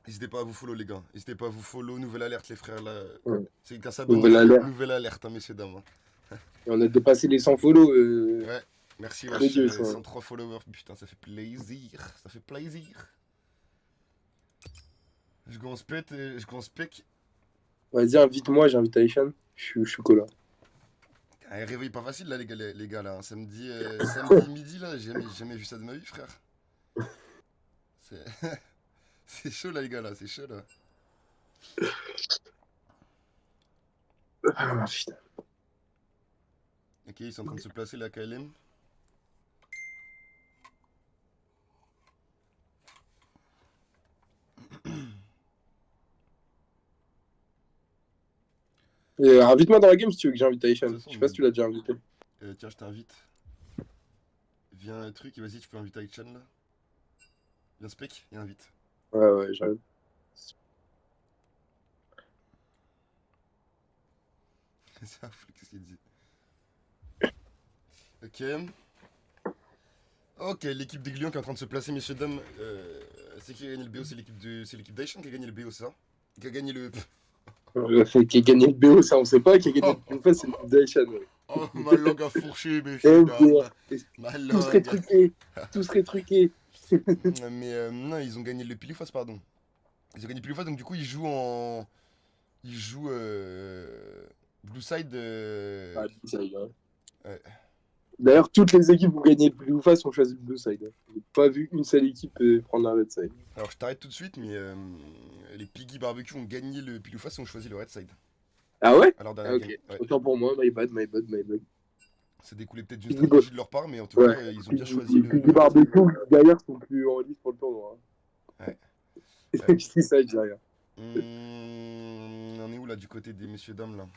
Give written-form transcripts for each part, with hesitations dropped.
N'hésitez pas à vous follow, les gars. N'hésitez pas à vous follow. Nouvelle alerte, les frères, là. Ouais. C'est qu'à s'abonner, Nouvelle alerte. nouvelle alerte, hein, messieurs, dames, hein. Et on a dépassé les 100 follow. Ouais. Merci, Très wesh. Dieu, ça. 103 followers. Putain, ça fait plaisir. Ça fait plaisir. Je commence pète, je commence pec. Vas-y, invite-moi, j'invite Aïchan. Je suis collant. Un réveil pas facile, là, les gars, là. Hein. Samedi midi, là. J'ai jamais vu ça de ma vie, frère. C'est c'est chaud, là, les gars, là. C'est chaud, là. Ah, putain. Ok, ils sont en train de se placer, la KLM. Invite-moi dans la game si tu veux que j'invite De Aïchan. toute Je façon, sais pas si tu l'as déjà invité. tiens, je t'invite. Viens un truc et vas-y, tu peux inviter avec Chan, là. Viens spec et invite. Ouais, ouais, j'arrive. C'est un fou, qu'est-ce qu'il dit. Ok. Ok, l'équipe des Glions qui est en train de se placer, messieurs, dames. C'est qui a gagné le BO? C'est l'équipe d'Aishan qui a gagné le BO, c'est ça? Qui a gagné le. Qui a gagné le BO, ça on sait pas. Qui a gagné le BO, c'est le d'Aïchan. Ouais. Oh, ma langue a fourché, messieurs, MDR. dames. Ma Tout serait langue. truqué. Tout serait truqué. Mais non, ils ont gagné le Piliface, pardon. Ils ont gagné le Piliface, donc du coup, ils jouent en. Ils jouent. Blue Side. Ah, ça y va. Ouais. D'ailleurs, toutes les équipes qui ont gagné le Blue Face ont choisi le Blue Side. J'ai pas vu une seule équipe prendre la Red Side. Alors, je t'arrête tout de suite, mais les Piggy Barbecue ont gagné le Piliface et ont choisi le Red Side. Ah ouais? À leur Ah, dernière game. ok. Ouais. Autant pour moi, my bad, my bad, my bad. C'est découlé peut-être d'une Piggy Bo- stratégie de leur part, mais en tout Ouais. cas, ils ont bien choisi Les le Piggy Red Side. Barbecue, d'ailleurs, sont plus en lice pour le tournoi. Ouais. C'est ça, je dis rien. On est où là du côté des messieurs dames là?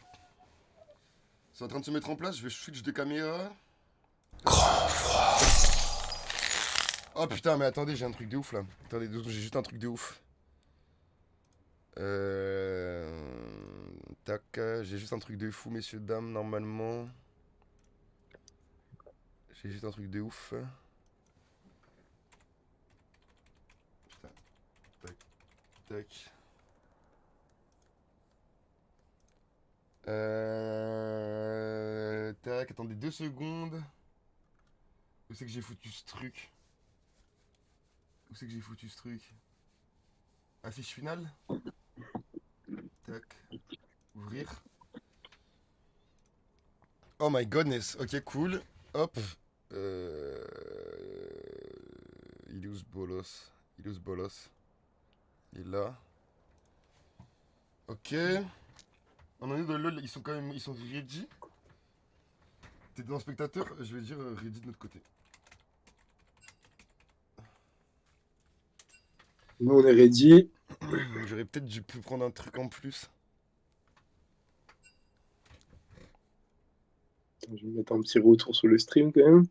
C'est en train de se mettre en place, je vais switch de caméra. Oh putain, mais attendez, j'ai un truc de ouf là. Attendez, j'ai juste un truc de ouf. Tac, j'ai juste un truc de fou, messieurs dames, normalement. J'ai juste un truc de ouf. Putain, tac, tac. Tac, attendez 2 secondes. Où c'est que j'ai foutu ce truc? Où c'est que j'ai foutu ce truc? Affiche finale. Tac. Ouvrir. Oh my goodness. Ok, cool. Hop. Euh... Il est où ce bolos? Il est où ce bolos? Il est là. Ok. On en est de LoL. Ils sont quand même. Ils sont ready. T'es dans spectateur? Je vais dire ready de notre côté. Nous, on est ready. J'aurais peut-être dû prendre un truc en plus. Je vais mettre un petit retour sur le stream quand même.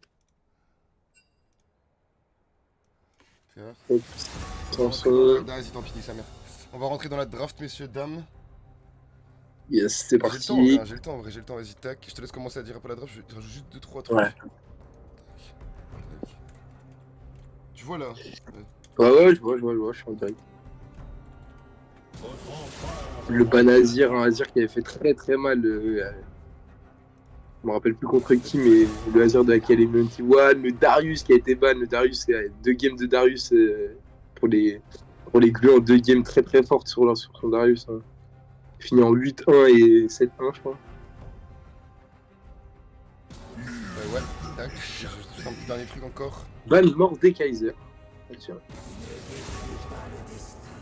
Hop. On va rentrer dans la. Vas-y, tant pis, sa mère. On va rentrer dans la draft, messieurs, dames. Yes, c'est J'ai le temps en vrai, parti. hein, j'ai le temps en vrai, j'ai le temps, vas-y, tac. Je te laisse commencer à dire un peu la draft, je rajoute juste 2-3 trucs. Ouais. Tac, tac. Tu vois là? Ouais, ouais, je vois, je suis en direct. Le Banazir, un Azir qui avait fait très très mal. Je me rappelle plus contre qui, mais le Azir de la Academy One, le Darius qui a été ban, le Darius, 2 games de Darius pour les glues en 2 games très très fortes sur son Darius. Hein. Fini en 8-1 et 7-1, je crois. Ouais, tac. J'ai juste un petit dernier truc encore. Ban Mordekaiser.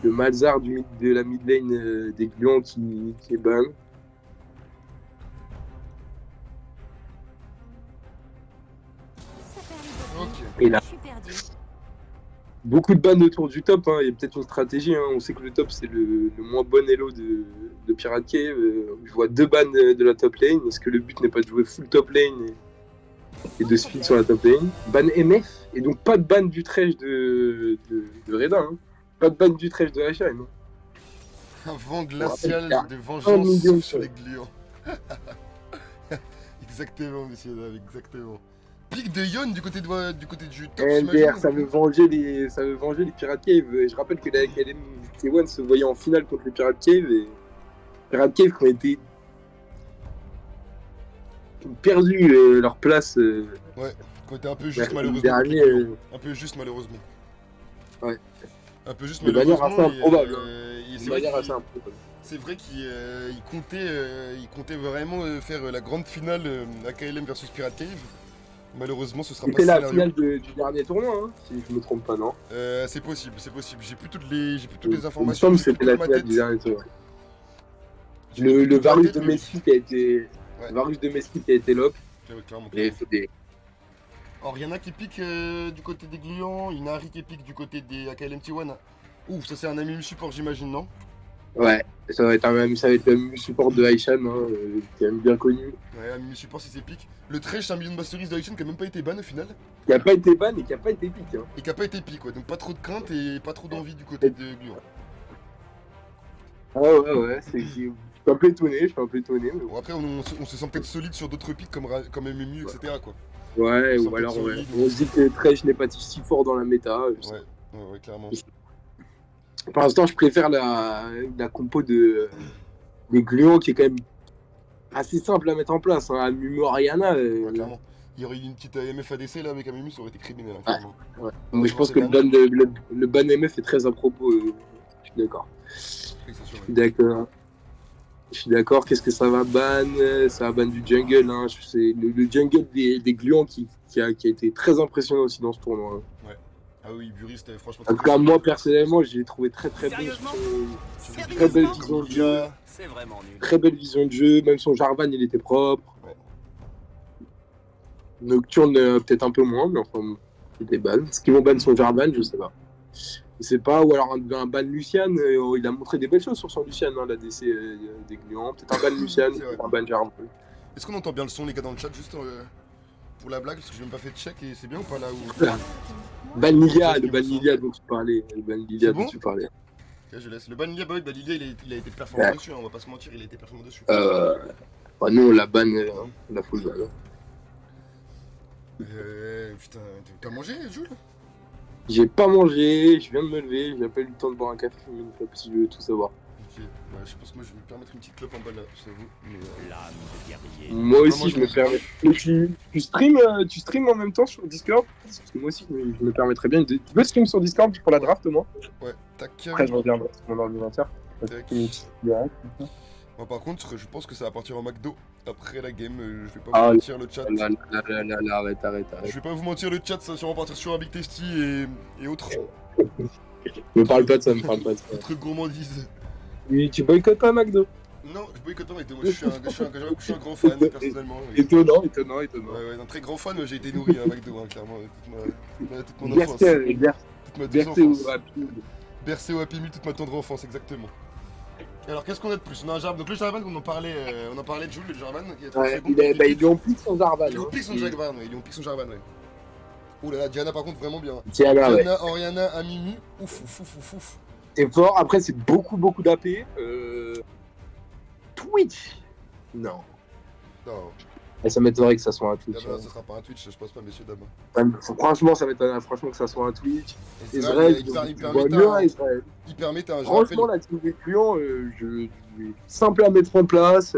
Le Malzar de la mid lane des gluants qui est ban. Ok. Et là, beaucoup de bans autour du top. Hein. Il y a peut-être une stratégie. Hein. On sait que le top, c'est le moins bon elo de Pirate Cave. Je vois 2 bans de la top lane. Est-ce que le but n'est pas de jouer full top lane et de se filer sur la top lane? Ban MF. Et donc pas de ban du trash de Reda. Hein. Pas de ban du trash de HM. Hein. Un vent glacial de 1 vengeance million sur les gluants. Exactement, messieurs, dames, exactement. Pic de Yon du côté du top, MDR, j'imagine. ça veut venger les Pirate Cave. Je rappelle que la LKLM T1 se voyait en finale contre les Pirate Cave et Pirate Cave qui ont perdu leur place Ouais, quand t'es un peu juste malheureusement. dernier, Un peu juste malheureusement. Ouais. Un peu juste de manière assez malheureusement. improbable. Et De c'est vrai manière qu'il assez improbable. c'est vrai qu'il il comptait vraiment faire la grande finale AKLM versus Pirate Cave. Malheureusement, ce sera pas C'était ce la scénario. finale du dernier tournoi, hein, si je me trompe pas, non? C'est possible, c'est possible. J'ai plus toutes les Il me informations. semble que J'ai plus c'était tout la dans ma finale tête. du dernier tournoi. J'ai plus Le tout dans ma Varus tête, de mais Messi qui a été. Ouais. Varus de Messi qui a été lock. Clairement. Il avait fait des. Or, il y en a qui piquent du côté des Gluants, il y en a un qui pique du côté des AKLM T1. Ouf, ça c'est un ami support, j'imagine, non? Ouais, ça va être le même support de Aishan, hein, qui est même bien connu. Ouais, ami support si c'est pique. Le Tresh, c'est un million de Masteries de Haïchen qui a même pas été ban au final. Qui a pas été ban et qui a pas été pique. Hein. Et qui a pas été pique, ouais. Donc pas trop de crainte et pas trop d'envie du côté de Gluant. Ah ouais, je suis un peu étonné, Mais bon. Bon, après, on se sent peut-être solide sur d'autres pics comme MMU, etc. quoi. Ouais, On ou alors solide, on se dit que Tresh n'est pas si fort dans la méta. Ouais, clairement. Pour l'instant, je préfère la compo des Gluons qui est quand même assez simple à mettre en place. Hein. Mumu Ariana. Ouais, clairement. Il y aurait eu une petite MF ADC là avec MMU, ça aurait été criminel, hein, clairement. Ouais. Mais je pense que le ban MF est très à propos. Je suis d'accord. D'accord. Je suis d'accord. Qu'est-ce que ça va ban? Ça va ban du jungle. Hein. C'est le jungle des Gluons qui a été très impressionnant aussi dans ce tournoi. Hein. Ouais. Ah oui, Bury, c'était franchement En tout cas, moi personnellement, je l'ai trouvé très bon. Très belle vision de jeu. C'est vraiment nul. Très belle vision de jeu. Même son Jarvan, il était propre. Ouais. Nocturne, peut-être un peu moins, mais enfin, c'était ban. Est-ce qu'ils vont ban son Jarvan? Je sais pas. Je sais pas, ou alors un ban Lucian, il a montré des belles choses sur son Lucian, hein, la DC des Gluants. Peut-être un ban Lucian, un ban Jarvan. Est-ce qu'on entend bien le son, les gars, dans le chat, juste pour la blague, parce que j'ai même pas fait de check et c'est bien ou pas là où... Vanilla, le Vanilla dont tu parlais. Le Vanilla dont tu parlais. Ok, je laisse. Le Vanilla, bah oui, Vanilla, il a été performant dessus, hein, on va pas se mentir, il a été performant dessus. Bah non, la ban, la full ban. Putain, t'as mangé, Jules? J'ai pas mangé, je viens de me lever, j'ai pas eu le temps de boire un café, une clope si je veux tout savoir. Ok, bah, je pense que moi je vais me permettre une petite clope en bas là, je t'avoue. Mais L'âme de guerrier. moi aussi, je me permets. Mais tu stream en même temps sur Discord? Parce que moi aussi, je me permettrais bien. Tu peux stream sur Discord pour la draft, moi? Ouais, tac. Après, je regarde sur mon ordinateur. Tac. Moi, par contre, je pense que ça va partir en McDo après la game. Je vais pas vous mentir le chat. Arrête. Je vais pas vous mentir le chat, ça va sûrement partir sur un Big Tasty et autres. Me parle pas de ça. Autres gourmandises. Oui, tu boycottes pas McDo? Non, je boycotte pas McDo. Moi, je suis un grand fan, personnellement. Oui. Étonnant. Ouais, un très grand fan, j'ai été nourri à McDo, hein, clairement. Toute mon enfance. Toute ma douce enfance. Bercé au Happy Meal toute ma tendre enfance, exactement. Alors qu'est-ce qu'on a de plus? On a un Jarvan, donc le Jarvan on en parlait de Jules, le Jarvan qui a ouais, ils lui ont piqué son Jarvan. Ils lui ont piqué son Jarvan, ouais. Ils lui ont piqué son Jarvan, ouais. Oh là là, Diana par contre vraiment bien. Diana, Oriana, Amimi, ouf. C'est fort, après c'est beaucoup d'AP. Twitch. Non. Et ça m'étonnerait que ça soit un Twitch. Ça sera pas un Twitch, je pense pas, messieurs, dames. Franchement, ça m'étonnerait que ça soit un Twitch. Israël, il permet un franchement, la team des clients, simple à mettre en place.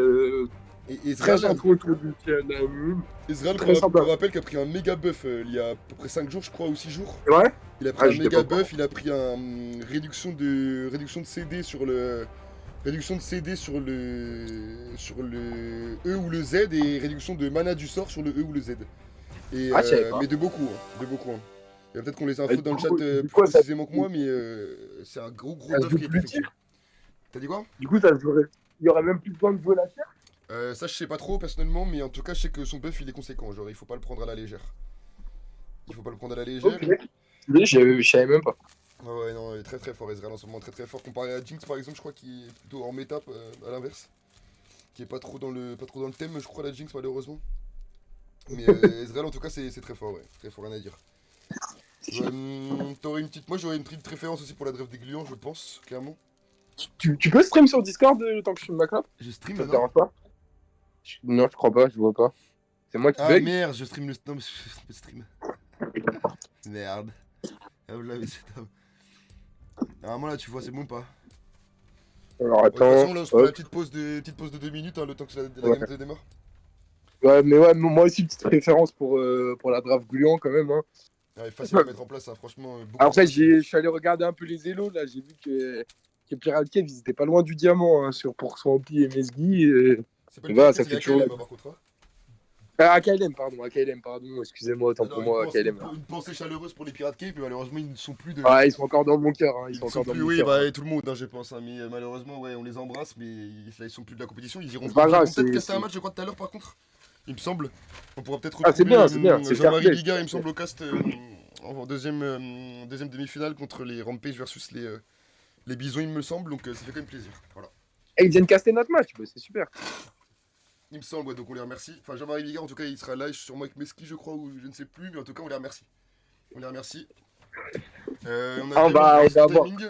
Très simple autour du Tiananmen. Israël, je me rappelle, qu'il a pris un méga buff il y a à peu près 5 jours, je crois, ou 6 jours. Ouais. Il a pris un méga buff, il a pris un réduction de CD sur le. Réduction de CD sur le E ou le Z et réduction de mana du sort sur le E ou le Z. Et, mais de beaucoup. Hein. Il y a peut-être qu'on les infos dans le chat plus précisément que moi, mais c'est un gros buff qui est effectué. T'as dit quoi? Du coup, il y aurait même plus besoin de jouer la terre. Ça, je sais pas trop personnellement, mais en tout cas, je sais que son buff il est conséquent. Genre, il faut pas le prendre à la légère. Okay. Je savais même pas. Ouais, non, il est très fort, Ezreal en ce moment, très fort. Comparé à Jinx par exemple, je crois qu'il est plutôt en méta à l'inverse. Qui est pas trop dans le thème, je crois, la Jinx malheureusement. Mais Ezreal en tout cas, c'est très fort, ouais. Très fort, rien à dire. T'aurais une petite. Moi j'aurais une petite préférence aussi pour la draft des Gluants, je pense, clairement. Tu peux stream sur Discord le temps que je filme ma clope? Je stream, ça te dérange pas? Non, je crois pas, je vois pas. C'est moi qui bug. Ah merde, je stream le. Non, mais je stream. Merde. Normalement, là, tu vois, c'est bon ou pas? Alors Bon, de toute attends. façon, là, on se prend la Hop. petite pause de 2 minutes, hein, le temps que la Ouais. game se démarre. Ouais, mais ouais, moi aussi, petite préférence pour la draft gluant quand même. Hein. Ouais, facile à mettre en place, hein, franchement, beaucoup trop Après, facile. je suis allé regarder un peu les élos, là, j'ai vu que Pirate Cave, ils étaient pas loin du diamant hein, pour Swampy et Mesgui. C'est pas le Et voilà, Pirate, ça c'est fait les toujours. AKLM, hein, par contre. Hein. Ah, AKLM, pardon, excusez-moi, autant pour Alors, moi, AKLM. une pensée chaleureuse pour les Pirates Cave, mais malheureusement, ils ne sont plus de. Ah, ils sont encore dans mon cœur, hein, ils Ils sont ne sont encore dans plus, mon oui, cœur. bah, Hein. et tout le monde, hein, je pense. Hein, mais malheureusement, ouais, on les embrasse, mais là, ils sont plus de la compétition. C'est pas Ils grave, viendront peut-être caster un match, je crois, tout à l'heure, par contre. Il me semble. On pourra peut-être Ah, retrouver c'est bien, c'est fair Jean-Marie play. Bigard, il me semble, au cast en deuxième demi-finale contre les Rampage versus les Bisons, il me semble. Donc, ça fait quand même plaisir. Voilà. Et ils viennent caster notre match, bah, c'est super. Il me semble, ouais, donc on les remercie. Enfin, Jean-Marie Bigard, en tout cas, il sera live sûrement avec Meski, je crois, ou je ne sais plus, mais en tout cas, on les remercie. On les remercie. On a Ah, également on le va avoir timing.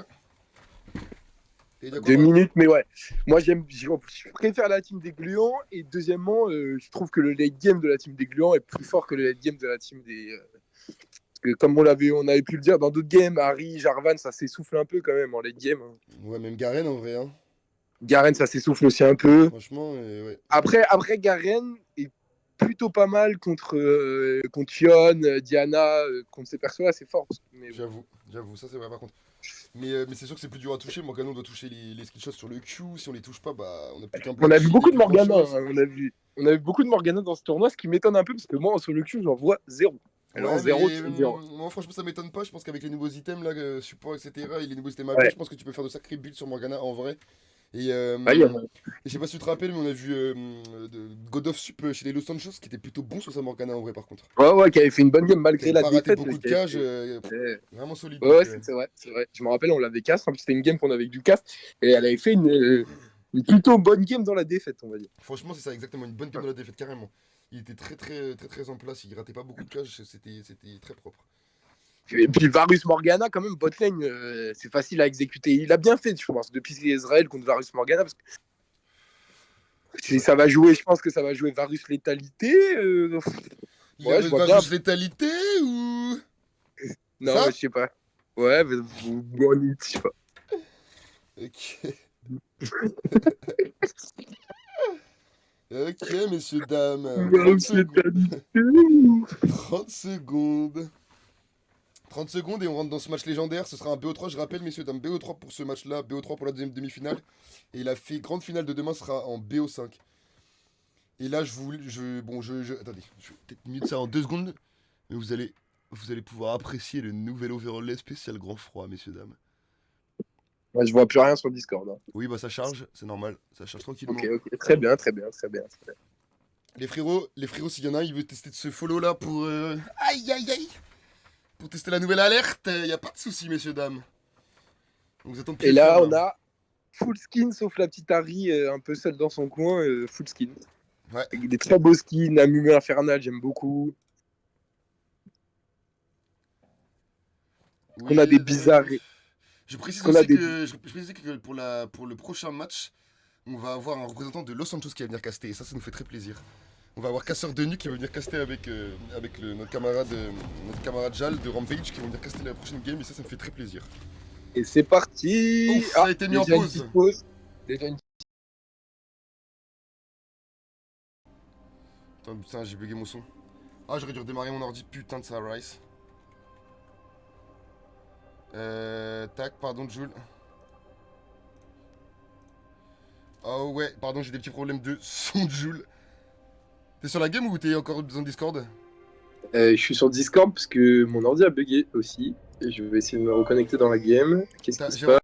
Et il y a quoi, 2 minutes, mais ouais. Moi, je préfère la team des gluants. Et deuxièmement, je trouve que le late game de la team des gluants est plus fort que le late game de la team des. Parce que comme on avait pu le dire dans d'autres games, Harry, Jarvan, ça s'essouffle un peu quand même en late game. Hein. Ouais, même Garen en vrai, hein. Garen, ça s'essouffle aussi un peu. Franchement, ouais. Après Garen est plutôt pas mal contre Fionn, Diana, contre ces persos-là, c'est fort. Mais bon. J'avoue, ça c'est vrai par contre. Mais c'est sûr que c'est plus dur à toucher. Morgana, on doit toucher les skill shots sur le Q. Si on les touche pas, bah on a plus qu'un On a vu Banshee et beaucoup de plus grand Morgana. chose. Hein. On a vu beaucoup de Morgana dans ce tournoi, ce qui m'étonne un peu parce que moi, en solo queue, j'en vois zéro. Alors Ouais, zéro, mais c'est zéro. moi franchement ça m'étonne pas. Je pense qu'avec les nouveaux items là, support, etc., et les nouveaux items AP, Ouais. je pense que tu peux faire de sacrés builds sur Morgana en vrai. Et Ah, il y a- je sais pas si tu te rappelles, mais on a vu God of Sup chez les Los Angeles qui était plutôt bon sur sa Morgana en vrai par contre. ouais, qui avait fait une bonne game Qui malgré avait la pas raté défaite. beaucoup de Qui avait cages, fait- Ouais, vraiment solide. ouais, Donc, c'est vrai, c'est vrai. Je me rappelle, on l'avait cast. En plus, c'était une game qu'on avait du cast. Et elle avait fait une plutôt bonne game dans la défaite, on va dire. franchement, c'est ça exactement une bonne game de la défaite carrément. Il était très en place, il ratait pas beaucoup de cages, c'était très propre. Et puis Varus Morgana, quand même, botlane, c'est facile à exécuter. Il a bien fait, je pense, depuis Israël contre Varus Morgana. Parce que Ouais. ça va jouer, je pense que ça va jouer Varus létalité. Il Ouais, je avait vois bien. Varus létalité ou. C'est Non, ça? je sais pas. Ouais, mais bon, je sais pas. Ok. Ok, messieurs, dames. 30 Varus secondes. létalité. 30 secondes. 30 secondes et on rentre dans ce match légendaire. Ce sera un BO3, je rappelle, messieurs, dames. BO3 pour ce match-là, BO3 pour la deuxième demi-finale. Et la grande finale de demain sera en BO5. Et là, attendez, je vais peut-être mute ça en 2 secondes. Mais vous allez pouvoir apprécier le nouvel overlay spécial grand froid, messieurs, dames. Ouais, je vois plus rien sur Discord. Hein. Oui, bah ça charge, c'est normal. Ça charge Ok, tranquillement. ok. Très bien, très bien, très bien. Très bien. Les frérots, s'il y en a un, il veut tester de ce follow là pour. Aïe aïe aïe! Pour tester la nouvelle alerte, y a pas de souci, messieurs, dames. On vous attend de pied Et là, ferme, on a full skin, sauf la petite Harry un peu seule dans son coin, full skin. Ouais. Avec des très beaux skins, un mumu infernal, j'aime beaucoup. Oui, On a des bizarres. je précise Qu'on a aussi des... je précise que pour le prochain match, on va avoir un représentant de Los Santos qui va venir caster. Et ça nous fait très plaisir. On va avoir Casseur de Nu qui va venir caster avec, notre camarade Jal de Rampage qui va venir caster la prochaine game. Et ça me fait très plaisir. Et c'est parti. Ouf, ça a été mis en déjà une pause. petite pause. Déjà une... Attends, putain, j'ai bugué mon son. Ah, j'aurais dû redémarrer mon ordi, putain de ça, Rice. Tac, pardon, Jules. Oh ouais, pardon, j'ai des petits problèmes de son, Jules. T'es sur la game ou t'es encore dans Discord? Je suis sur Discord parce que mon ordi a bugué aussi. Et je vais essayer de me reconnecter dans la game. Qu'est-ce qui se J'ai- passe?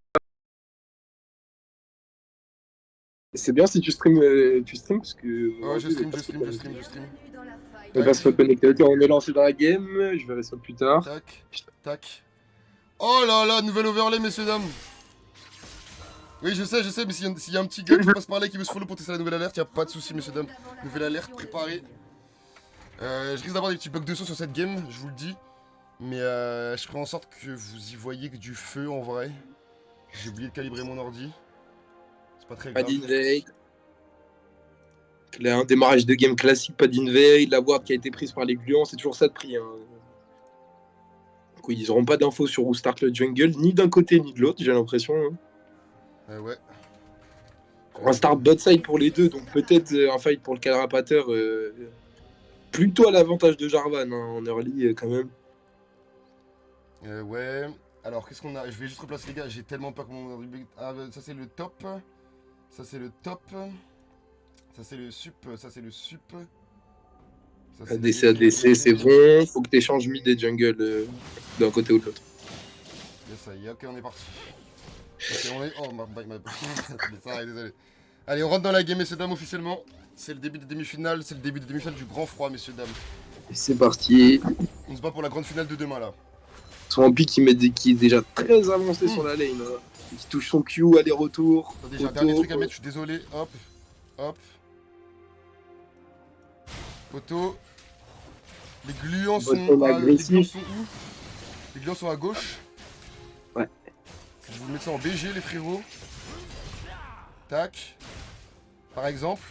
C'est bien si tu stream parce que mon Ouais, ordi, je il stream. va Tac, pas se reconnecter. Ok, on est lancé dans la game. Je verrai ça plus tard. tac. Oh là là, nouvelle overlay, messieurs, dames. Oui, je sais, mais s'il y a un petit gars qui passe par là et qui veut se follow pour tester la nouvelle alerte, y a pas de souci, messieurs, dames. Nouvelle alerte, préparée. Je risque d'avoir des petits bugs de son sur cette game, je vous le dis. Mais je ferai en sorte que vous y voyez que du feu en vrai. J'ai oublié de calibrer mon ordi. C'est pas très Pas grave. d'invade. Là, un démarrage de game classique, pas d'invade. La ward qui a été prise par les gluants, c'est toujours ça de prix. Hein. Du coup, ils n'auront pas d'infos sur où start le jungle, ni d'un côté ni de l'autre, j'ai l'impression. Hein. Ouais. Un start bot side pour les deux, donc peut-être un fight pour le carapateur. Plutôt à l'avantage de Jarvan hein, en early quand même. Ouais. Alors, qu'est-ce qu'on a? Je vais juste replacer les gars, j'ai tellement peur que mon... Ah, ça c'est le top. Ça c'est le top. Ça c'est le sup. Ça c'est le sup. Ça, c'est ADC, le ADC, c'est bon. Faut que tu échanges mid et jungle d'un côté ou de l'autre. Yes, ça y est, ok, on est parti. Ok, on est... Oh, désolé. Allez, on rentre dans la game, messieurs, dames, officiellement. C'est le début des demi-finales, c'est le début des demi-finales du grand froid, messieurs, dames. Et c'est parti. On se bat pour la grande finale de demain, là. Swampy qui est déjà très avancé sur la lane. Hein. Qui touche son Q, aller-retour. Attendez, j'ai un dernier truc à mettre, je suis désolé. Hop, hop. Poteau. Les gluants sont... Les gluants sont où? Les gluants sont à gauche. Ouais. Je vais vous mettre ça en BG, les frérots. Tac. Par exemple.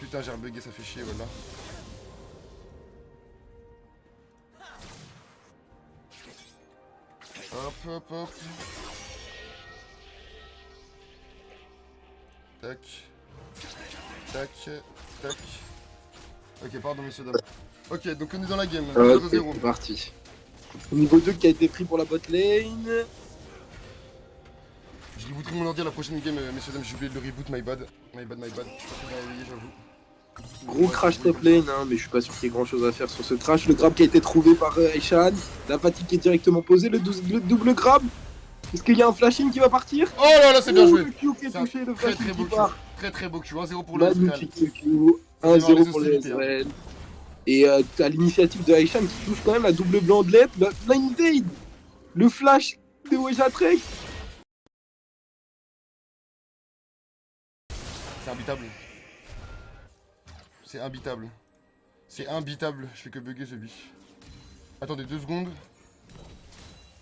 Putain, j'ai rebugué, ça fait chier, voilà. Hop. Tac. Ok, pardon, messieurs, dames. Ok, donc on est dans la game. Ok, 0-0. c'est parti. Niveau 2 qui a été pris pour la bot lane. Je rebooterai mon ordi à la prochaine game, messieurs, dames. J'ai oublié de le reboot, my bad. My bad. Je suis pas très bien réveillé, j'avoue. Gros crash top lane, hein, mais je suis pas sûr qu'il y ait grand chose à faire sur ce crash. Le grab qui a été trouvé par Aishan. La fatigue qui est directement posée. Le double grab. Est-ce qu'il y a un flashing qui va partir? Oh là, c'est bien joué. Le Q qui est touché, le flashing Très qui beau Q. part. Très beau Q. 1-0 pour le Magnifique Real. Q. 1-0 pour les Israël. Et à l'initiative de Aishan qui touche quand même la double blandelette. L'invade. Le flash de Wejatrek. C'est imbitable. C'est imbitable. Je fais que bugger ce biche. Attendez 2 secondes.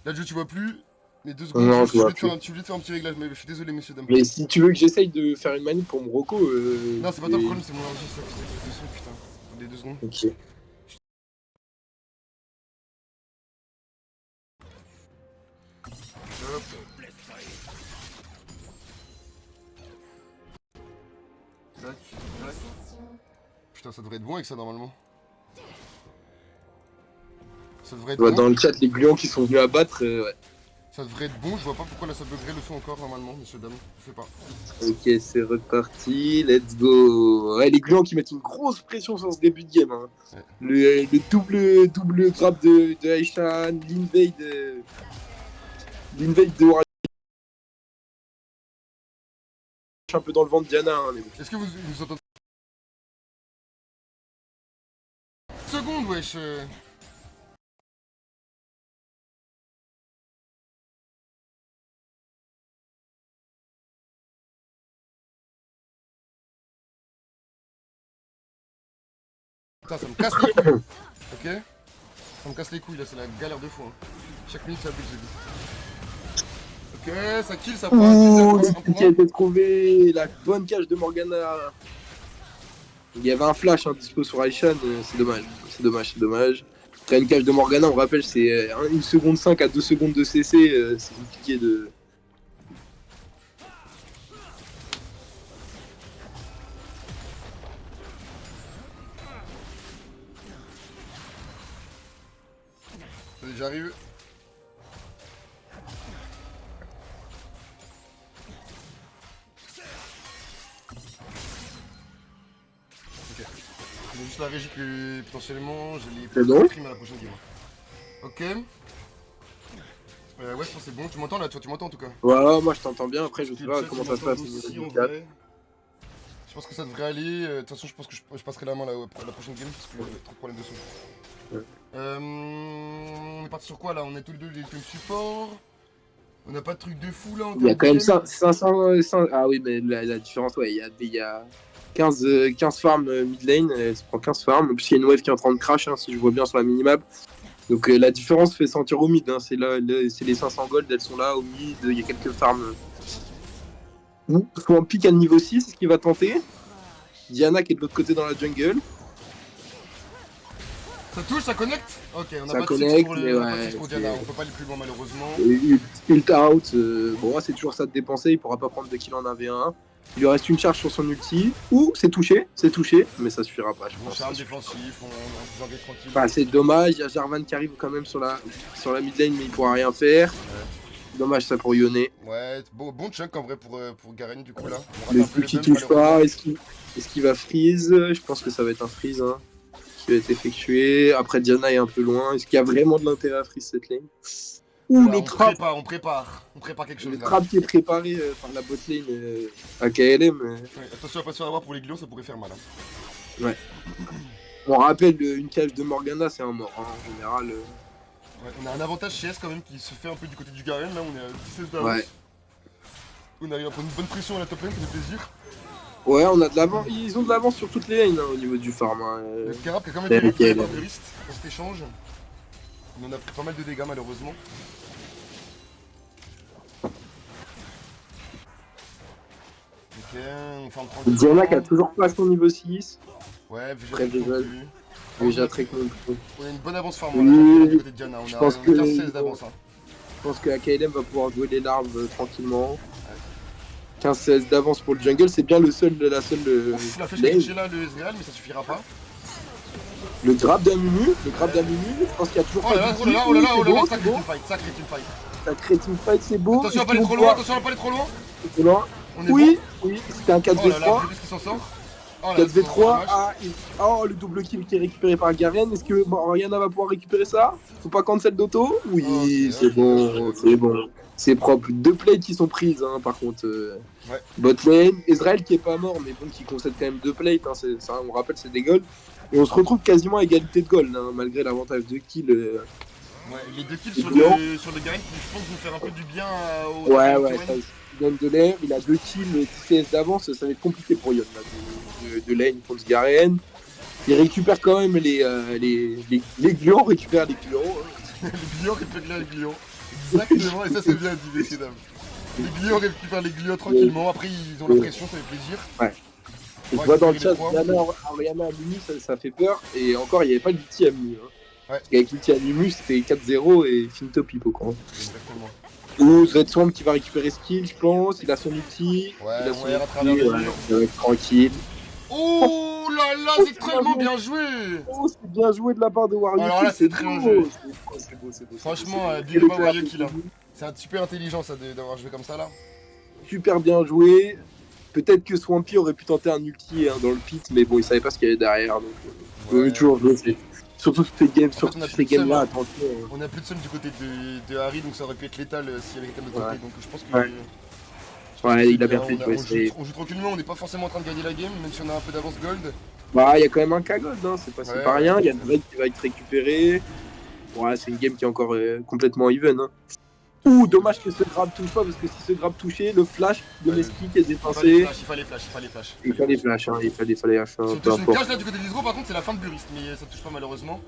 Là, le jeu, tu vois plus. Mais 2 secondes, Non, je voulais te plus. faire un petit réglage, mais je suis désolé, messieurs, dames. Mais si tu veux que j'essaye de faire une manip pour mon Rocco. Non, c'est pas toi le problème, c'est mon enregistreur qui fait son, putain. Attendez 2 secondes. Ok. Hop. Tac. Putain, ça devrait être bon avec ça normalement. Ça devrait être Ouais, bon. dans le chat, les gluants qui sont venus abattre. Ouais. Ça devrait être bon, je vois pas pourquoi la sub degré le fait encore normalement, messieurs, dames. Je sais pas. Ok, c'est reparti, let's go. Ouais, les gluants qui mettent une grosse pression sur ce début de game. Hein. Ouais. Le double grab de Aishan, l'invade de Warrior. Un peu dans le ventre Diana. Hein, mais bon. Est-ce que vous entendez? Seconde, wesh. Putain, ça me casse les couilles. Ok? Ça me casse les couilles là, c'est la galère de fou. Hein. Chaque minute ça bug, j'ai dit. Ok, ça kill, ça prend un kill, ça prend Qui a été trouvé, la bonne cage de Morgana. Il y avait un flash dispo sur Aishan, c'est dommage. Après une cage de Morgana, on rappelle, c'est 1 seconde 5 à 2 secondes de CC, c'est compliqué de... Allez, j'arrive. Ok. C'est juste la régie que potentiellement j'ai les primes à la prochaine game. Ok. Ouais, je pense que c'est bon. Tu m'entends là? Tu m'entends en tout cas? Ouais, moi je t'entends bien, après je sais pas comment ça se passe. Je pense que ça devrait aller. De toute façon, je pense que je passerai la main là pour la prochaine game parce que j'ai trop de problèmes de son. Ouais. On est parti sur quoi là? On est tous les deux les items support. On n'a pas de truc de fou là. Il y a quand même 500... Ah oui, mais la différence, ouais, il y a 15 farms mid lane, elle se prend 15 farms, en plus il y a une wave qui est en train de crash, si je vois bien sur la minimap. Donc la différence fait sentir au mid, c'est les 500 gold, elles sont là au mid, il y a quelques farms. Faut un pick à niveau 6, c'est ce qu'il va tenter. Diana qui est de l'autre côté dans la jungle. Ça touche, ça connecte. Ok, on a Ça pas de six connecte, pour, mais on a pas de ouais, six pour Diana, on peut pas aller plus loin malheureusement. Ult out, bon, c'est toujours ça de dépenser, il pourra pas prendre de kill en 1v1. Il lui reste une charge sur son ulti. Ouh, c'est touché, mais ça suffira pas, je Bon pense. charme défensif, on se engage tranquille. Bah, c'est dommage, il y a Jarvan qui arrive quand même sur la mid lane, mais il pourra rien faire. Dommage ça pour Yone. Ouais, bon chunk en vrai pour Garen du coup là. On rate Le un peu coup qui bumps, touche malheureusement. pas, est-ce qu'il va freeze? Je pense que ça va être un freeze hein, qui va être effectué. Après Diana est un peu loin. Est-ce qu'il y a vraiment de l'intérêt à freeze cette lane? Ouh, Là, le trap! on prépare quelque chose Le là. trap qui est préparé par la bot lane à KLM. Ouais, attention à pas se faire avoir pour les glions, ça pourrait faire mal. Hein. On rappelle une cage de Morgana, c'est un mort hein, en général. Ouais, on a un avantage chez S quand même qui se fait un peu du côté du Garen, là on est à 17 d'avance. Ouais. On arrive à prendre une bonne pression à la top lane, ça fait plaisir. Ouais, on a de l'avance. Ils ont de l'avance sur toutes les lanes hein, au niveau du farm. Hein. Le Carap qui a quand même Ouais, été récupéré nickel. par Burist dans cet échange. On en a pris pas mal de dégâts malheureusement. Ok, on fait un tranquille. Diana qui a toujours pas son niveau 6. Ouais, Très Vegeta non visuel. plus. Déjà très cool. On a une bonne avance farm Oui, là, du côté de Diana. On je a pense on a que- 15-16 d'avance. Hein. Je pense que AKLM va pouvoir jouer les larves tranquillement. 15-16 d'avance pour le jungle, c'est bien la seule Ouf, la flèche qui a lane. touché là, le Ezreal, mais ça suffira pas. Le grab d'un Mumu, je pense qu'il y a toujours Oh là pas là, de oh là là, oh là là, oh là là, c'est sacré beau, teamfight, sacré teamfight. ça crée teamfight, c'est beau. Attention à Est-ce pas aller qu'ils trop vont loin, pouvoir- attention à pas aller trop loin. C'est loin. On est Oui, c'était un bon. Oh là là, 4v3. Burist qui s'en sort. Oh là, 4v3, c'est le double kill qui est récupéré par Garen. Est-ce que Oriana va pouvoir récupérer ça? Faut pas cancel d'auto? Oui, Ok, c'est ok, bon, ok. c'est bon. C'est propre. 2 plates qui sont prises, hein, par contre. Ouais. Bot lane, Ezreal qui est pas mort, mais bon, qui concède quand même 2 plates. Hein, ça, on rappelle, c'est des golds. Et on se retrouve quasiment à égalité de gold, hein, malgré l'avantage de kill. Ouais, les deux kills Et sur Gland. le Garen qui je pense vont faire un peu du bien au Ouais, ça il donne de l'air. Il a 2 kills, 10 CS d'avance. Ça va être compliqué pour Yon là, de lane contre Garen. Il récupère quand même les gluons, récupère les gluons. Hein. Les glions récupèrent les glions. Exactement, et ça c'est bien dit, messieurs dames. Les glions récupèrent les glions tranquillement, après ils ont la pression, ça fait plaisir. Et Ouais, je vois dans le récupérer chat, les trois. Oriana à Mumu, ça fait peur. Et encore, il n'y avait pas l'ulti à Mumu. Hein. Ouais. Parce qu'avec l'ulti à Mumu, c'était 4-0 et finito pipo. Quoi. Exactement. Ou Zetswamp qui va récupérer skill, je pense. Il a son ulti. Ouais, il a on son va à ulti, travers les ouais, murs. ça va être tranquille. Oh là là, c'est extrêmement bien joué. Oh, c'est bien joué de la part de Wario. Alors là, c'est très bien joué. C'est beau. Franchement, c'est big beau. up à Wario qui l'a. C'est super intelligent ça d'avoir joué comme ça là. Super bien joué. Peut-être que Swampy aurait pu tenter un ulti hein, dans le pit, mais bon, il savait pas ce qu'il y avait derrière. Donc, Ouais. toujours jouer. Surtout ces games, En fait, on a plus ces de seum, games-là, hein. attention. On a plus de seum du côté de Harry, donc ça aurait pu être létal s'il y avait quelqu'un de l'autre Ouais. côté. Donc je pense que. Ouais. Ouais, il a bien fait de on, jouer. on joue tranquillement, on n'est pas forcément en train de gagner la game, même si on a un peu d'avance gold. Bah, il y a quand même un K-Gold, hein, c'est Ouais, pas rien. ouais. Il y a Drake qui va être récupéré. Ouais, c'est une game qui est encore complètement even. Hein. Ouh, dommage que ce grab touche pas, parce que si ce grab touchait, le flash de Ouais. Mesquite est Il fallait défoncé. flash. Il fallait flash, hein, il fallait flash, Si on peu touche une importe. cage là du côté d'Isro, par contre, c'est la fin de Burist, mais ça touche pas malheureusement.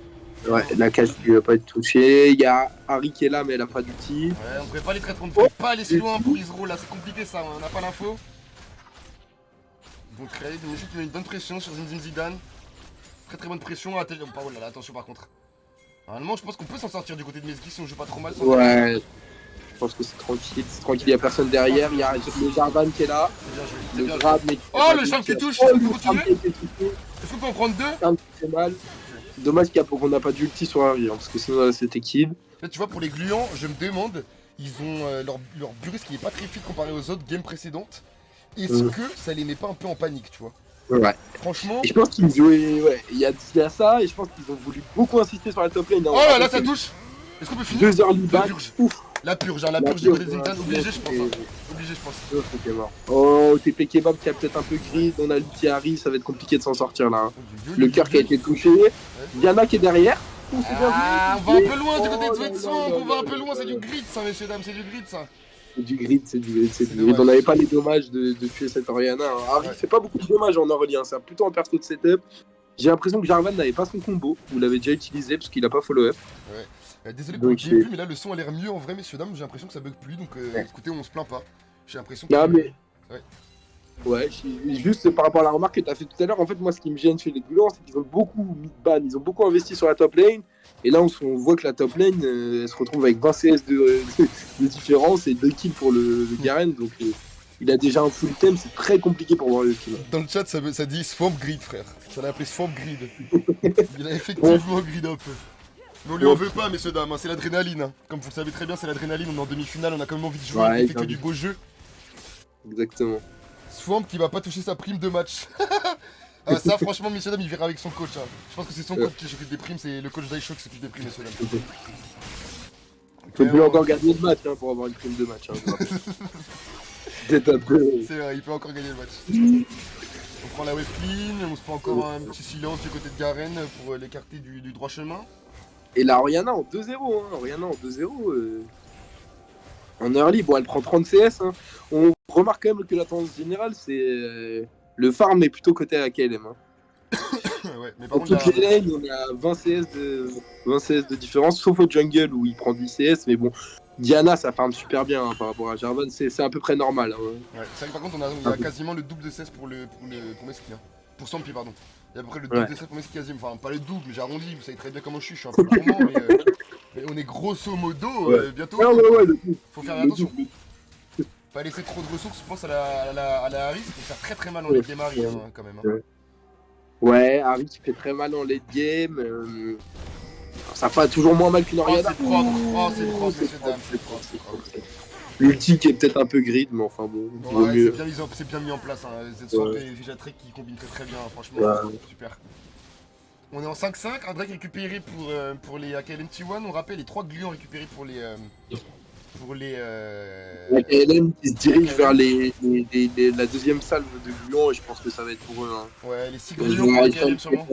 Ouais, la cage qui va pas être touchée. Il y a Harry qui est là, mais elle a pas d'outil. Ouais, on devrait pas on ne devrait pas aller si loin pour Isro, là c'est compliqué ça, on n'a pas l'info. Donc Raid, Messi qui met une bonne pression sur Zinzin Zidane. Très bonne pression. Oh là là, attention par contre. Normalement, je pense qu'on peut s'en sortir du côté de Messi si on joue pas trop mal. Sans Ouais, je pense que c'est tranquille, il y a personne derrière. Il y a le Jarvan qui est là. C'est bien joué, c'est Le bien joué. grab, mais. Oh, le charme qui touche, Oh, est-ce qu'on peut le continuer charme qui a été touché. Est-ce qu'on peut en prendre deux? Charme qui fait mal. Dommage qu'on n'a pas d'ulti sur Harry, hein, parce que sinon là, c'était kill. Là, tu vois, pour les gluants, je me demande, ils ont leur Burist qui est pas très fit comparé aux autres games précédentes. Est-ce que ça les met pas un peu en panique, tu vois? Ouais. Franchement. Et je pense qu'ils jouaient. Ouais, il y a ça, et je pense qu'ils ont voulu beaucoup insister sur la top lane. Oh là là, ça touche! Est-ce qu'on peut finir? 2 early back. purge. Ouf. La purge du côté de Zintan, obligé, je pense. Hein. Obligé, je pense. C'était mort. Oh, TP Kebab qui a peut-être un peu gris. On a l'ulti Harry, ça va être compliqué de s'en sortir là. hein. Le cœur qui a été touché. Diana qui est derrière. Oh, c'est bien Ah, on joué. va un peu loin du côté de Oh là Sweatswamp, là on va un là peu là loin, c'est là du là. grid ça, messieurs dames, c'est du grid ça. C'est du grid, c'est du grid. dommage. On n'avait pas les dommages de tuer cette Oriana. Hein. Harry Ouais. fait pas beaucoup de dommages en early, hein. C'est plutôt en perso de setup. J'ai l'impression que Jarvan n'avait pas son combo. Vous l'avez déjà utilisé parce qu'il a pas follow-up. Désolé pour le Donc, gameplay, mais là le son a l'air mieux en vrai, messieurs dames, j'ai l'impression que ça bug plus, donc Ouais. écoutez, on se plaint pas. J'ai l'impression que. Non, mais- Ouais. Ouais, juste par rapport à la remarque que tu as fait tout à l'heure, en fait, moi, ce qui me gêne chez les Gluants, c'est qu'ils ont beaucoup mis de ban, ils ont beaucoup investi sur la top lane. Et là, on voit que la top lane, elle se retrouve avec 20 CS de différence et 2 kills pour le Garen. Donc, il a déjà un full thème, c'est très compliqué pour voir le kill. Dans le chat, ça dit Swamp Grid, frère. Ça l'a appelé Swamp Grid. Il a effectivement grid un peu. Mais on lui en veut pas, messieurs dames, hein, c'est l'adrénaline. Hein. Comme vous le savez très bien, c'est l'adrénaline. On est en demi-finale, on a quand même envie de jouer, Ouais, on fait que du beau jeu. Exactement. Swamp qui va pas toucher sa prime de match. Ah, ça, franchement, messieurs dames, il verra avec son coach. Hein. Je pense que c'est son coach qui s'occupe des primes, c'est le coach d'Aisho qui s'occupe des primes, messieurs dames. Il peut plus encore gagner le match hein, pour avoir une prime de match. Hein, c'est un peu. C'est vrai, il peut encore gagner le match. On prend la wave clean, on se fait encore un petit silence du côté de Garen pour l'écarter du droit chemin. Et la Oriana en 2-0. Hein. Oriana en 2-0. En early, bon, elle prend 30 CS. Hein. On remarque quand même que la tendance générale, c'est le farm est plutôt côté à KLM. Hein. Ouais, mais par Dans contre, toutes les lanes, on a 20 CS de différence, sauf au jungle où il prend 10 CS. Mais bon, Diana, ça farm super bien hein, par rapport à Jarvan. C'est à peu près normal. Hein. ouais, c'est vrai que par contre, il y a quasiment le double de CS pour Messi. Hein. Pour Sampi, pardon. Il y a à peu près le double de CS pour Messi quasiment. Enfin, pas le double, mais j'ai arrondi. Vous savez très bien comment je suis un peu gourmand, mais on est grosso modo bientôt. Ouais, Faut faire attention. Pas laisser trop de ressources, je pense à la Harry, ça peut faire très très mal en late game Harry hein, quand même. Hein. Ouais, Harry qui fait très mal en late game. Ça fait toujours moins mal qu'une Oriana. C'est propre, messieurs dames, c'est propre. L'ulti qui est peut-être un peu grid, mais enfin bon. Ouais, c'est bien mis en place. Hein. Z-Swap et Vijatrek qui combinent très bien, franchement, super. On est en 5-5, un Drake récupéré pour les AKLM T1. On rappelle les 3 gluants récupérés pour les. La KLM qui se dirige vers la deuxième salve de gluants et je pense que ça va être pour eux. Hein. Ouais, les 6 gluants pour les KLM sûrement.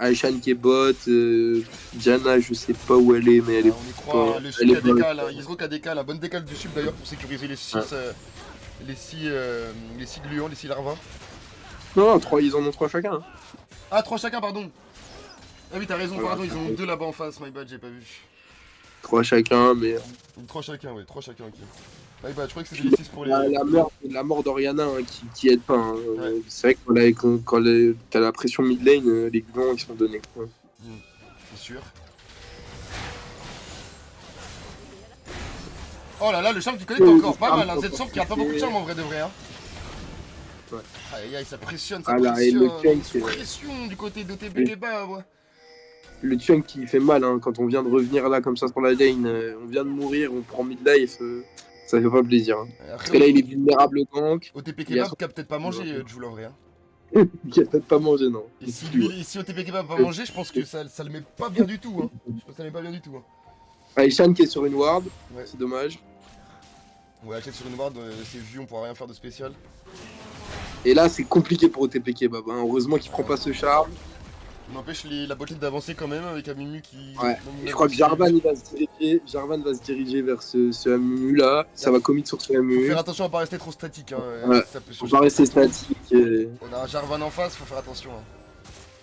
Aishan qui est bot, Diana je sais pas où elle est mais elle est. On y croit, le sub a décale, hein. Isro qui a décale, la bonne décale du sub d'ailleurs pour sécuriser les 6 gluants, les 6 larvas. Non, 3, ils en ont 3 chacun. Hein. Ah 3 chacun pardon. Ah oui t'as raison, pardon, ils en ont 2 là-bas en face, my bad, j'ai pas vu. 3 chacun mais. 3 chacun, ouais, 3 chacun, ok. Ouais, bah, je croyais que c'était les 6 pour les. La mort d'Oriana hein, qui aide pas. Hein. Ouais. C'est vrai que quand t'as la pression mid lane, les gluants ils sont donnés. Quoi. C'est sûr. Oh là là, le charme qui connecte encore, pas mal, hein. Z-Swap qui a pas beaucoup de charme en vrai de vrai. Hein. Ouais. Aïe aïe, ça pressionne, pression du côté de TB bas, ouais. Le chunk qui fait mal hein, quand on vient de revenir là comme ça sur la lane, on vient de mourir, on prend mid-life, ça fait pas plaisir. Hein. Parce que là il est vulnérable au gank. OTP Kebab qui a peut-être pas mangé Joule en vrai. Hein. Qui a peut-être pas mangé non. Et si OTP Kebab va pas manger, je pense que ça le met pas bien du tout. Hein. Je pense que ça le met pas bien du tout. Hein. Aishan qui est sur une ward, ouais. C'est dommage. Ouais, check sur une ward, c'est vu, on pourra rien faire de spécial. Et là c'est compliqué pour OTP Kebab, hein. Heureusement qu'il prend pas ce charme. N'empêche la botlane d'avancer quand même avec Amumu qui... Ouais, je crois que Jarvan va se diriger vers ce Amumu là, ça va commit sur ce Amumu. Faut faire attention à pas rester trop statique, hein. Ouais, faut pas rester statique. On a un Jarvan en face, faut faire attention. Hein.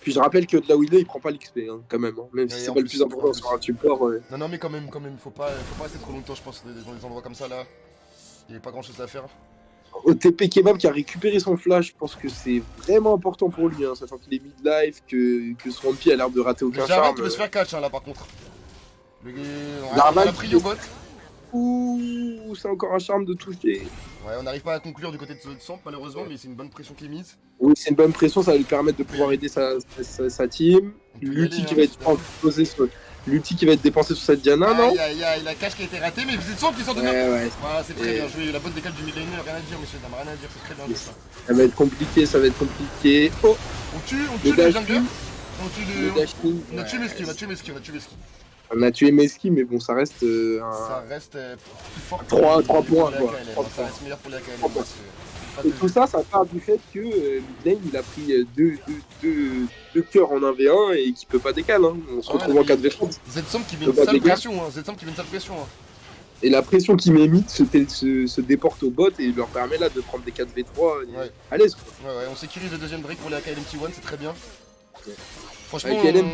Puis je rappelle que de là où il est, il prend pas l'XP hein, quand même, hein. Même si c'est pas le plus important sur un support. Ouais. Non mais quand même, faut pas rester trop longtemps je pense dans des endroits comme ça là. Il n'y a pas grand chose à faire. OTP Kebab qui a récupéré son flash, je pense que c'est vraiment important pour lui, hein, sachant qu'il est mid-life, que Swampy a l'air de rater aucun charme. Jarvan peut se faire catch hein, là par contre. On a pris au bot. Ouh, c'est encore un charme de toucher. Ouais, on n'arrive pas à conclure du côté de Samp malheureusement, mais c'est une bonne pression qui est mise. Oui, c'est une bonne pression, ça va lui permettre de pouvoir aider sa team. L'ulti qui va être posé sur... L'ulti qui va être dépensé sur cette Diana, non? Aïe, la cache qui a été ratée, mais vous êtes sûr qu'ils sont de ouais. Voilà, c'est très bien joué. La bonne décale du midlaner, rien à dire, monsieur, rien à dire, c'est très bien joué ça. Ça va être compliqué, Oh! On tue le jungle. On a tué Meski, On a tué Meski, mais bon, ça reste ça reste plus fort 3 points, quoi. Ça reste meilleur pour les AKL. Et tout ça, ça part du fait que midlane, il a pris deux cœurs en 1v1 et qu'il peut pas décaler. Hein. On se retrouve en 4v3. Z-Samp qui met une sale pression. Hein. Et la pression qu'il met mid se déporte au bot et leur permet là de prendre des 4v3 à l'aise. Ouais, on sécurise le deuxième Drake pour les AKLM T1, c'est très bien. Ouais. Franchement, AKLM,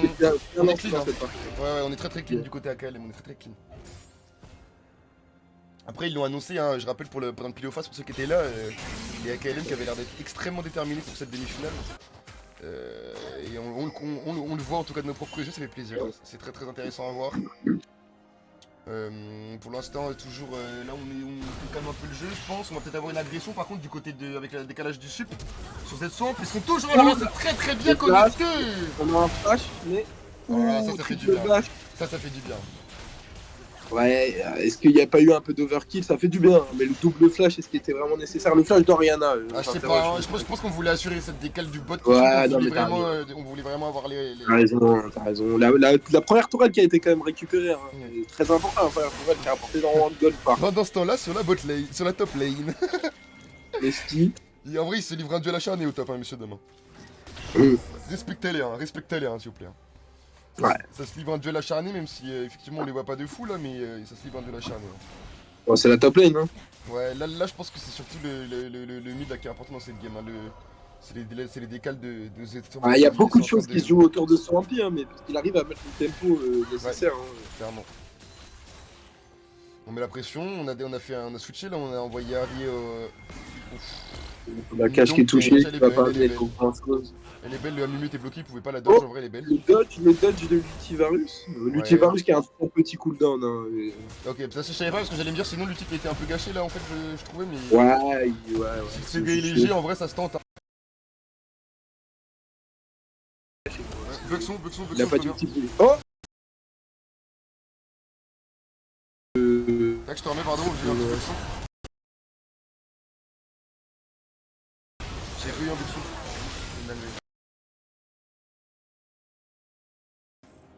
on est clean. Hein. Ouais, on est très clean du côté AKLM, on est très clean. Après, ils l'ont annoncé, hein, je rappelle, pendant le pile face, pour ceux qui étaient là, il y a KLM qui avait l'air d'être extrêmement déterminé pour cette demi-finale. Et on le voit en tout cas de nos propres yeux, ça fait plaisir. C'est très très intéressant à voir. Pour l'instant, toujours là, on calme un peu le jeu, je pense. On va peut-être avoir une agression par contre du côté avec le décalage du sup sur cette swamp. Ils sont toujours là, c'est très très bien connecté. On a un flash, mais. Voilà, ça fait du bien. Ça fait du bien. Ouais, est-ce qu'il n'y a pas eu un peu d'overkill? Ça fait du bien, mais le double flash, est-ce qu'il était vraiment nécessaire? Le flash d'Oriana. Ah, je sais pas, je pense qu'on voulait assurer cette décale du bot. Ouais, on voulait vraiment avoir les... T'as raison. La première tourelle qui a été quand même récupérée, hein. Très important, la première tourelle qui a apporté énormément de gold par. Pendant ce temps-là, sur la bot lane, sur la top lane. Messi. Et en vrai, il se livre un duel acharné au top, hein, messieurs, demain. Respectez-les, hein, s'il vous plaît. Ouais. Ça se livre un duel acharné, même si effectivement on les voit pas de fou là, mais ça se livre un duel acharné. Bon, c'est la top lane, hein. Ouais, là je pense que c'est surtout le mid là, qui est important dans cette game. Hein. C'est les décales de Il y a beaucoup de choses qui se jouent autour de Swampy, hein, mais parce qu'il arrive à mettre le tempo nécessaire. Ouais, clairement. On met la pression, on a switché là, on a envoyé Harry La cage qui est touchée, qui va pas amener grand chose. Elle est belle, le Amimut est bloqué, il pouvait pas la dodge, en vrai elle est belle. Le dodge de Lutivarus. Lutivarus qui a un très petit cooldown. Hein, Ok, ça je savais pas parce que j'allais me dire sinon l'ulti était un peu gâché là en fait, je trouvais, mais. Ouais. Si c'est des léger, en vrai ça se tente. Hein. Buxon, il a pas du petit bruit. Oh Tac, je te remets, pardon, j'ai eu un petit Buxon. J'ai eu un Buxon.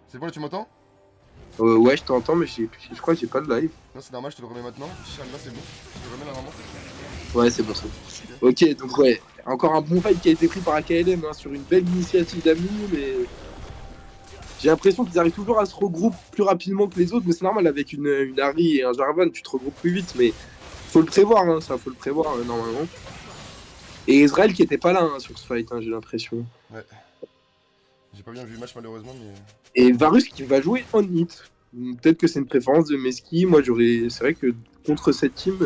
C'est bon là, tu m'entends? Ouais, je t'entends, mais je crois que j'ai pas de live. Non, c'est normal, je te le remets maintenant. Là, c'est bon. Je te le remets là vraiment. Ouais, c'est bon ça. Ok, donc ouais, encore un bon fight qui a été pris par AKLM hein, sur une belle initiative d'Ami, mais j'ai l'impression qu'ils arrivent toujours à se regrouper plus rapidement que les autres, mais c'est normal, avec une Harry et un Jarvan, tu te regroupes plus vite, mais faut le prévoir, hein, ça faut le prévoir normalement. Et Israël qui était pas là hein, sur ce fight, hein, j'ai l'impression. Ouais. J'ai pas bien vu le match malheureusement, mais. Et Varus qui va jouer on hit. Peut-être que c'est une préférence de Meski. Moi, c'est vrai que contre cette team,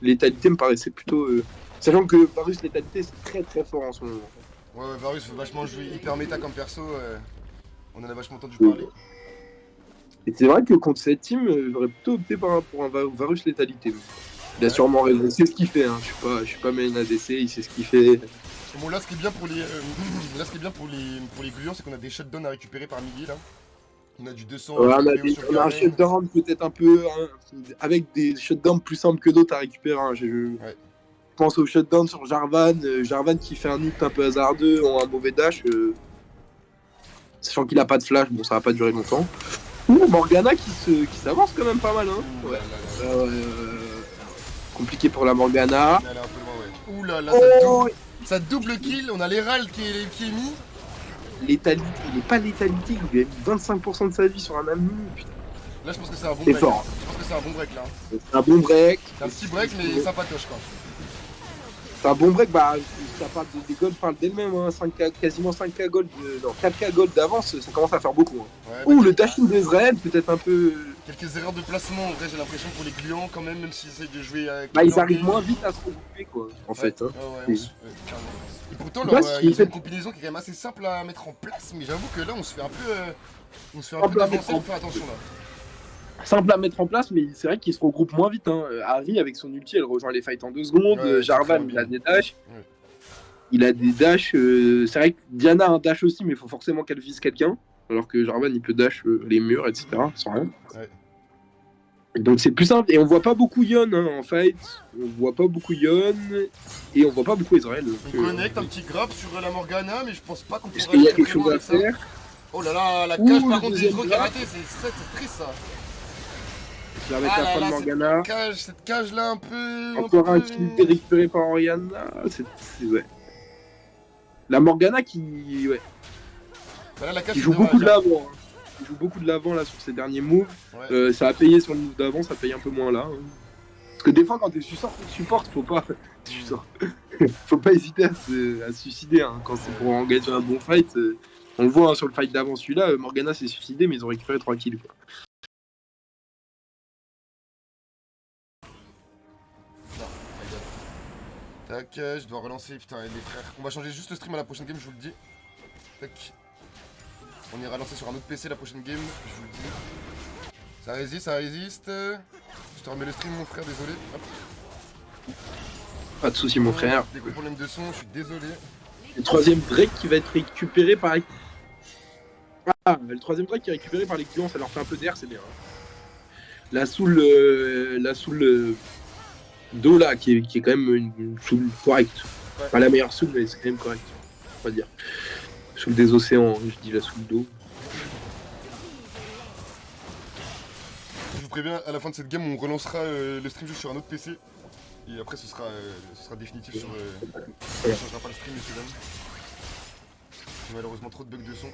l'étalité me paraissait plutôt. Sachant que Varus, l'étalité, c'est très très fort en ce moment. Ouais, Varus faut vachement jouer hyper méta comme perso. On en a vachement entendu parler. Et c'est vrai que contre cette team, j'aurais plutôt opté pour un Varus létalité. Il a sûrement raison. Il sait ce qu'il fait. Hein. Je suis pas main ADC, il sait ce qu'il fait. Bon, là, ce qui est bien pour les gluants, c'est qu'on a des shutdowns à récupérer par milliers là. On a du 200. Ouais, on a un shutdown peut-être un peu. Hein, avec des shutdowns plus simples que d'autres à récupérer. Hein. Je pense au shutdown sur Jarvan. Jarvan qui fait un ult un peu hasardeux, en un mauvais dash. Sachant qu'il a pas de flash, bon, ça va pas durer longtemps. Morgana qui s'avance quand même pas mal. Hein. Ouais. Compliqué pour la Morgana. Elle est un peu loin, ouais. Ouh là là, ça double kill. On a l'Herald qui est mis. Létalité, il est pas létalité, il lui a mis 25% de sa vie sur un ami. Putain. Là, je pense que c'est un bon break. Fort. Je pense que c'est un bon break là. C'est un bon break. C'est un petit break, mais sympatoche quoi. C'est un bon break, bah, ça parle des golds parlent d'elles-mêmes, hein. Quasiment 5k gold, non, 4k gold d'avance, ça commence à faire beaucoup. Hein. Ouais, le dashing d'Israël, peut-être un peu. Quelques erreurs de placement, en vrai, j'ai l'impression pour les gluants quand même s'ils essayent de jouer avec. Bah, ils arrivent moins vite à se regrouper, quoi, en fait. Hein. Et pourtant, ils ont une combinaison qui est quand même assez simple à mettre en place, mais j'avoue que là, on se fait un peu avancer, on fait attention là. Simple à mettre en place, mais c'est vrai qu'ils se regroupent moins vite. Hein. Harry, avec son ulti, elle rejoint les fights en 2 secondes. Ouais, Jarvan, il a des dashs. Ouais. Il a des dashs. C'est vrai que Diana a un dash aussi, mais il faut forcément qu'elle vise quelqu'un. Alors que Jarvan, il peut dash les murs, etc. sans rien. Ouais. Donc c'est plus simple. Et on voit pas beaucoup Yon hein, en fight. On voit pas beaucoup Yon. Et on voit pas beaucoup Israël. On connecte un petit grab sur la Morgana, mais je pense pas qu'on pourra. Est-ce qu'il y a quelque chose à faire? Oh là là, la cage par contre des Hydro qui a raté, c'est triste ça. Je vais mettre la fin de Morgana. Cette cage là un peu. Encore un kill récupéré par Oriana. Ouais. La Morgana qui. Ouais. Bah là, la cage qui joue beaucoup de l'avant. Hein. Il joue beaucoup de l'avant là sur ses derniers moves. Ouais. Ça a payé sur le move d'avant, ça paye un peu moins là. Hein. Parce que des fois quand tu support, faut pas. Faut pas hésiter à se suicider hein. Quand c'est pour engager un bon fight. On le voit hein, sur le fight d'avant celui-là, Morgana s'est suicidé mais ils ont récupéré 3 kills. Quoi. Tac, je dois relancer, putain, les frères. On va changer juste le stream à la prochaine game, je vous le dis. Tac. On ira lancer sur un autre PC la prochaine game, je vous le dis. Ça résiste, ça résiste. Je te remets le stream, mon frère, désolé. Hop. Pas de soucis, mon frère. Des gros problèmes de son, je suis désolé. Le troisième break qui va être récupéré par... Ah, le troisième break qui est récupéré par les clients, ça leur fait un peu d'air, c'est bien. La soul d'eau là, qui est quand même une soul correcte. Ouais. Pas la meilleure soul, mais c'est quand même correct, on va dire. Soul des océans, je dis la soul d'eau. Je vous préviens, à la fin de cette game, on relancera le stream juste sur un autre PC. Et après, ce sera définitif sur... on ne changera pas le stream, messieurs dames. J'ai malheureusement trop de bugs de son.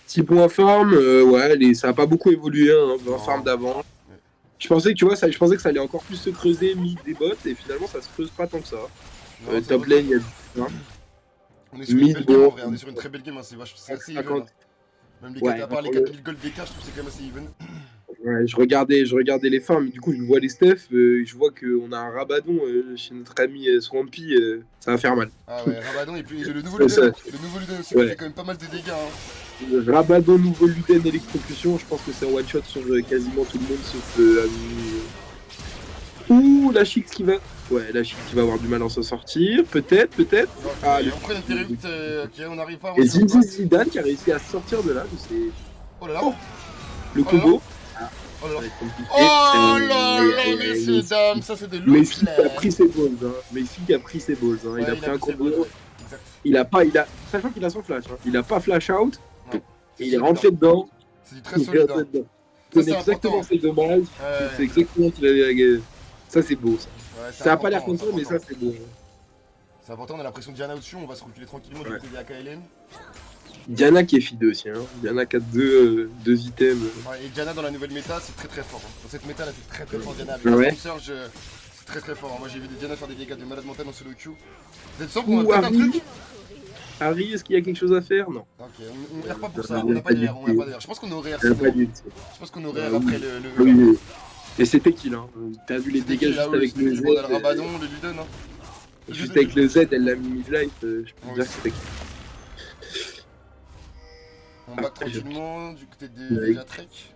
6 points forme, ouais, ça a pas beaucoup évolué hein, en forme d'avant. Ouais. Je pensais que tu vois, je pensais que ça allait encore plus se creuser mid des bots et finalement ça se creuse pas tant que ça. Non, ça Top va lane, il y a On est sur une mid, belle game, en bon. vrai. On est sur une très belle game, hein. C'est assez even. 50. Hein. Même les Ouais, 4, à part les 4000 gold d'écart, je trouve que c'est quand même assez even. Ouais, je regardais les fins, mais du coup je vois les Steph, je vois qu'on a un rabadon chez notre ami Swampy, ça va faire mal. Ah ouais, Rabadon et puis le nouveau Ouais, Luden. ça. Le nouveau Luden aussi Ouais. qui fait quand même pas mal de dégâts. Hein. Rabadon, nouveau Luden, électrocution, je pense que c'est un one shot sur quasiment tout le monde sauf Ouh, la Chix qui va... Ouais, la Chix qui va avoir du mal à s'en sortir, peut-être. Ah, Et le... on prend une interrupt, on n'arrive pas à Et avancer. Zinzi Zidane qui a réussi à sortir de là, de ses... Oh là là. Oh. Le Oh là là. combo. Oh là Ça va là. être compliqué. Oh là là, messieurs, dames, ça c'est de l'eau. Messi qui a pris ses balls, hein. Messi qui a pris ses balls, hein. Ouais, Il a pris un pris ses combo. balles, ouais. Exact. Sachant qu'il a son flash, hein. Il a pas flash out. Ouais. Et il est rentré dedans. C'est du très Il est solide. rentré Hein. dedans. Ça, Il c'est connaît exactement important. ses dommages. Ouais. C'est exactement ce qu'il avait. Ça c'est beau ça. Ouais, c'est Ça a pas l'air important, comme ça, c'est mais ça important. c'est beau. C'est important, on a la pression de Diana au-dessus, on va se reculer tranquillement du Ouais. côté des AKLN. Diana qui est fide aussi, hein. Diana qui a deux items. Ouais, et Diana dans la nouvelle méta, c'est très fort. Hein. Dans cette méta là, c'est très fort Diana. Avec Ouais. la Storm Surge, c'est très fort. Hein. Moi j'ai vu des Diana faire des dégâts de malade mental en solo queue. Vous êtes sûr qu'on Ouh, va peut-être un Harry. truc? Est-ce qu'il y a quelque chose à faire? Non. Ok, on erre pas pour ça, on n'a pas d'erreur, on n'a pas d'erreur. Je pense qu'on aurait erre, Elle a c'est pas bon. dit. Je pense qu'on aurait erre Ah, après oui. le... Oui. Et c'était kill, hein. T'as vu les dégâts juste avec le Z. On a le Rabadon, le Luden. Hein. Juste avec le Z, elle l'a mis mid-life. Je peux Oui. dire que c'était kill. On bat tranquillement du côté des Jatrek.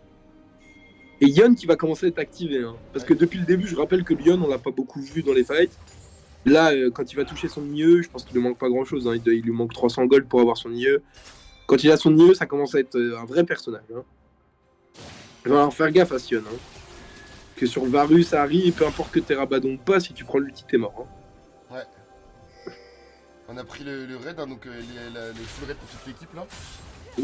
Et Yon qui va commencer à être activé. Hein. Parce que depuis le début, je rappelle que Yon, on l'a pas beaucoup vu dans les fights. Là, quand il va toucher son IE, je pense qu'il lui manque pas grand chose. Hein. Il lui manque 300 gold pour avoir son IE. Quand il a son IE, ça commence à être un vrai personnage. Hein. Il va falloir faire gaffe à Sion. Hein. Que sur Varus, Harry, peu importe que t'es Rabadon ou pas, si tu prends l'ulti, t'es mort. Hein. Ouais. On a pris le raid, hein, donc le full raid pour toute l'équipe là.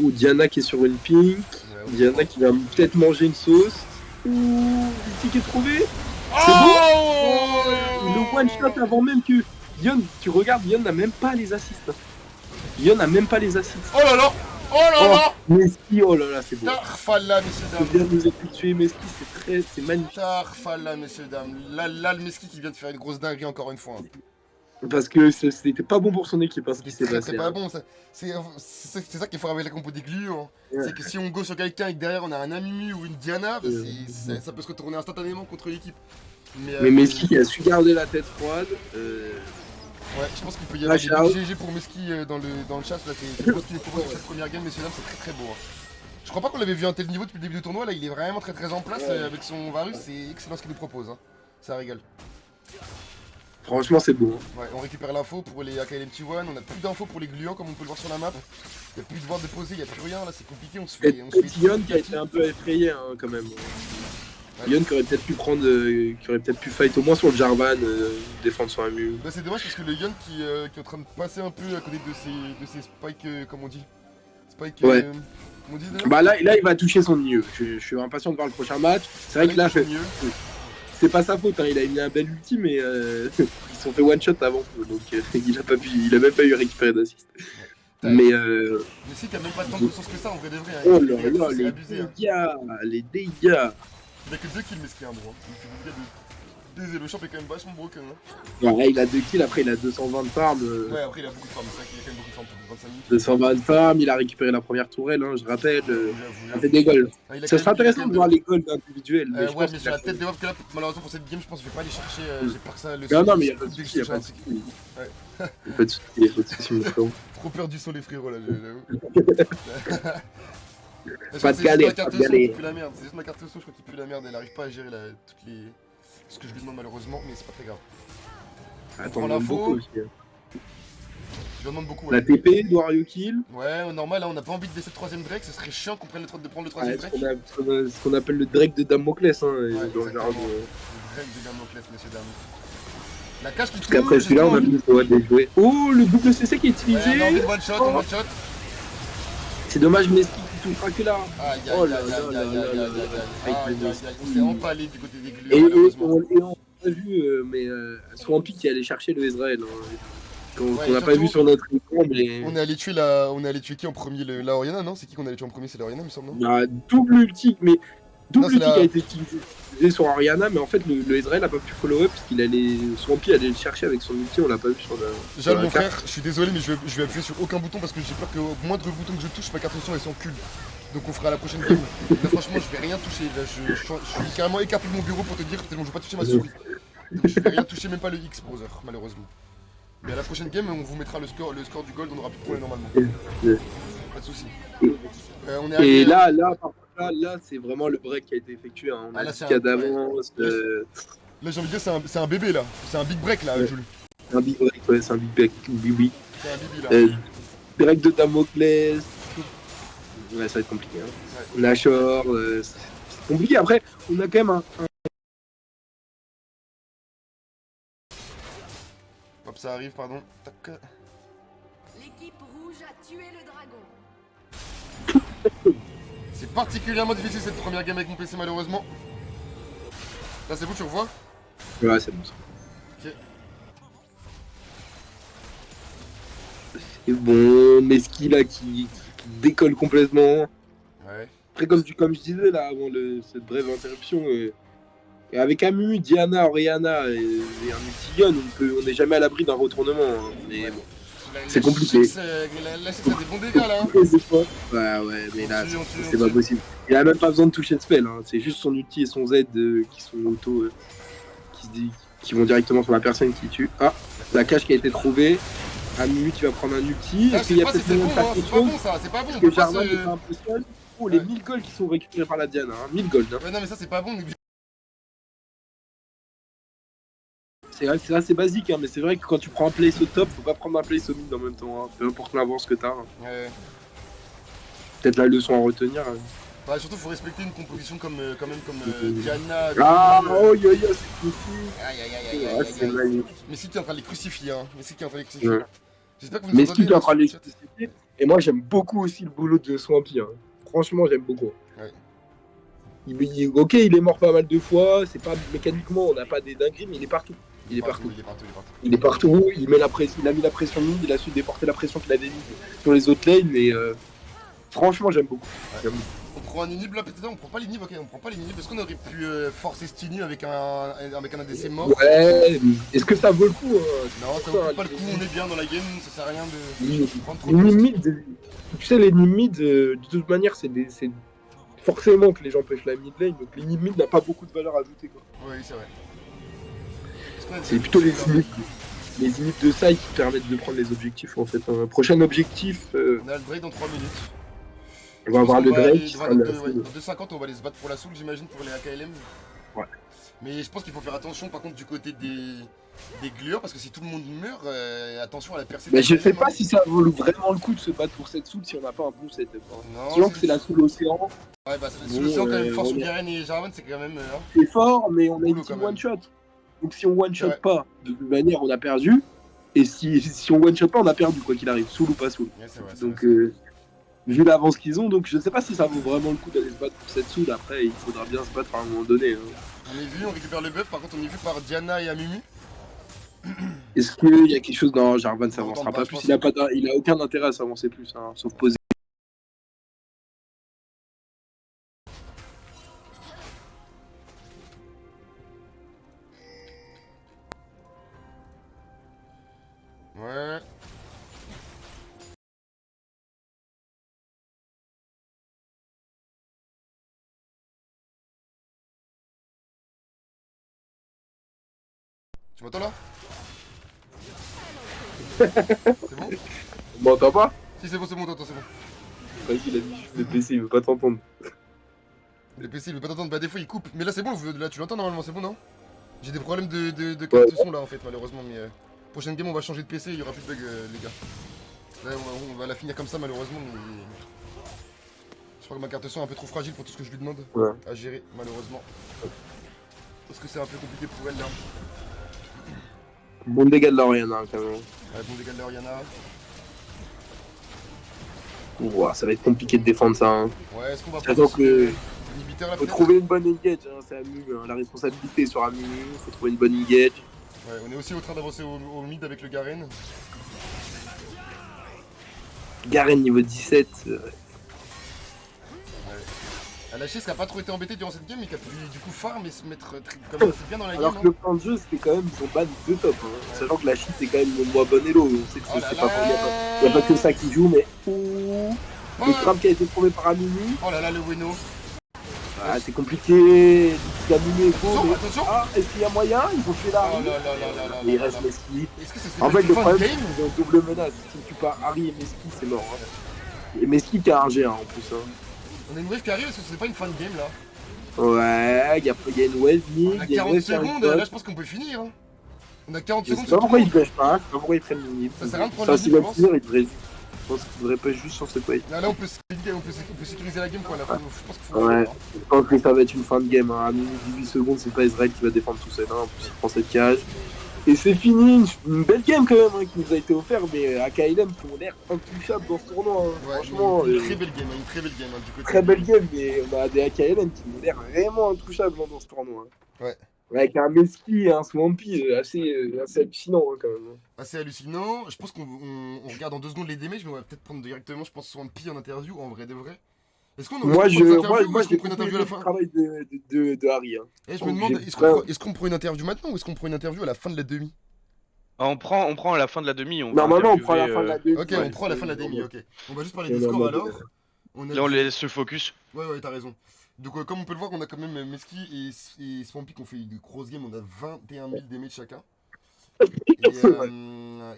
Ou Diana qui est sur une pink. Ouais, Diana qui va peut-être manger une sauce. Ouh, l'ulti qui est trouvé. Oh Le one shot avant même que Yon, tu regardes, Yon n'a même pas les assists. Yon n'a même pas les assists. Oh là là. Oh là là. Messi, oh là là, c'est beau. Tarfala, messieurs Je dames. viens de nous effectuer Messi, c'est magnifique. Tarfala, messieurs dames. Là, le Meski qui vient de faire une grosse dinguerie encore une fois. Hein. Parce que c'était pas bon pour son équipe, hein, ce qui s'est C'était passé. pas Hein. bon. C'est ça qu'il faut avec la compo des gluants. Hein. Ouais. C'est que si on go sur quelqu'un et que derrière on a un Amimu ou une Diana, bah, ça peut se retourner instantanément contre l'équipe. Mais Messi a su garder la tête froide. Ouais, je pense qu'il peut y avoir Flash des GG pour Meski dans le chat. Là, c'est ce qu'il nous propose sur cette première game, messieurs dames, c'est très beau. Hein. Je crois pas qu'on l'avait vu à un tel niveau depuis le début du tournoi. Là, il est vraiment très en place avec son Varus. C'est excellent ce qu'il nous propose. Hein. Ça régale. Franchement, c'est beau. Hein. Ouais, on récupère l'info pour les AKLM T1. On a plus d'infos pour les gluants comme on peut le voir sur la map. Il n'y a plus de voir de poser, il n'y a plus rien. Là, c'est compliqué. On se fait. Yon qui a été un peu effrayé hein, quand même. Ouais. Yon qui aurait peut-être pu prendre, qui aurait peut-être pu fight au moins sur le Jarvan, défendre son Amu. Bah, c'est dommage parce que le Yon qui est en train de passer un peu à côté de ses spikes, comme on dit. Spike. Ouais. On dit d'ailleurs. Bah là, il va toucher son mieux. Je suis impatient de voir le prochain match. C'est vrai que là, mieux. c'est pas sa faute. Hein. Il a mis un bel ulti, mais ils se sont fait one shot avant, donc il a même pas eu à récupérer d'assist. Ouais. Mais Mais si, t'as même pas tant de ressources que ça en vrai de vrai. Hein. oh là là, C'est les abusé. Hein. dégâts, les dégâts. Il a que 2 kills, mais ce qui est un droit. Il fait des dégâts plaisir, le champ est quand même vachement broken. Hein. Ouais, il a 2 kills, après il a 220 de farm. Ouais, après il a beaucoup de farm, c'est vrai qu'il a quand même beaucoup de farm pour 25 minutes. 220 de farm, il a récupéré la première tourelle, hein, je rappelle. Ça fait J'avoue. des goals. Ah, il a Ça quand serait même- il a quand intéressant même de voir de- les goals individuels, mais je Ouais, pense mais qu'il sur a la tête des WoW, parce que là, malheureusement pour cette game, je pense que je vais pas aller chercher. J'ai peur que ça le Non, non, mais il y'a pas de dès que soucis, je y'a pas de touche un truc. soucis. Ouais. Y'a pas de soucis, y'a pas de soucis, mon frérot. Trop perdu sur les frérots là, j'avoue. Pas de C'est juste galère, ma carte pas de son qui galère. pue la merde. C'est juste ma carte son, je crois qu'il pue la merde. Elle arrive pas à gérer toutes les. Ce que je lui demande malheureusement, mais c'est pas très grave. Attends, prend on l'info. beaucoup aussi. Hein. Je lui demande beaucoup. La Ouais, TP, Wario Kill. ouais normal, là on n'a pas envie de baisser le troisième Drake. Ce serait chiant qu'on prenne de prendre le troisième Ouais, Drake. ce qu'on appelle le Drake de Damoclès, hein, Ouais, dans le genre exactement. de... Le Drake de Damoclès, messieurs dames. La cache qui Parce qu'après celui-là, on a mis le des jouets. Oh, le double CC qui est utilisé. Ouais, on a envie de one shot, on one shot. C'est dommage, mais ce qui touchera que là. Aïe Oh aïe là aïe là aïe là aïe là aïe là aïe là. aïe aïe. On s'est empalé du côté des Et gluants malheureusement. on a vu, mais Swampy qui allait chercher le Ezreal. Hein, qu'on Ouais, n'a pas surtout, vu sur notre écran, mais. on est allé tuer qui en premier la Oriana, non? C'est qui qu'on allait tuer en premier? C'est la Oriana, il me semble, non? Il y a double ulti, mais Non, double c'est ulti la- qui a été utilisé sur Ariana, mais en fait le Ezreal a pas pu follow up parce qu'il allait. Swampy allait le chercher avec son ulti, on l'a pas vu sur la. Jal, sur la mon carte. frère, je suis désolé, mais je vais appuyer sur aucun bouton parce que j'ai peur qu'au moindre bouton que je touche, ma carte son elle s'encule. Donc on fera la prochaine game. Là, franchement, je vais rien toucher. Là, je suis carrément écarté de mon bureau pour te dire tellement je vais pas toucher ma souris. Donc je vais rien toucher, même pas le X, brother, malheureusement. Mais à la prochaine game, on vous mettra le score du gold, on aura plus de problème normalement. Pas de soucis. On est allé, Et là, par contre, là, c'est vraiment le break qui a été effectué. Hein. On Ah, a là, dit c'est qu'il y a un- d'avance. là j'ai envie de dire, c'est un bébé là. C'est un big break là, Ouais. Jules. Un big break, ouais, c'est un big break. Bibi. C'est un bibi là. Break de Damoclès. Ouais, ça va être compliqué. Hein. Ouais. Nashor, c'est compliqué. Après, on a quand même un. Hop, ça arrive, pardon. Tac. L'équipe rouge a tué le dragon. C'est particulièrement difficile cette première game avec mon PC malheureusement. Là c'est bon, tu revois? Ouais, c'est bon ça. Ok. C'est bon. Meski là qui décolle complètement. Ouais. Après, comme je disais là avant cette brève interruption, et avec Amumu, Diana, Oriana et un Multigun, on n'est jamais à l'abri d'un retournement. Hein. Mais Ouais. bon. La- C'est la compliqué. Chix, la Chix a des bons dégâts là. Hein. Ouais, mais là, On tue, c'est pas possible. Il a même pas besoin de toucher de spell. Hein. C'est juste son ulti et son Z qui sont auto. Qui vont directement sur la personne qui tue. Ah, la cache qui a été trouvée. Amumu qui va prendre un ulti. Là, Est-ce je qu'il sais y a pas si peut-être c'est moyen bon, de faire hein. quelque C'est pas chose? bon ça, c'est pas bon. Parce On que peut pas Jarvan se... est un peu seul. Oh, les Ouais. 1000 gold qui sont récupérés par la Diana. Hein. 1000 gold. Hein. Ouais, non mais ça c'est pas bon. C'est assez basique, hein, mais c'est vrai que quand tu prends un place au top, faut pas prendre un place au mid en même temps. Hein. Peu importe l'avance que t'as. Hein. Ouais. Peut-être la leçon à retenir. Hein. Bah, surtout faut respecter une composition comme Diana. Ah, Amumu, oh, yo, c'est fou. Aïe aïe aïe aïe Ouais, aïe c'est aïe. magnifique. Mais si tu es en train de les crucifier, hein. Mais si tu es en train de les crucifier. Ouais. J'espère que vous nous Mais ce qui entendez doit là, prendre sur les le chat. statistiques. Et moi, j'aime beaucoup aussi le boulot de Swampy. Hein. Franchement, j'aime beaucoup. Ouais. Ok, il est mort pas mal de fois. C'est pas mécaniquement, on n'a pas des dingueries, mais il est partout. Il est partout. Il est partout, il est partout. Il est partout. Il met la pression. Il a mis la pression mid. Il a su déporter la pression qu'il avait mise sur les autres lanes. Et franchement, j'aime beaucoup. Ouais. J'aime On prend un inhib là, peut-être on prend pas l'inhib, ok, on prend pas l'inhib. Est-ce qu'on aurait pu forcer cet inhib avec un ADC mort? Ouais. Est-ce que ça vaut le coup? Hein. Non, ça vaut pas le coup, on est bien dans la game, ça sert à rien de prendre trop Les de risques. mid, tu sais, les mid, de toute manière, c'est forcément que les gens pêchent la mid lane, donc les mid n'a pas beaucoup de valeur ajoutée. Quoi. Oui, c'est vrai. Est-ce qu'on a des C'est plutôt les objectifs, inhibs de side qui permettent de prendre les objectifs en fait. Un prochain objectif, On a le Drake dans 3 minutes. on va avoir le Drake qui Dans sera le. 2,50 on va aller se battre pour la soul, j'imagine, pour les AKLM. Ouais. Mais je pense qu'il faut faire attention par contre du côté des glueurs, parce que si tout le monde meurt, attention à la percée. Mais des je sais AKLM, pas hein. si ça vaut vraiment le coup de se battre pour cette soul si on n'a pas un bon setup. Hein. Non, Sachant que c'est la soul océan, Ouais, bah c'est Bon, sous quand même force on sur est- Garen et Jarvan, c'est quand même. c'est fort, mais on a Cool, une quand team même. one shot. Donc si on one shot Ouais. pas, de toute manière, on a perdu. Et si on one shot pas, on a perdu quoi qu'il arrive, soul ou pas soul. Ouais, c'est vrai. Donc, vu l'avance qu'ils ont, donc je sais pas si ça vaut vraiment le coup d'aller se battre pour cette soul. Après, il faudra bien se battre à un moment donné. Hein. On est vu, on récupère le buff, par contre on est vu par Diana et Amumu. Est-ce qu'il y a quelque chose dans Jarvan On s'avancera entend pas pas, plus je il a aucun intérêt à s'avancer plus, hein, sauf poser. Tu m'entends là? C'est bon? On m'entend pas? Si, c'est bon, t'entends, c'est bon. Vas-y, il a dit juste le PC, il veut pas t'entendre. Le PC il veut pas t'entendre, bah des fois il coupe. Mais là c'est bon, là tu l'entends normalement, c'est bon non? J'ai des problèmes de Ouais. carte son là en fait malheureusement, mais prochaine game on va changer de PC, il y aura plus de bugs les gars. Là on va la finir comme ça malheureusement, mais je crois que ma carte son est un peu trop fragile pour tout ce que je lui demande Ouais. à gérer malheureusement. Parce que c'est un peu compliqué pour elle là. Bon dégât de l'Oriana quand même. Ouais, bon dégâts de l'Oriana. Ouah, ça va être compliqué de défendre ça. Hein. Ouais, est-ce qu'on va J'attends que. l'inhibiteur là Faut peut-être? trouver une bonne engage, hein, c'est Amu, hein. La responsabilité est sur Amu, faut trouver une bonne engage. Ouais, on est aussi en train d'avancer au mid avec le Garen. Garen niveau 17. Alachis qui a pas trop été embêté durant cette game mais qui a pu du coup farm et se mettre comme c'est bien dans la game. Alors que le plan de jeu c'était quand même ils ont ban deux top. Hein. Sachant que la shit c'est quand même le moins bon elo. On sait que Oh là c'est là. pas pour y a pas que ça qui joue, mais. Ouh. Oh, Le trap qui a été trouvé par Amini. oh là là, le Weno. Ah, c'est compliqué. Amini est beau, Attention, mais. attention. Ah, est-ce qu'il y a moyen? Ils vont tuer la Oh Harry. là là là là là Et il là reste là. Messi. Est-ce que c'est En fait, le fin de problème, game? c'est qu'ils ont double menace. Si tu tues pas Harry et Messi, c'est mort. Hein. Et Messi qui a un G1 en plus. Hein. On a une wave qui arrive, est-ce que c'est pas une fin de game là? Ouais, il y a une wave mid. On a il y a une 40 wave secondes, là je pense qu'on peut finir. Hein. On a 40 Je sais secondes pas sur tout pourquoi le ils monde. pêchent pas, je sais pas pourquoi ils prennent mid. Ça sert à rien de prendre Ça, le s'ils mid, veulent je pense. finir, ils devraient. Je pense qu'ils devraient pêcher juste sur cette wave. Là on peut sécuriser la game quoi, là, je pense qu'il faut Ouais, faire, hein. je pense que ça va être une fin de game. Hein. À minute 18 secondes, c'est pas Israël qui va défendre tout seul. Hein. En plus, il prend cette cage. Et c'est fini. Une belle game quand même hein, qui nous a été offerte. Mais AKLM qui ont l'air intouchables dans ce tournoi. Hein. Ouais, Franchement, une très belle game, une très belle game du côté. très belle game. Mais on a des AKLM qui ont l'air vraiment intouchables hein, dans ce tournoi. Hein. Ouais. Avec un Messi et un Swampy assez hallucinant hein, quand même. Assez hallucinant. Je pense qu'on regarde en 2 secondes les damages, mais on va peut-être prendre directement, je pense, Swampy en interview, en vrai de vrai. Est-ce qu'on Moi, est-ce qu'on prend des interviews ou moi, est-ce qu'on j'ai prend une beaucoup interview aimé à la le fin? travail de Harry. Hein. Et je Donc, me demande, j'ai est-ce qu'on prend une interview maintenant ou est-ce qu'on prend une interview à la fin de la demi? Ah, on prend à la fin de la demi. On va Normalement, on prend la interviewer, fin de la demi. Ok, on prend à la fin de la demi, ok. On va juste parler Et des on est en scores mode, alors. On a Là, on du- laisse se focus. Ouais, t'as raison. Donc, comme on peut le voir, on a quand même Meski et Swampy qui ont fait une grosse game. On a 21 000 damage chacun. C'est vrai.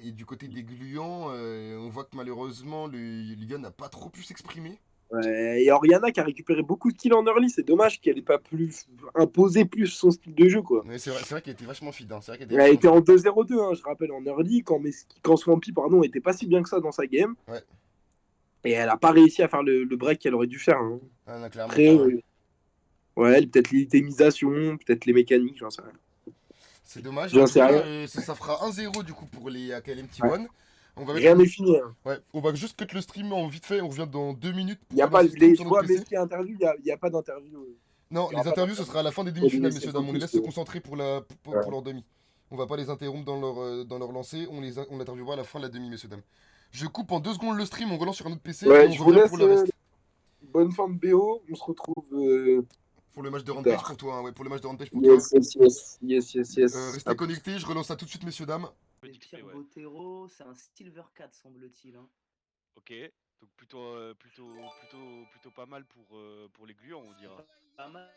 Et du côté des gluants, on voit que malheureusement, le Ligan n'a pas trop pu s'exprimer. Ouais, et Oriana qui a récupéré beaucoup de kills en early, c'est dommage qu'elle ait pas plus imposé plus son style de jeu quoi. Mais c'est vrai qu'elle était vachement feed. Hein. C'est vrai qu'elle était Elle vachement était en 2-0-2, hein, je rappelle, en early, quand Swampy pardon, était pas si bien que ça dans sa game. Ouais. Et elle a pas réussi à faire le break qu'elle aurait dû faire. Hein. Ah, non, clairement. Après, ouais, peut-être l'itémisation, peut-être les mécaniques, j'en sais rien. C'est dommage. J'en En tout sais cas, rien. ça fera 1-0 du coup pour les AKLM T1. On va mettre Rien n'est fini. Hein. Ouais, on va juste cut le stream en vite fait, on revient dans 2 minutes. Il y a pour pas relancer le stream les sur je notre vois PC. Messi interview, il y a pas d'interview. Non, il y aura les pas interviews ce d'interview. sera à la fin des Faut les demi-finales, laisser messieurs dames. On les focus, laisse se ouais. concentrer pour leur demi. On va pas les interrompre dans leur lancée, on l'interviewera à la fin de la demi, messieurs dames. Je coupe en 2 secondes le stream, on relance sur un autre PC Ouais, et on je vous revient laisse. pour le reste. Bonne fin de BO, on se retrouve. Pour le match de plus Rampage tard. pour toi, hein, ouais, pour le match de Rampage pour toi. Yes. Restez connectés, je relance ça tout de suite, messieurs dames. Le pire Botero, c'est un Silver 4 semble-t-il. Hein. Ok. Donc plutôt pas mal pour les gluants, on dira. Pas mal.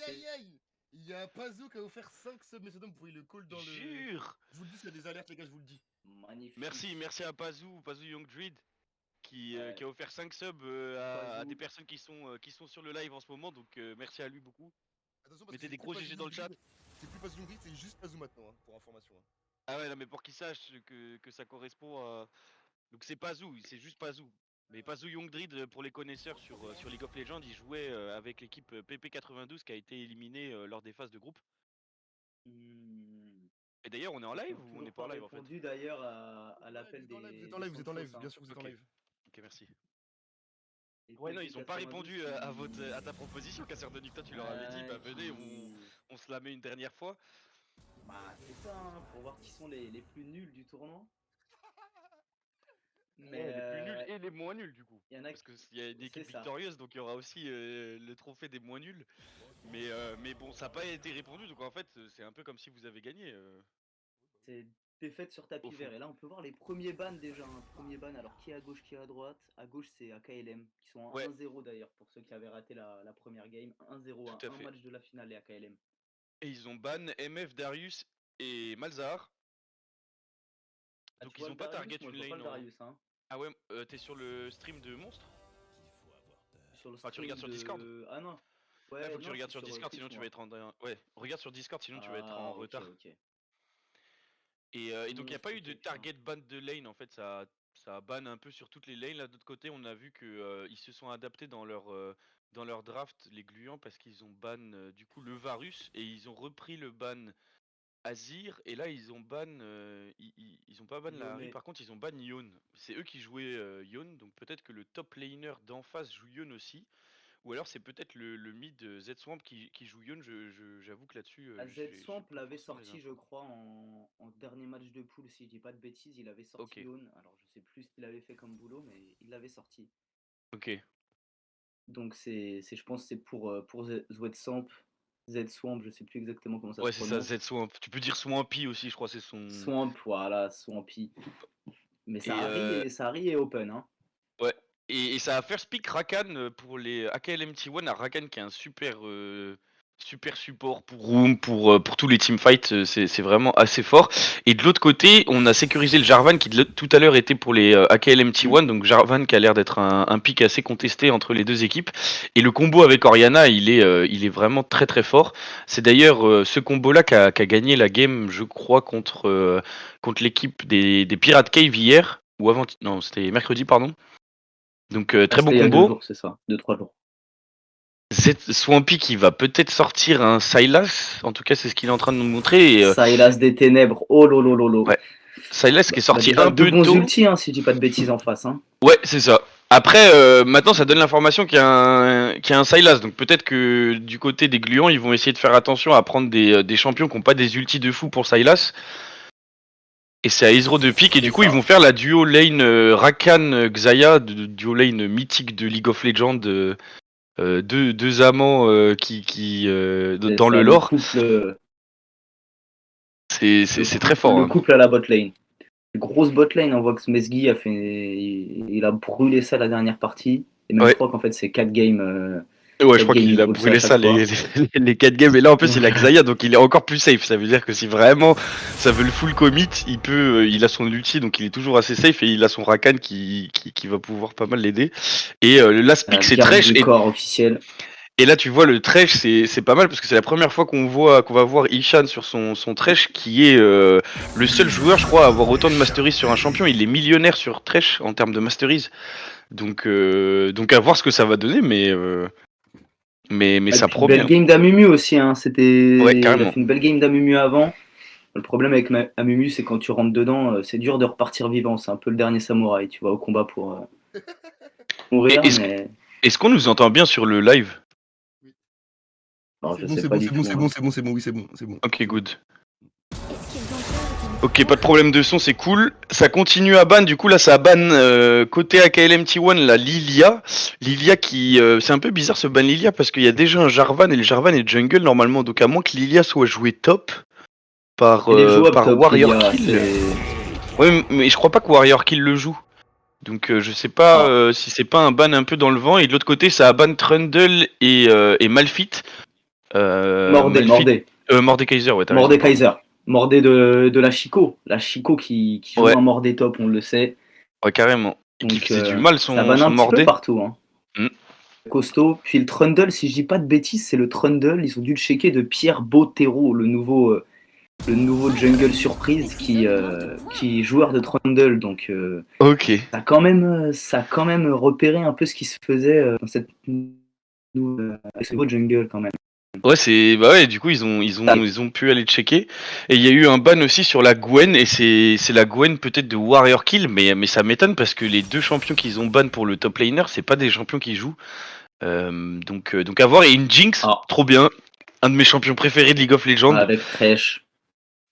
Aïe. Il y a Pazou qui a offert 5 subs, messieurs dames, vous pouvez le call dans le... Jure. Je vous le dis, s'il y a des alertes, les gars, je vous le dis. Magnifique. Merci à Pazou Young Druid qui a offert 5 subs à des personnes qui sont sur le live en ce moment. Donc merci à lui beaucoup. Attention, parce Mettez que des gros GG dans le chat. C'est plus Pazou Grid, c'est juste Pazou maintenant, hein, pour information. Hein. Ah ouais, non, mais pour qu'ils sachent que ça correspond à. Donc c'est Pazou, c'est juste Pazou. Mais Pazou Youngdreed, pour les connaisseurs sur League of Legends, il jouait avec l'équipe PP92 qui a été éliminée lors des phases de groupe. Et d'ailleurs, on est en live ou on n'est pas en live en fait? Répondu d'ailleurs à l'appel des. Vous êtes en live, bien sûr, vous êtes en live. Ok, merci. Ouais, non, ils ont pas répondu à ta proposition, Casseur de Nuke. Toi, tu leur avais dit, bah venez, on se la met une dernière fois. Bah, c'est ça, hein, pour voir qui sont les plus nuls du tournoi. Mais les plus nuls et les moins nuls du coup. Y en a parce qu'il y a une équipe victorieuse, donc il y aura aussi le trophée des moins nuls. Mais bon, ça n'a pas été répondu, donc en fait, c'est un peu comme si vous avez gagné. C'est défaite sur tapis vert. Et là, on peut voir les premiers bans déjà. Hein. Premier ban, alors qui est à gauche, qui est à droite? À gauche, c'est AKLM, qui sont en 1-0 d'ailleurs, pour ceux qui avaient raté la première game. 1-0 à un match de la finale, les AKLM. Et ils ont ban MF, Darius et Malzahar. Ah, Donc tu ils vois ont le pas Darius? target Moi, une je vois pas lane le en... Darius, hein. Ah ouais, t'es sur le stream de Monstre? Sur le Enfin, tu stream regardes sur Discord? Ah non. Ouais, Ouais, faut que tu non, je regardes suis sur sur Discord, sinon Twitch, tu vas moi. être en... Ouais, regarde sur Discord, sinon tu vas être en Ah, ok, retard. ok. Et donc il n'y a Monstre, pas eu ok, de putain. target ban de lane, en fait, ça a ban un peu sur toutes les lanes. Là, d'autre côté, on a vu que ils se sont adaptés dans leur draft, les gluants, parce qu'ils ont ban du coup le Varus, et ils ont repris le ban Azir, et là ils ont ban, ils ont pas ban la Harry, Yone. par contre ils ont ban Yone. C'est eux qui jouaient Yone, donc peut-être que le top laner d'en face joue Yone aussi, ou alors c'est peut-être le mid Z-Swamp qui joue Yone, j'avoue que là-dessus j'ai Z-Swamp pas l'avait forcément les sorti, je infos. crois, en dernier match de poule, si je dis pas de bêtises. Il avait sorti Ok, Yone. Alors, je sais plus ce qu'il avait fait comme boulot, mais il l'avait sorti. ok. Donc, je pense, c'est pour Z-Swamp. Z-Swamp, je sais plus exactement comment ça Ouais se c'est ça, prononce. Z-Swamp. Tu peux dire Swampy aussi, je crois c'est son... Swamp, voilà, Swampy. Mais Et Sahari est open, hein. ouais. Et ça va faire speak Rakan pour les AKL MT1 à Rakan qui est un super support pour Room, pour tous les teamfights, c'est vraiment assez fort. Et de l'autre côté, on a sécurisé le Jarvan qui tout à l'heure était pour les AKL MT1, donc Jarvan qui a l'air d'être un pick assez contesté entre les deux équipes. Et le combo avec Orianna, il est vraiment très très fort. C'est d'ailleurs ce combo-là qui a gagné la game, je crois, contre l'équipe des Pirates Cave hier, ou avant, non, c'était mercredi, pardon. Donc très bon C'était il y a 2 combo. jours, c'est ça. 2-3 jours. Swampy qui va peut-être sortir un Sylas, en tout cas c'est ce qu'il est en train de nous montrer. Et, Sylas des ténèbres, oh lolo. ouais, Sylas qui est sorti Déjà un 2 peu bons tôt. ultis, hein, si je dis pas de bêtises en face, hein. Ouais, c'est ça. Après, maintenant ça donne l'information qu'il y a un Sylas, donc peut-être que du côté des gluants ils vont essayer de faire attention à prendre des champions qui n'ont pas des ultis de fou pour Sylas. Et c'est à Isro de pique, et du coup ils vont faire la duo lane Rakan-Xayah, duo lane mythique de League of Legends. Deux amants C'est dans le ça, lore, le c'est très couple, fort. le Hein. couple à la bot lane. Grosse bot lane, on voit que Smesgy il a brûlé ça la dernière partie. Et même je Ouais. crois qu'en fait c'est 4 games. Ouais, je 4 crois games, qu'il il a brûle ça à brûlé chaque ça fois. les 4 games. Et là, en plus, il a Xayah, donc il est encore plus safe. Ça veut dire que si vraiment ça veut le full commit, il a son ulti, donc il est toujours assez safe. Et il a son Rakan qui va pouvoir pas mal l'aider. Et last pick, c'est Garde Thresh. du corps officiel. Et là, tu vois, le Thresh, c'est pas mal parce que c'est la première fois qu'on va voir Ishan sur son Thresh, qui est le seul joueur, je crois, à avoir autant de masteries sur un champion. Il est millionnaire sur Thresh en termes de masteries. Donc à voir ce que ça va donner, mais Et ça puis promet. belle Hein. game d'Amumu aussi, hein. Ouais, Il a carrément. fait une belle game d'Amumu avant. Le problème avec Amumu, c'est quand tu rentres dedans, c'est dur de repartir vivant. C'est un peu le dernier samouraï. Tu vas au combat pour Et mourir, mais est-ce qu'on nous entend bien sur le live? alors, C'est je bon, sais c'est pas bon, du c'est bon, tout, c'est hein. bon, c'est bon, c'est bon, oui, c'est bon, c'est bon. Ok, good. Ok, pas de problème de son, c'est cool. Ça continue à ban, du coup là ça ban côté AKLMT1 la Lilia. Lilia qui... c'est un peu bizarre ce ban Lilia parce qu'il y a déjà un Jarvan et le Jarvan est jungle normalement. Donc à moins que Lilia soit jouée top Elle est jouable par top, Warrior Lilia. Kill. Ouais, mais je crois pas que Warrior Kill le joue. Donc je sais pas Ah, si c'est pas un ban un peu dans le vent. Et de l'autre côté ça a ban Trundle et Malphite. Mordé. Mordekaiser, ouais, t'as raison. Mordekaiser. Mordé de la Chico. La Chico qui joue Ouais. un Mordé top, on le sait. Ouais, carrément. Et qui Donc faisait du mal ça banne un petit peu Mordé. partout, hein. Mm. Costaud. Puis le Trundle, si je dis pas de bêtises, c'est le Trundle. Ils ont dû le checker de Pierre Bottero, le nouveau jungle surprise qui est joueur de Trundle. Donc Ok. ça a quand même repéré un peu ce qui se faisait dans cette avec ce nouveau jungle quand même. Ouais, bah ouais, du coup ils ont pu aller checker. Et il y a eu un ban aussi sur la Gwen, et c'est la Gwen peut-être de Warrior Kill, mais ça m'étonne parce que les deux champions qu'ils ont ban pour le top laner, c'est pas des champions qui jouent. Donc à voir. Et une Jinx, trop bien, un de mes champions préférés de League of Legends. Avec Thresh.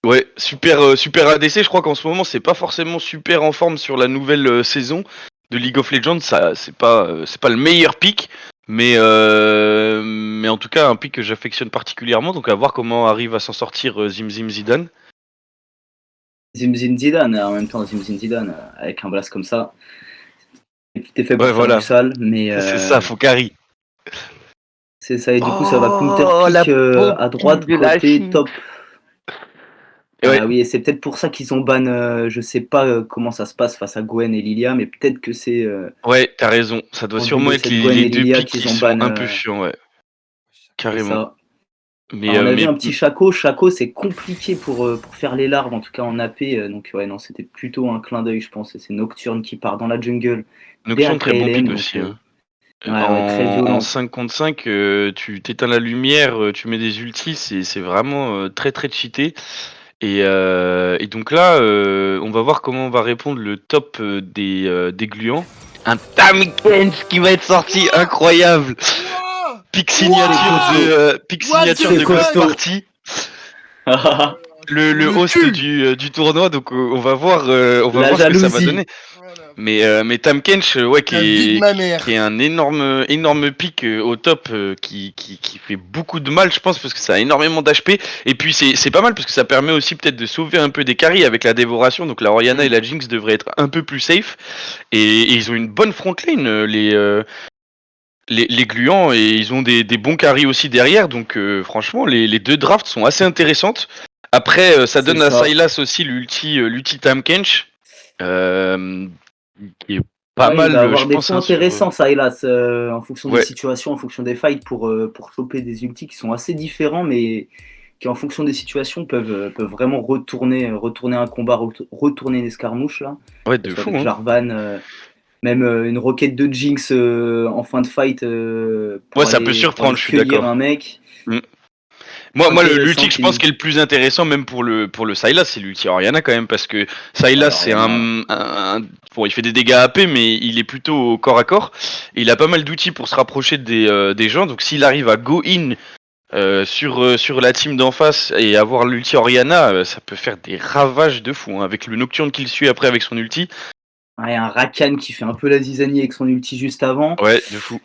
Ouais, super ADC. Je crois qu'en ce moment c'est pas forcément super en forme sur la nouvelle saison de League of Legends. Ça c'est pas le meilleur pick. Mais en tout cas un pick que j'affectionne particulièrement, donc à voir comment arrive à s'en sortir Zim Zidane. Zim Zidane, en même temps Zim Zidane, avec un blast comme ça, t'es fait pour Ouais, faire voilà. du sale, mais C'est ça, faut carry. c'est ça, et du coup ça va counter pick à droite côté top. Et ouais. Ah oui, et c'est peut-être pour ça qu'ils ont ban. Je sais pas comment ça se passe face à Gwen et Lilia, mais peut-être que c'est Ouais, t'as raison. Ça doit en vue sûrement de être cette les, Gwen les et deux Lilia pics qu'ils qui ont sont ban. un peu chiants, ouais. C'est Carrément. ça. Mais, Alors, on a vu mais un petit Chaco. Chaco, c'est compliqué pour faire les larves, en tout cas en AP. Donc, ouais, non, c'était plutôt un clin d'œil, je pense. Et c'est Nocturne qui part dans la jungle dès Nocturne, très bon AKLM. pic Donc, aussi. Hein. ouais, très En violent. 5 contre 5, tu t'éteins la lumière, tu mets des ultis, c'est vraiment très très cheaté. Et donc là, on va voir comment on va répondre le top des gluants. Un Tamkens qui va être sorti, incroyable! Wouah Pic C'est signature costaud. pic What signature the de God costaud. Party. Le Le host cul. du tournoi, donc on va voir, La ce que ça va jalousie. donner. Voilà. Mais Tamkench, ouais, La vie de ma mère. qui est un énorme pic au top, qui fait beaucoup de mal, je pense, parce que ça a énormément d'HP. Et puis c'est pas mal parce que ça permet aussi peut-être de sauver un peu des carries avec la dévoration. Donc la Orianna et la Jinx devraient être un peu plus safe. Et ils ont une bonne front lane, les gluants, et ils ont des bons carries aussi derrière. Donc franchement, les deux drafts sont assez intéressantes. Après, ça C'est donne à ça. Sylas aussi l'ulti Tamkench, qui est pas Ouais, il va mal, avoir je des pense, points hein, sur. intéressants, ça, hélas, en fonction des Ouais, situations, en fonction des fights, pour choper des ultis qui sont assez différents, mais qui, en fonction des situations, peuvent vraiment retourner un combat, retourner une escarmouche, là. ouais, Que de ce soit fou, avec hein. Jarvan, même une roquette de Jinx en fin de fight Ouais, pour ça peut aller surprendre, je suis cueillir un d'accord. mec. Mm. Moi, l'ulti Intéressant, que je pense puis... qui est le plus intéressant, même pour le Sylas, c'est l'ulti Orianna quand même, parce que Sylas, Ouais, c'est Orianna. bon, il fait des dégâts AP, mais il est plutôt au corps à corps. Et il a pas mal d'outils pour se rapprocher des gens, donc s'il arrive à go in sur la team d'en face et avoir l'ulti Orianna, ça peut faire des ravages de fou, hein, avec le Nocturne qu'il suit après avec son ulti. Ouais, un Rakan qui fait un peu la zizanie avec son ulti juste avant. Ouais, de fou.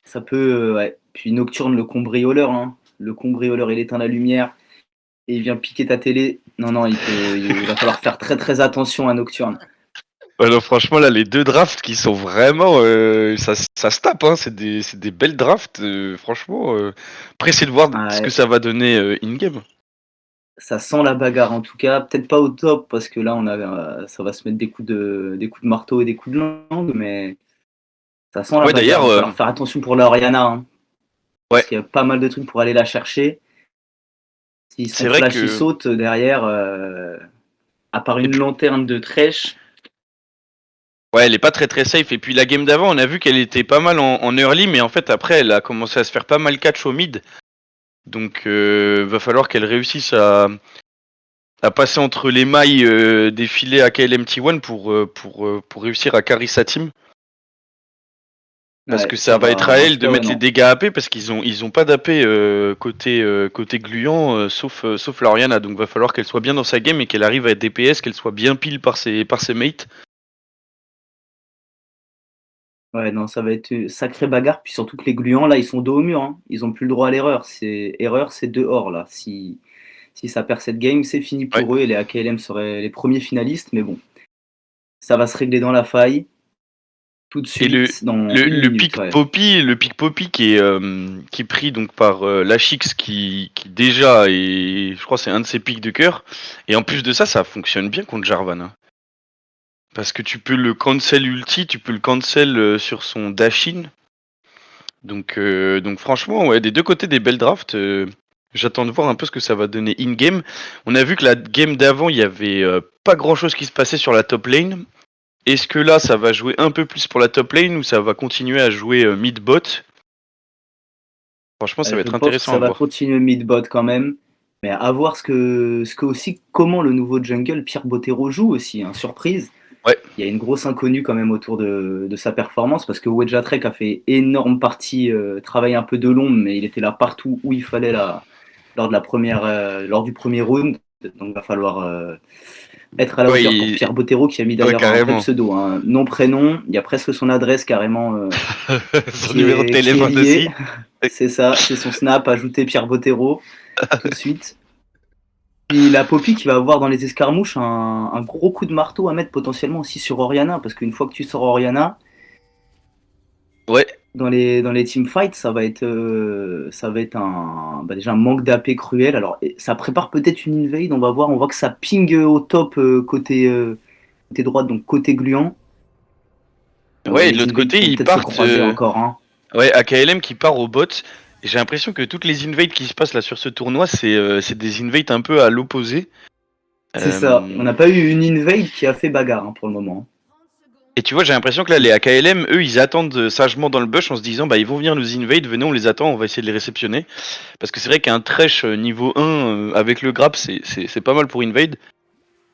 Ça peut... ouais. Puis Nocturne, le cambrioleur, hein. Le cambrioleur, il éteint la lumière et il vient piquer ta télé. Non, il va falloir faire très très attention à Nocturne. Ouais, non, franchement, là, les deux drafts qui sont vraiment. Ça se tape, hein, c'est des belles drafts, franchement. Après, c'est de voir ce que Ouais, ça va donner in-game. ça sent la bagarre en tout cas. Peut-être pas au top parce que là, ça va se mettre des coups de marteau et des coups de langue, mais ça sent la Ouais, bagarre. d'ailleurs, Il va falloir faire attention pour la Orianna, hein, ouais, parce qu'il y a pas mal de trucs pour aller la chercher. S'ils c'est sont vrai flash, ils que. sautent derrière, à part Et une puis, lanterne de Thresh. ouais, elle est pas très très safe. Et puis, la game d'avant, on a vu qu'elle était pas mal en early, mais en fait, après, elle a commencé à se faire pas mal catch au mid. Donc, va falloir qu'elle réussisse à passer entre les mailles des filets à KLMT1 pour réussir à carry sa team. Parce Ouais, que ça va être à en elle tout de cas, ouais, mettre les non. dégâts AP parce qu'ils ont pas d'AP côté gluant sauf Lauriana, donc va falloir qu'elle soit bien dans sa game et qu'elle arrive à être DPS, qu'elle soit bien pile par ses mates. Ouais, non, ça va être une sacrée bagarre. Puis surtout que les gluants, là, ils sont dos au mur, hein. Ils ont plus le droit à l'erreur. Erreur, c'est dehors, là. Si ça perd cette game, c'est fini Ouais. pour eux. Et les AKLM seraient les premiers finalistes. Mais bon, ça va se régler dans la faille. Tout de Et suite, dans une le minute. pic Ouais. Poppy qui est pris donc par Lachix qui déjà est, je crois c'est un de ses pics de cœur. Et en plus de ça fonctionne bien contre Jarvan, hein. Parce que tu peux le cancel ulti, tu peux le cancel sur son dash-in. Donc franchement, ouais, des deux côtés des belles drafts. J'attends de voir un peu ce que ça va donner in-game. On a vu que la game d'avant, il y avait pas grand-chose qui se passait sur la top lane. Est-ce que là, ça va jouer un peu plus pour la top lane ou ça va continuer à jouer mid-bot? Franchement, ça va Je être pense que intéressant à ça va voir. continuer mid-bot quand même. Mais à voir comment le nouveau jungle, Pierre Bottero, joue aussi, hein, surprise. Ouais. Il y a une grosse inconnue quand même autour de sa performance parce que Wedjatrek a fait énorme partie, travail un peu de l'ombre, mais il était là partout où il fallait lors du premier round. Donc il va falloir être à la Ouais, hauteur pour Pierre Bottero qui a mis ouais, d'ailleurs un vrai carrément. pseudo, un nom prénom. Il y a presque son adresse carrément Son numéro de qui est téléphone lié. aussi. C'est ça, c'est son snap, ajouter Pierre Bottero tout de suite. Puis la Poppy qui va avoir dans les escarmouches un gros coup de marteau à mettre potentiellement aussi sur Orianna, parce qu'une fois que tu sors Orianna, Ouais. dans les teamfights, ça va être déjà un manque d'AP cruel. Alors, ça prépare peut-être une invade, on va voir. On voit que ça ping au top côté droite, donc côté gluant. Ouais, et de Les l'autre invades côté, vont ils peut-être se partent. croiser encore, hein. Ouais, AKLM qui part au bot. Et j'ai l'impression que toutes les invades qui se passent là sur ce tournoi, c'est des invades un peu à l'opposé. C'est ça. On n'a pas eu une invade qui a fait bagarre hein, pour le moment. 30 secondes. Et tu vois, j'ai l'impression que là, les AKLM, eux, ils attendent sagement dans le bush en se disant, bah, ils vont venir nous invade, venez, on les attend, on va essayer de les réceptionner. Parce que c'est vrai qu'un Thresh niveau 1 avec le grab, c'est pas mal pour invade.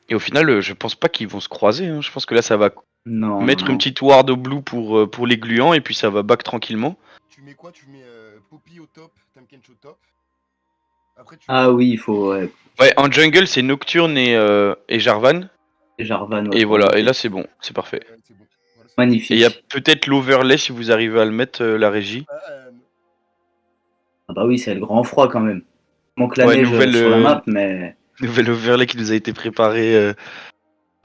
Et au final, je pense pas qu'ils vont se croiser. Hein. Je pense que là, ça va Non, mettre non, une non. petite ward au blue pour les gluants, et puis ça va back tranquillement. Tu mets quoi? Tu mets Poppy au top, Tahm Kench au top. Après, tu Ah oui, il faut Ouais, en jungle, c'est Nocturne et Jarvan. Jarvan. Ouais, Et faut voilà, et remonter. là, c'est bon, c'est parfait. c'est bon. Voilà, c'est Magnifique. Et il y a peut-être l'overlay si vous arrivez à le mettre, la régie. bon. Ah bah oui, c'est le grand froid quand même. Manque la Ouais, neige sur la map, mais nouvelle overlay qui nous a été préparé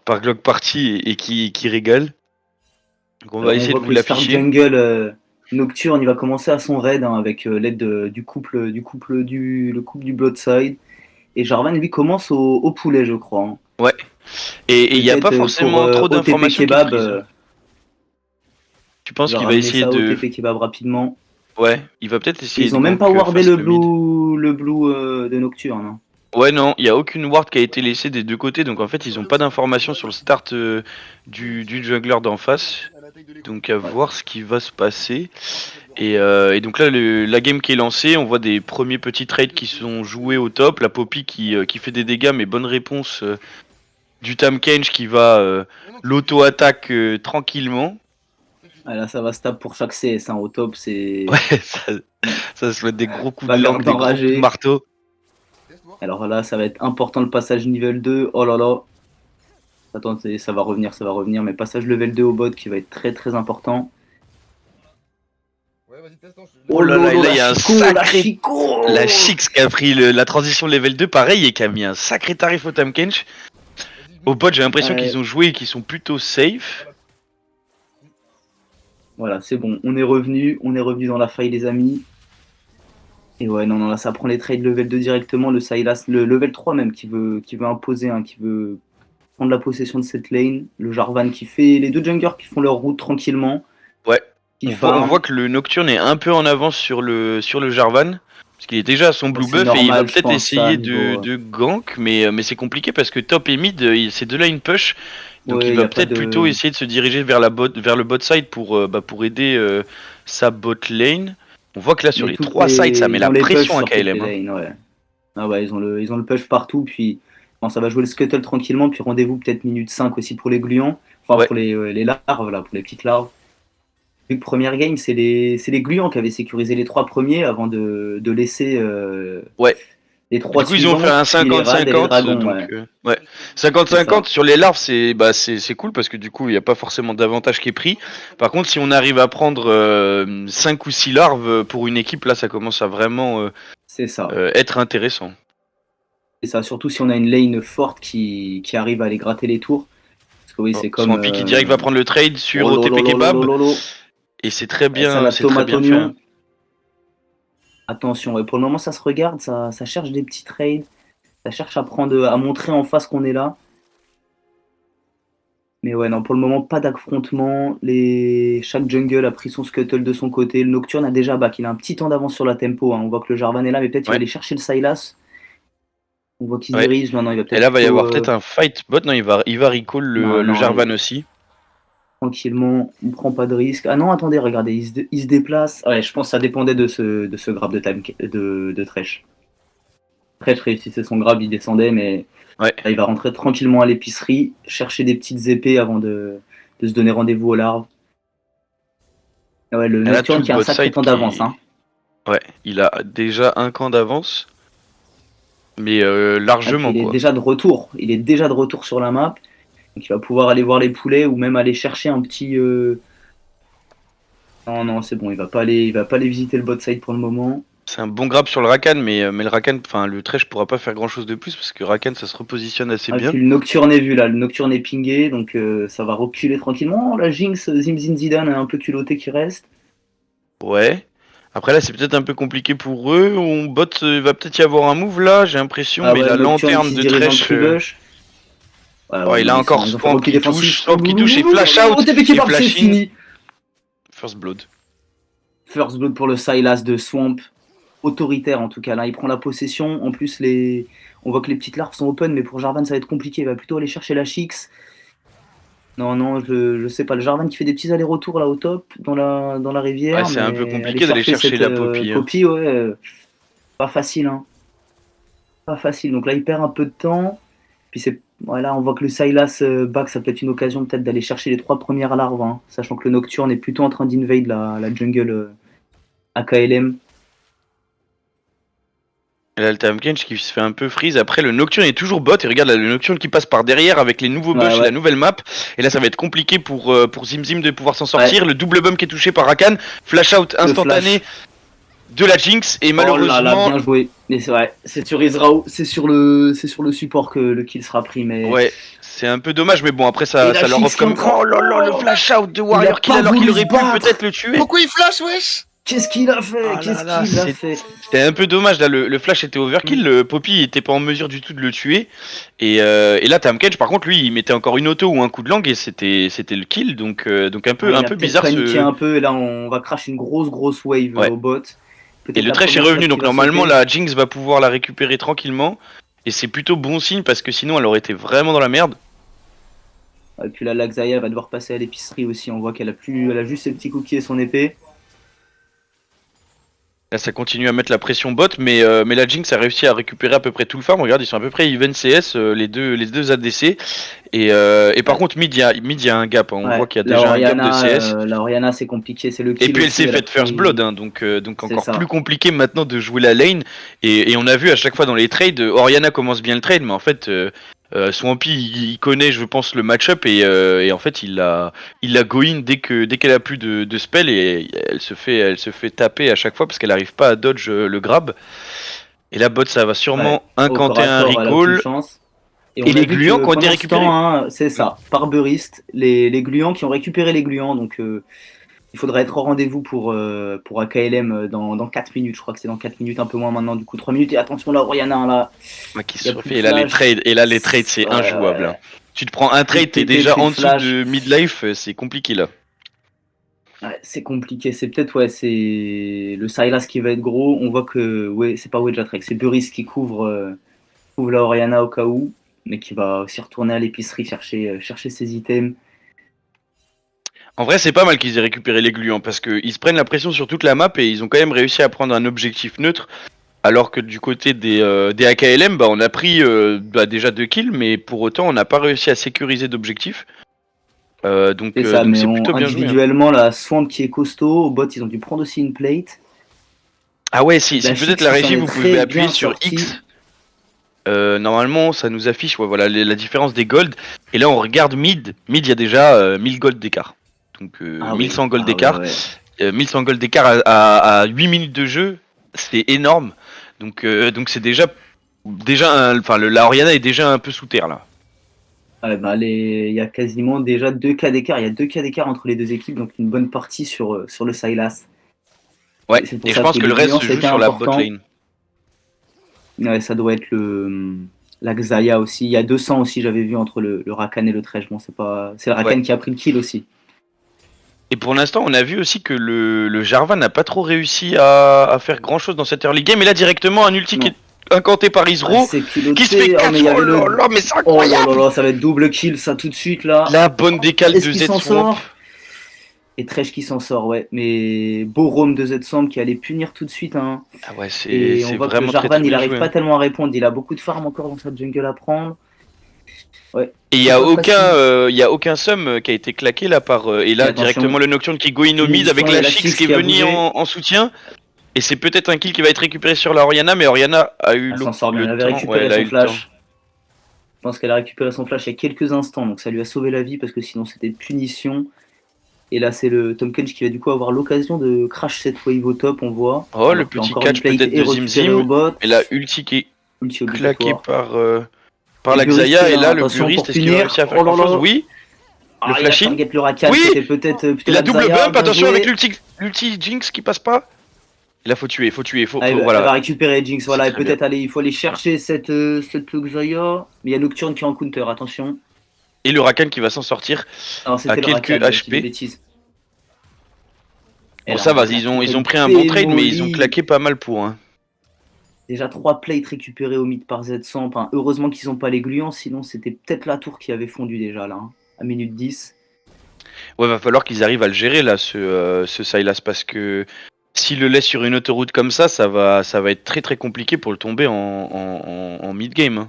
par Glock Party et qui régale. Donc on va on essayer de voit vous que le Star l'afficher. Jungle Nocturne, il va commencer à son raid hein, avec l'aide du couple du Bloodside. Et Jarvan lui commence au poulet, je crois, hein. Ouais. Et il n'y a pas Peut-être forcément trop OTP d'informations qui Kebab, frisent. Tu il penses va qu'il va ramener essayer ça de. OTP Kebab rapidement. Ouais, il va peut-être Et essayer ils de ont même pas gank wardé face le mid. blue de Nocturne, hein. Ouais, non, il n'y a aucune ward qui a été laissée des deux côtés, donc en fait, ils n'ont pas d'informations sur le start du jungler d'en face. Donc à voir ce qui va se passer. Et donc là, la game qui est lancée, on voit des premiers petits trades qui sont joués au top. La Poppy qui fait des dégâts, mais bonne réponse du Tahm Kench qui va l'auto-attaque tranquillement. Ah, là, ça va se taper pour chaque CS hein, au top, c'est Ouais, ça se met des gros coups de Valorant lard, des gros coups de d'enragé. marteau. Alors là, ça va être important le passage niveau 2. Oh là là. Attends, ça va revenir. Mais passage level 2 au bot qui va être très très important. Ouais, vas-y, teste. Oh là là, et là, il y a un sacré. Chico La Chix qui a pris la transition level 2, pareil, et qui a mis un sacré tarif au Tahm Kench. Au bot, j'ai l'impression Ouais. qu'ils ont joué et qu'ils sont plutôt safe. Voilà, c'est bon. On est revenu dans la faille, les amis. Et ouais, non, là, ça prend les trades level 2 directement. Le Sylas, le level 3 même, qui veut imposer, hein, qui veut prendre la possession de cette lane. Le Jarvan qui fait les deux junglers qui font leur route tranquillement. Ouais. Qui On farm. voit que le Nocturne est un peu en avance sur le Jarvan. Parce qu'il est déjà à son blue C'est buff et il va normal, je peut-être pense, essayer ça, niveau, de gank, mais c'est compliqué parce que top et mid, c'est deux lane push. Donc ouais, il y va a pas peut-être de- plutôt essayer de se diriger vers le bot side pour aider sa bot lane. On voit que là sur Mais les toutes trois sides, ça met ils la ont les push pression à sur toutes les KLM. Hein. lanes, ouais. Ah ouais, ils ont le push partout, puis bon, ça va jouer le scuttle tranquillement, puis rendez-vous peut-être minute 5 aussi pour les gluants, enfin Ouais. pour les larves, là, pour les petites larves. Vu que première game, c'est les gluants qui avaient sécurisé les 3 premiers avant de laisser Ouais. les 3 Du coup, ils ont fait un suivants, puis les rats et les 50-50, dragons. donc Ouais. ouais. C'est 50-50 ça. sur les larves, c'est cool parce que du coup, il n'y a pas forcément d'avantage qui est pris. Par contre, si on arrive à prendre 5 ou 6 larves pour une équipe, là, ça commence à vraiment C'est ça. être intéressant. C'est ça, surtout si on a une lane forte qui arrive à aller gratter les tours. Parce que oui, c'est comme. Son qui direct va prendre le trade sur Oh, OTP Kebab. lolo. Et c'est très Et ça, bien, la c'est très tomate bien fait. oignon. Hein. Attention, ouais, pour le moment, ça se regarde, ça cherche des petits trades. Ça cherche à montrer en face qu'on est là. Mais ouais, non, pour le moment, pas d'affrontement. Chaque jungle a pris son scuttle de son côté. Le Nocturne a déjà back. Il a un petit temps d'avance sur la tempo, hein. On voit que le Jarvan est là, mais peut-être il va Ouais. aller chercher le Sylas. On voit qu'il se Ouais. dirige. Non, il va Et peut-être là, va y plutôt, avoir peut-être un fight bot. Non, il va recall le non, Jarvan aussi. tranquillement. On prend pas de risque. Ah non, attendez, regardez, il se déplace. Ouais, je pense que ça dépendait de ce grab de Thresh. Thresh réussissait son grab, il descendait, mais Ouais. là, il va rentrer tranquillement à l'épicerie, chercher des petites épées avant de se donner rendez-vous aux larves. Ah ouais, le Et là, Nocturne tout qui a le un sacré bot temps side d'avance, hein. Ouais, il a déjà un camp d'avance. Mais Ah, largement, puis il est quoi. déjà de retour. Il est déjà de retour sur la map. Donc il va pouvoir aller voir les poulets ou même aller chercher un petit. Non, c'est bon, il va pas aller visiter le bot side pour le moment. C'est un bon grab sur le Rakan, mais le Rakan, enfin le Thresh pourra pas faire grand chose de plus parce que Rakan ça se repositionne assez Ah, bien. puis le Nocturne est vu là, le Nocturne est pingé, donc ça va reculer tranquillement. La Jinx, Zim Zidane a un peu culotté qui reste. Ouais. Après là, c'est peut-être un peu compliqué pour eux. On bot, va peut-être y avoir un move là, j'ai l'impression, Ah mais ouais, la Nocturne lanterne qui de se dirige en Thresh. tribush. Ouais, Oh, ouais, il a non, encore ils ont fait Swamp repli qui défensif. touche, Swamp qui touche et flash out. TP qui Et part, c'est flashing. fini. First blood. First blood pour le Sylas de Swamp. Autoritaire en tout cas. Là, il prend la possession. En plus, on voit que les petites larves sont open, mais pour Jarvan, ça va être compliqué. Il va plutôt aller chercher la Chix. Non, je sais pas. Le Jarvan qui fait des petits allers-retours là au top, dans la rivière. Ouais, c'est un mais peu compliqué aller d'aller chercher cette, la Poppy, hein. Poppy, ouais. Pas facile, hein. Pas facile. Donc là, il perd un peu de temps. Puis voilà, on voit que le Sylas back, ça peut être une occasion peut-être d'aller chercher les 3 premières larves, hein, sachant que le Nocturne est plutôt en train d'invade la jungle AKLM. Et là, le Tahm-Kench qui se fait un peu freeze. Après, le Nocturne est toujours bot. Et regarde là, le Nocturne qui passe par derrière avec les nouveaux buffs et la nouvelle map. Et là, ça va être compliqué pour Zim de pouvoir s'en sortir. Le double bump qui est touché par Rakan. Flash out instantané de la Jinx. Et malheureusement. Oh là là, bien joué. Mais c'est vrai, c'est sur Izrao, c'est sur le support que le kill sera pris. Mais... Ouais, c'est un peu dommage. Mais bon, après, ça leur offre comme. Oh là là, le flash out de Warrior Kill alors qu'il aurait pu peut-être le tuer. Pourquoi il flash, wesh? Qu'est-ce qu'il a fait? C'était un peu dommage là, le flash était overkill, le Poppy était pas en mesure du tout de le tuer. Et là Tahm-Kench par contre lui il mettait encore une auto ou un coup de langue et c'était le kill donc un peu bizarre un peu et là on va crash une grosse wave au bot. Et le Thresh est revenu donc normalement la Jinx va pouvoir la récupérer tranquillement et c'est plutôt bon signe parce que sinon elle aurait été vraiment dans la merde. Et puis là Xayah va devoir passer à l'épicerie aussi, on voit qu'elle a juste ses petits cookies et son épée. Là ça continue à mettre la pression bot mais la Jinx a réussi à récupérer à peu près tout le farm. Regarde ils sont à peu près even CS les deux ADC et par contre mid il y a un gap hein. On voit qu'il y a déjà un gap de CS. La Orianna c'est compliqué, c'est le kill. Et puis elle s'est faite first blood hein, donc encore plus compliqué maintenant de jouer la lane et on a vu à chaque fois dans les trades Orianna commence bien le trade mais en fait Swampy il connaît je pense le match-up et en fait il la go in dès qu'elle a plus de spell et elle se fait taper à chaque fois parce qu'elle arrive pas à dodge le grab. Et la bot ça va sûrement incanter un recall. Et les gluants qui ont été récupérés. C'est ça, par Burist, les gluants qui ont récupéré les gluants donc il faudra être au rendez-vous pour AKLM dans 4 minutes, je crois que c'est dans 4 minutes, un peu moins maintenant, du coup 3 minutes, et attention là, Orianna là. Qui se refait, et là les trades c'est injouable. Hein. Tu te prends un trade, t'es déjà en dessous de midlife, c'est compliqué là. Ouais, c'est compliqué, c'est peut-être c'est le Sylas qui va être gros, on voit que c'est pas Wedjatrek, c'est Burist qui couvre la Orianna au cas où, mais qui va aussi retourner à l'épicerie chercher ses items. En vrai, c'est pas mal qu'ils aient récupéré les gluants parce qu'ils se prennent la pression sur toute la map et ils ont quand même réussi à prendre un objectif neutre. Alors que du côté des AKLM, on a pris déjà 2 kills, mais pour autant, on n'a pas réussi à sécuriser d'objectifs. Donc c'est plutôt bien joué. Individuellement, la Swamp qui est costaud, au bot, ils ont dû prendre aussi une plate. Ah ouais, si peut-être la régie, vous pouvez appuyer sur X. Normalement, ça nous affiche voilà, la différence des gold. Et là, on regarde mid. Mid, il y a déjà 1000 gold d'écart. Donc 1100 gold d'écart. 1100 gold d'écart à 8 minutes de jeu, c'est énorme. Donc c'est déjà la Orianna est déjà un peu sous terre là. Il y a quasiment déjà 2 cas d'écart. Il y a 2 cas d'écart entre les deux équipes, donc une bonne partie sur le Sylas. Ouais, et je pense que le reste se joue sur la bot lane. Ouais, ça doit être la Xayah aussi. Il y a 200 aussi, j'avais vu, entre le Rakan et le Thresh. Bon, c'est le Rakan qui a pris le kill aussi. Et pour l'instant, on a vu aussi que le Jarvan n'a pas trop réussi à faire grand chose dans cette early game. Et là, directement, un ulti qui est incanté par Izro qui se fait 4. Mais c'est incroyable! Oh là, ça va être double kill, ça, tout de suite, là. La bonne décale de Z-Swamp. Et Thresh qui s'en sort, ouais. Mais beau roam de Z-Swamp qui allait punir tout de suite. Hein. Ah ouais, et on voit que le Jarvan, il n'arrive pas tellement à répondre. Il a beaucoup de farm encore dans sa jungle à prendre. Ouais. Et il y a aucun sum qui a été claqué là par et là directement le Nocturne qui go in au mid avec la Chix qui est venue en soutien et c'est peut-être un kill qui va être récupéré sur la Orianna mais Orianna a eu le temps. Elle avait récupéré son flash. Je pense qu'elle a récupéré son flash il y a quelques instants donc ça lui a sauvé la vie parce que sinon c'était punition. Et là c'est le Tahm-Kench qui va du coup avoir l'occasion de crash cette wave au top, on voit. Oh le petit catch peut-être de Zim et la ulti qui est claquée par la Xayah et là le Burist est-ce qu'il a réussi à faire quelque chose? Oui. Le flashing. Le Rakan, oui. peut-être la double bump, attention avec l'ulti. l'ulti Jinx qui passe pas. Et là, faut tuer, faut Ah, elle voilà. va récupérer Jinx, voilà, et très peut-être aller, il faut aller chercher cette Xayah. Mais il y a Nocturne qui est en counter, attention. Et le Rakan qui va s'en sortir. Alors c'était le quelques Rakan, HP. qui dit bêtise. Et Bon, là, ça on va, a ils ont tout pris un bon trade, mais ils ont démoli. claqué pas mal pour. Hein. Déjà 3 plates récupérés au mid par Z100. Enfin, heureusement qu'ils n'ont pas les gluants, sinon c'était peut-être la tour qui avait fondu déjà là, hein, à minute 10. Ouais, va falloir qu'ils arrivent à le gérer là, ce Sylas, parce que s'ils le laissent sur une autoroute comme ça va être très très compliqué pour le tomber en mid-game. Hein.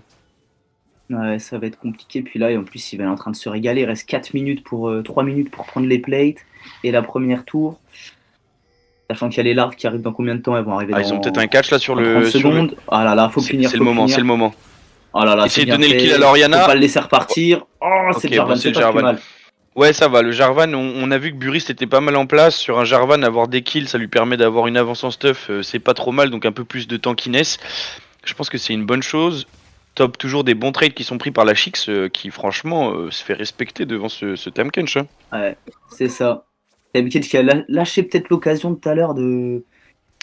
Ouais, ça va être compliqué. Puis là, et en plus, il va être en train de se régaler. Il reste 3 minutes pour prendre les plates et la première tour. Sachant qu'il y a les larves qui arrivent dans combien de temps? Elles vont arriver dans Ils ont peut-être un catch là sur dans le. 30 sur le- secondes. Ah là là, faut punir. C'est le moment, c'est le moment. Oh là là, Essayez c'est de bien donner le fait. kill à l'Oriana. Faut pas le laisser repartir. Oh, c'est Ok, le Jarvan, bon, c'est c'est le pas plus Jarvan. mal. Ouais, ça va, le Jarvan, on a vu que Burist était pas mal en place. Sur un Jarvan, avoir des kills, ça lui permet d'avoir une avance en stuff, c'est pas trop mal, donc un peu plus de tankiness. Je pense que c'est une bonne chose. Top, toujours des bons trades qui sont pris par la Chix, qui franchement se fait respecter devant ce Taemkench. Hein. Ouais, c'est ça. Taemkench qui a lâché peut-être l'occasion tout à l'heure de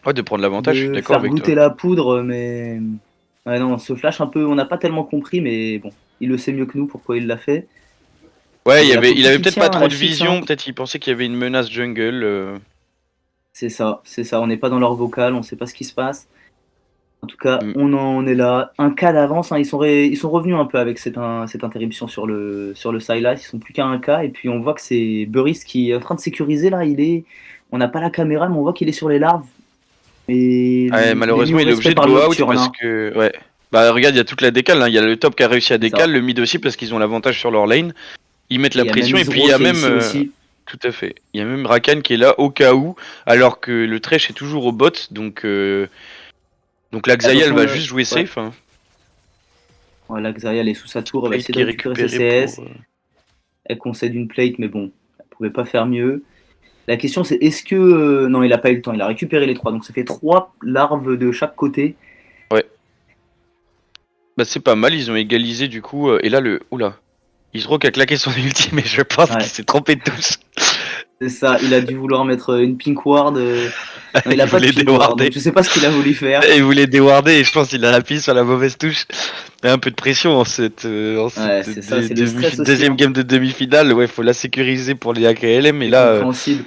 Ouais, de prendre l'avantage, je suis d'accord faire avec goûter toi. la poudre, mais ouais, non, ce flash un peu, on n'a pas tellement compris, mais bon, il le sait mieux que nous pourquoi il l'a fait. Ouais, Il il a avait beaucoup peut-être qui pas tient, trop la de Chix, vision, hein. peut-être qu'il pensait qu'il y avait une menace jungle. C'est ça, on n'est pas dans leur vocal, on sait pas ce qui se passe. En tout cas, Mm. on en est là. Un cas d'avance, hein, ils sont revenus un peu avec cette interruption sur le Sylas, ils sont plus qu'à un cas, et puis on voit que c'est Burist qui est en train de sécuriser là, on n'a pas la caméra, mais on voit qu'il est sur les larves. Et Ouais, malheureusement, il est obligé de go out parce que. Ouais. Bah, regarde, il y a toute la décale. Hein. Il y a le top qui a réussi à décale, le mid aussi parce qu'ils ont l'avantage sur leur lane. Ils mettent la pression et puis il y a même. Aussi. Tout à fait. Il y a même Rakan qui est là au cas où, alors que le Thresh est toujours au bot. Donc la Xayah, elle va juste jouer safe. Hein. Voilà, Xayah, elle est sous sa tour, elle va Plate essayer de récupérer ses CS. pour, Elle concède une plate, mais bon, elle pouvait pas faire mieux. La question c'est est-ce que. Non, il a pas eu le temps, il a récupéré les 3, donc ça fait 3 larves de chaque côté. Ouais. Bah c'est pas mal, ils ont égalisé du coup. Et là, Oula. Isrock a claqué son ulti, mais je pense qu'il s'est trompé de tous. C'est ça, il a dû vouloir mettre une pink ward. Non, il a pas de voulait pink ward, déwarder. donc je sais pas ce qu'il a voulu faire. Il voulait déwarder et je pense qu'il a appuyé sur la mauvaise touche. Il y a un peu de pression en cette, c'est ça, c'est le stress aussi, deuxième hein. game de demi-finale. Ouais, faut la sécuriser pour les AKLM. Et C'est là, compréhensible.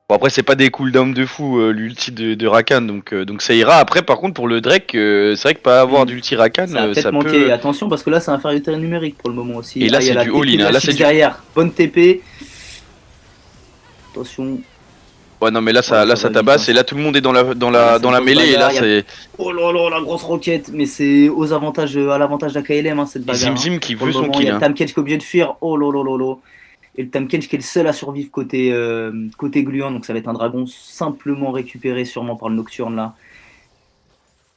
bon après c'est pas des cooldowns de fou l'ulti de Rakan, donc ça ira. Après par contre pour le Drake, c'est vrai que pas avoir d'ulti Rakan, Ça a peut-être ça manqué. peut. Attention parce que là c'est infériorité numérique pour le moment aussi. Et là, il y a c'est la du TP all-in, de hein. la Là, Chix c'est du- derrière. Bonne TP. Attention. Ouais non mais là ça Ouais, ça va tabasse vite, et là tout le monde est dans Là, la c'est une mêlée et là grosse bagarre, c'est Oh là là, la grosse roquette. Mais c'est à l'avantage d'AKLM hein, cette bagarre. Zim qui Pour veut le son moment, il kill. y a Hein. le Taemkench qui est obligé de fuir. Oh là là là là. Et le Taemkench qui est le seul à survivre côté gluant. Donc ça va être un dragon simplement récupéré sûrement par le Nocturne là.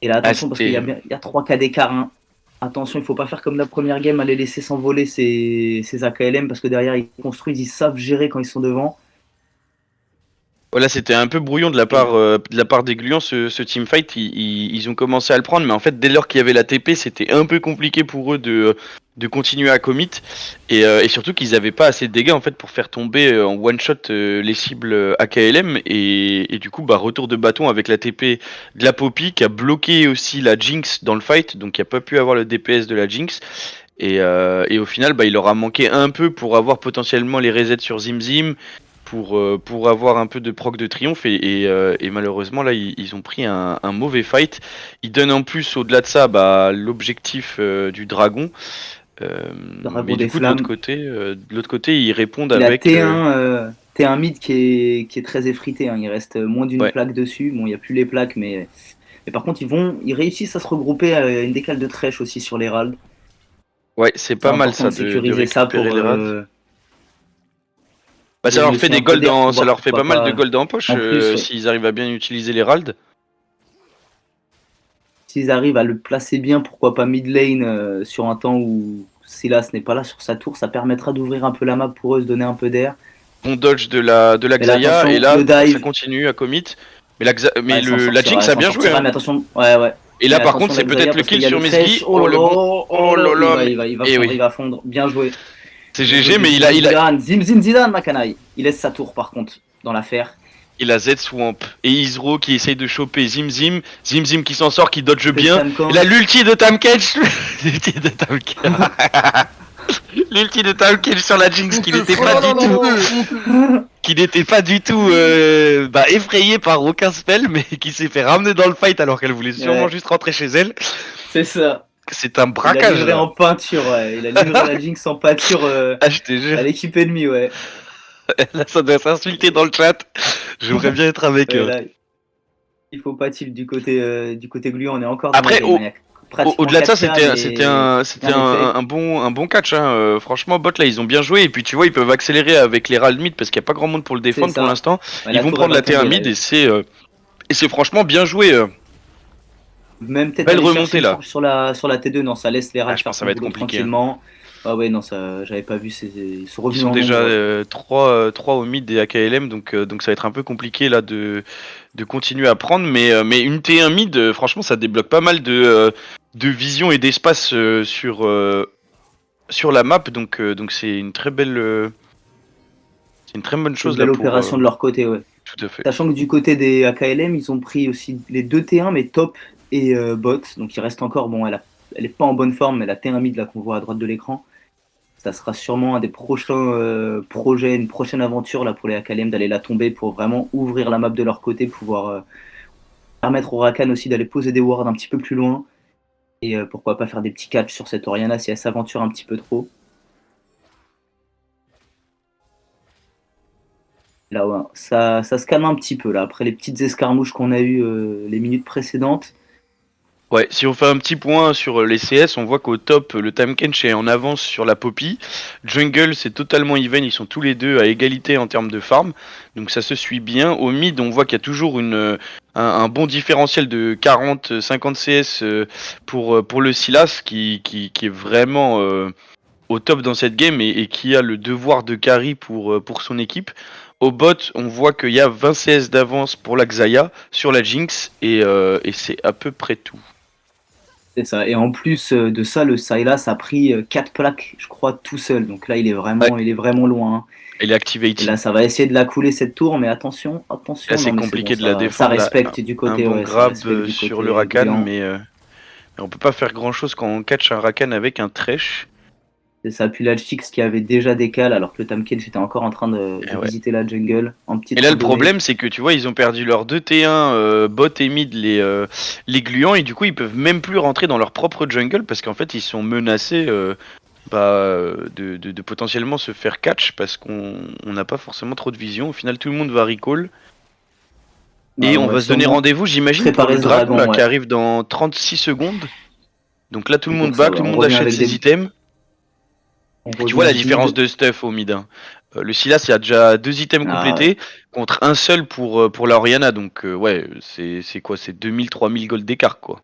Et là attention parce qu'il y a 3 cas d'écart. Hein. Attention, il faut pas faire comme la première game, aller laisser s'envoler ces AKLM parce que derrière ils construisent, ils savent gérer quand ils sont devant. Voilà, c'était un peu brouillon de la part des gluants ce teamfight. Ils ont commencé à le prendre, mais en fait dès lors qu'il y avait la TP, c'était un peu compliqué pour eux de continuer à commit et surtout qu'ils n'avaient pas assez de dégâts en fait pour faire tomber en one shot les cibles AKLM et du coup bah retour de bâton avec la TP de la Poppy qui a bloqué aussi la Jinx dans le fight, donc il a pas pu avoir le DPS de la Jinx. Et au final, bah, il leur a manqué un peu pour avoir potentiellement les resets sur Zim, pour avoir un peu de proc de triomphe. Et malheureusement, là, ils ont pris un mauvais fight. Ils donnent en plus, au-delà de ça, bah, l'objectif du dragon. Mais du coup, de l'autre côté, ils répondent avec... T1 mid qui est très effrité. Hein. Il reste moins d'une plaque dessus. Bon, il n'y a plus les plaques, mais par contre, ils réussissent à se regrouper à une décale de Thresh aussi sur l'Herald. Ouais, c'est pas mal ça de sécuriser ça pour bah, ça leur fait des gold ça leur fait pas mal de gold en poche ouais. s'ils arrivent à bien utiliser l'Herald. S'ils arrivent à le placer bien, pourquoi pas mid lane sur un temps où Sylas n'est pas là sur sa tour, ça permettra d'ouvrir un peu la map pour eux, se donner un peu d'air. Bon dodge de la Xayah et là ça continue à commit. Mais la Jinx a bien joué. Mais attention, ouais. Et là par contre c'est peut-être le kill sur Mesgi. Oh là, il va fondre, bien joué. C'est GG mais il a Zidane Makanaï. Il laisse sa tour par contre. dans l'affaire. Et la Z-Swamp. Et Isro qui essaye de choper Zim Zim. Zim Zim qui s'en sort, qui dodge bien. Et là, l'ulti de Tamkench. L'ulti de Tamkench. L'ulti de Tamkench sur la Jinx qui n'était pas du tout. Qui n'était pas du tout effrayé par aucun spell, mais qui s'est fait ramener dans le fight alors qu'elle voulait sûrement juste rentrer chez elle. C'est ça. C'est un Il a braquage. livré en peinture, ouais. Il a livré la Jinx en peinture Ah, je te jure. à l'équipe ennemie, ouais. Là, ça doit s'insulter dans le chat. J'aimerais bien être avec Ouais, eux. là, il faut pas tilt du côté gluant, on est encore dans Après, le game, il y a pratiquement Au-delà de ça, 4K, c'était mais un rien un bon catch. Hein. Franchement, bot là, ils ont bien joué. Et puis, tu vois, ils peuvent accélérer avec les râles mid parce qu'il n'y a pas grand monde pour le défendre ça. pour l'instant. Ouais, Ils vont tour prendre la va tomber, T1 mid là. et c'est franchement bien joué. Même peut-être Belle aller remontée, chercher là. sur la T2, non, ça laisse les rats je faire pense que ça son va être boulot compliqué, hein. tranquillement. Ah ouais, non, ça, j'avais pas vu, ils sont Ils revenus sont en déjà nombre. 3 au mid des AKLM, donc ça va être un peu compliqué là de continuer à prendre. Mais une T1 mid, franchement, ça débloque pas mal de vision et d'espace sur la map, donc c'est une très belle, c'est une très bonne C'est chose une belle là pour. opération de leur côté, ouais. Tout à fait. Sachant que du côté des AKLM, ils ont pris aussi les deux T1, mais top et bot. Donc il reste encore, bon, elle est pas en bonne forme, mais la T1 mid là qu'on voit à droite de l'écran, ça sera sûrement un des prochains projets, une prochaine aventure là pour les AKLM d'aller la tomber pour vraiment ouvrir la map de leur côté, pouvoir permettre au Rakan aussi d'aller poser des wards un petit peu plus loin. Et pourquoi pas faire des petits catchs sur cette Orianna si elle s'aventure un petit peu trop. Là, ouais, ça se calme un petit peu là. Après les petites escarmouches qu'on a eues les minutes précédentes. Ouais, si on fait un petit point sur les CS, on voit qu'au top, le Tamekench est en avance sur la Poppy. Jungle, c'est totalement even, ils sont tous les deux à égalité en termes de farm. Donc ça se suit bien. Au mid, on voit qu'il y a toujours un bon différentiel de 40-50 CS pour le Sylas qui est vraiment au top dans cette game et qui a le devoir de carry pour son équipe. Au bot, on voit qu'il y a 20 CS d'avance pour la Xayah sur la Jinx et c'est à peu près tout. C'est ça. Et en plus de ça, le Sylas a pris 4 plaques, je crois, tout seul. Donc là, il est vraiment loin. Hein. Elle est activate. Et là, ça va essayer de la couler cette tour, mais attention. Là, c'est compliqué de la défendre. Ça respecte du côté. Un bon ouais, grab côté sur le Rakan, mais on peut pas faire grand chose quand on catch un Rakan avec un Thresh. C'est ça. Puis la Chix qui avait déjà décalé alors que le Tamekench était encore en train de visiter la jungle. Et là, le problème, c'est que tu vois, ils ont perdu leurs 2 T1 bot et mid, les gluants, et du coup, ils peuvent même plus rentrer dans leur propre jungle parce qu'en fait, ils sont menacés de potentiellement se faire catch parce qu'on n'a pas forcément trop de vision. Au final, tout le monde va recall. Et on va se donner rendez-vous, j'imagine, pour le dragon là, qui arrive dans 36 secondes. Donc là, tout le monde bat, tout le monde achète ses items. Et tu vois la différence de stuff au mid. Hein. Le Sylas, il y a déjà 2 items complétés contre un seul pour la Orianna. Donc ouais, c'est quoi? C'est 2000-3000 gold d'écart quoi.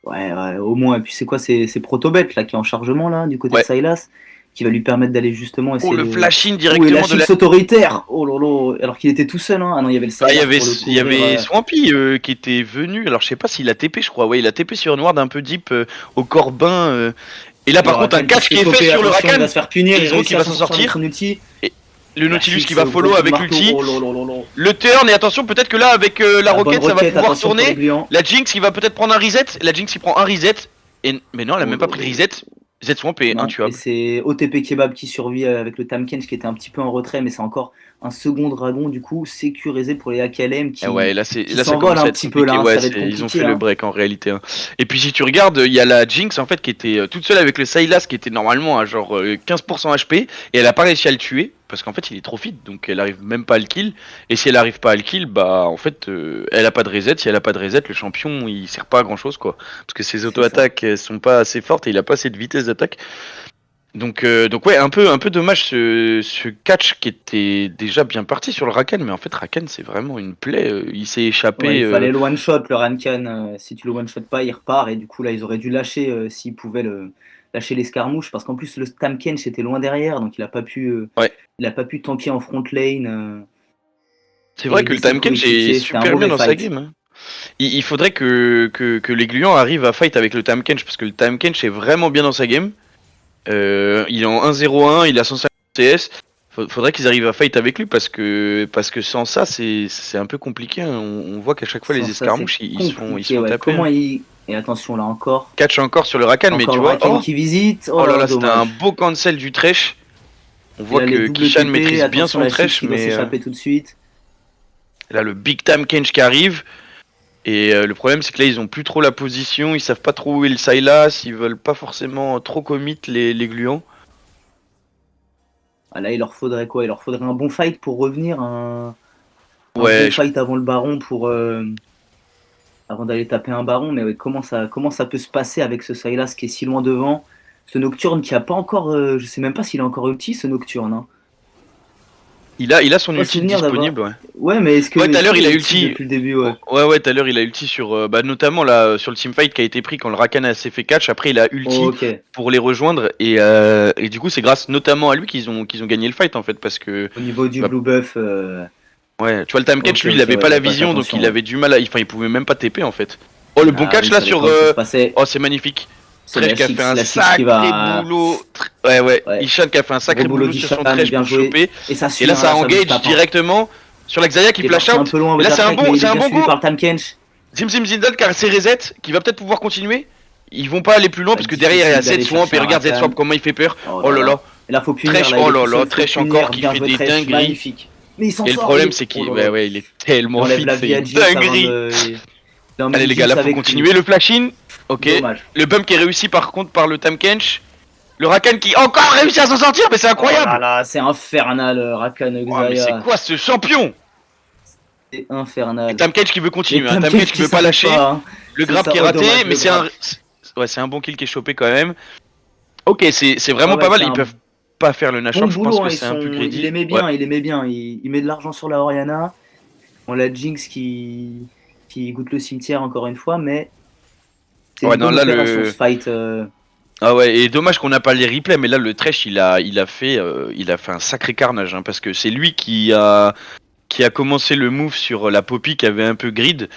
Ouais, au moins. Et puis c'est quoi? C'est Protobet là qui est en chargement là du côté de Sylas, qui va lui permettre d'aller justement essayer le flash-in directement la Chix autoritaire. Oh lolo, alors qu'il était tout seul. Hein. Ah non, il y avait le Sylas. Il y avait Swampy qui était venu. Alors je sais pas s'il a TP, je crois. Ouais, il a TP sur une ward un peu deep au Corbin. Et là, par contre, un catch qui est fait sur le Rakan. Il va se faire punir, Isro qui va s'en sortir. Et le Nautilus qui va follow avec l'ulti. Le turn, et attention, peut-être que là, avec la roquette, ça va pouvoir tourner. La Jinx qui va peut-être prendre un reset. La Jinx qui prend un reset. Mais non, elle a même pas pris de reset. Z-Swamp est intuable. Et c'est OTP Kebab qui survit avec le Tamekench qui était un petit peu en retrait, mais c'est encore un second dragon du coup sécurisé pour les AKLM qui là ça commence un petit peu là. Ils ont fait le break en réalité. Hein. Et puis si tu regardes, il y a la Jinx en fait qui était toute seule avec le Sylas qui était normalement à genre 15% HP et elle a pas réussi à le tuer parce qu'en fait il est trop fit donc elle arrive même pas à le kill. Et si elle arrive pas à le kill, bah en fait elle a pas de reset. Si elle a pas de reset, le champion il sert pas à grand chose quoi parce que ses auto-attaques sont pas assez fortes et il a pas assez de vitesse d'attaque. Donc ouais, un peu dommage ce catch qui était déjà bien parti sur le Rakan, mais en fait Rakan c'est vraiment une plaie, il s'est échappé. Ouais, il fallait le one shot le Rakan, si tu le one shot pas il repart et du coup là ils auraient dû lâcher s'ils pouvaient lâcher l'escarmouche parce qu'en plus le Tamekench était loin derrière donc il a pas pu tanker en front lane. C'est vrai que le Tamekench est super bien dans sa game. Hein. Il faudrait que les gluants arrivent à fight avec le Tamekench parce que le Tamekench est vraiment bien dans sa game. Il est en 1-0-1, il a 150 CS. Faudrait qu'ils arrivent à fight avec lui parce que sans ça, c'est un peu compliqué. Hein. On voit qu'à chaque fois, les Sans ça, escarmouches, c'est ils se font compliqué, ouais. taper. Comment Hein. il. Et attention là encore. Catch encore sur le Rakan, mais Encore tu le vois. Rakan Oh, qui visite. oh là là, c'était dommage. un beau cancel du Thresh. On voit Il a les que doubles Kishan TP, maîtrise bien attention, son la Thresh, Six qui va mais s'échapper tout de suite. là, le Big Time Kench qui arrive. Et le problème, c'est que là, ils ont plus trop la position. Ils savent pas trop où est le Sylas. Ils veulent pas forcément trop commit les gluants. Ah, là, il leur faudrait quoi? Il leur faudrait un bon fight pour revenir. Un Ouais, bon fight avant le baron pour. Avant d'aller taper un baron. Mais ouais, comment ça peut se passer avec ce Sylas qui est si loin devant? Ce Nocturne qui a pas encore. Je sais même pas s'il a encore ulti, ce Nocturne. Hein. il a son Pas ulti souvenir d'avoir- disponible. Ouais. Ouais, mais est-ce que. Ouais, tout à l'heure, est-ce il a qu'il ulti. depuis le début, ouais. Ouais, tout à l'heure, il a ulti sur. Notamment là, sur le teamfight qui a été pris quand le Rakan s'est fait catch. Après, il a ulti Oh, ok. pour les rejoindre. Et du coup, c'est grâce notamment à lui qu'ils ont gagné le fight en fait. Parce que. Au niveau du Bah, blue buff. Ouais, tu vois, le time catch, Ok, lui, il ok, avait ouais, pas la faut faire vision, donc attention, il ouais. avait du mal à. Enfin, il pouvait même pas TP en fait. Oh, le bon Ah catch oui, là ça sur. dépend, ça se passait. Oh, c'est magnifique. C'est Thresh la qui a Six, fait un la Six sacré qui va. boulot. Ouais. Ouais. Ishan qui a fait un sacré Gros boulot boulot sur son d'Ishan, Thresh bien pour joué. choper. Et ça Et suit, là, hein, ça booste engage pas, hein. directement sur la Xayah qui Il est flash parti un out. peu loin, Et là, c'est un Jatrek, bon, mais il c'est est un bien bon suivi go. par Tam Kench. Zim Zindal qui a ses resets, qui va peut-être pouvoir continuer. Ils vont pas aller plus loin parce que derrière il y a difficile d'aller Z-Swamp et chercher un regarde Rakan. Z-Swamp comment il fait peur. Oh là là. Et là, faut punir. Thresh, Là, il oh est là tout là, seul, faut Thresh punir. encore qui Bien fait joué, des Thresh, dingueries. magnifique. Mais il s'en Et le sort. problème il est- c'est qu'il Oh là là. ouais, il est tellement Il enlève fit, la c'est vie à une Jinx avant dinguerie. de- d'un Allez les gars, là Jinx faut avec continuer lui. le flash-in. Ok. Dommage. Le bump qui est réussi par contre par le Tam Kench. Le Rakan qui encore réussi à s'en sortir, mais c'est Oh là incroyable. là, c'est infernal, Rakan Oh, mais c'est Xayah. quoi ce champion? C'est infernal. Et Tam Kench qui veut continuer, Et hein. Tam Tam Kench Kench qui veut pas s'arrête lâcher. pas, hein. Le C'est grab ça, qui est oh, raté, dommage, mais le c'est un. grab. Ouais, c'est un bon kill qui est chopé quand même. Ok, c'est vraiment Ouais, pas mal. c'est Ils un peuvent pas faire le Nash bon Off, je pense boulot, que hein, c'est un peu greedy. il aimait bien, il aimait bien. Il met de l'argent sur la Oriana. On l'a Jinx qui goûte le cimetière encore une fois, mais c'est Ouais, une non, bonne là, opération le- ce fight. Ah ouais, et dommage qu'on n'a pas les replays, mais là le Thresh il a fait un sacré carnage, hein, parce que c'est lui qui a commencé le move sur la Poppy qui avait un peu grid.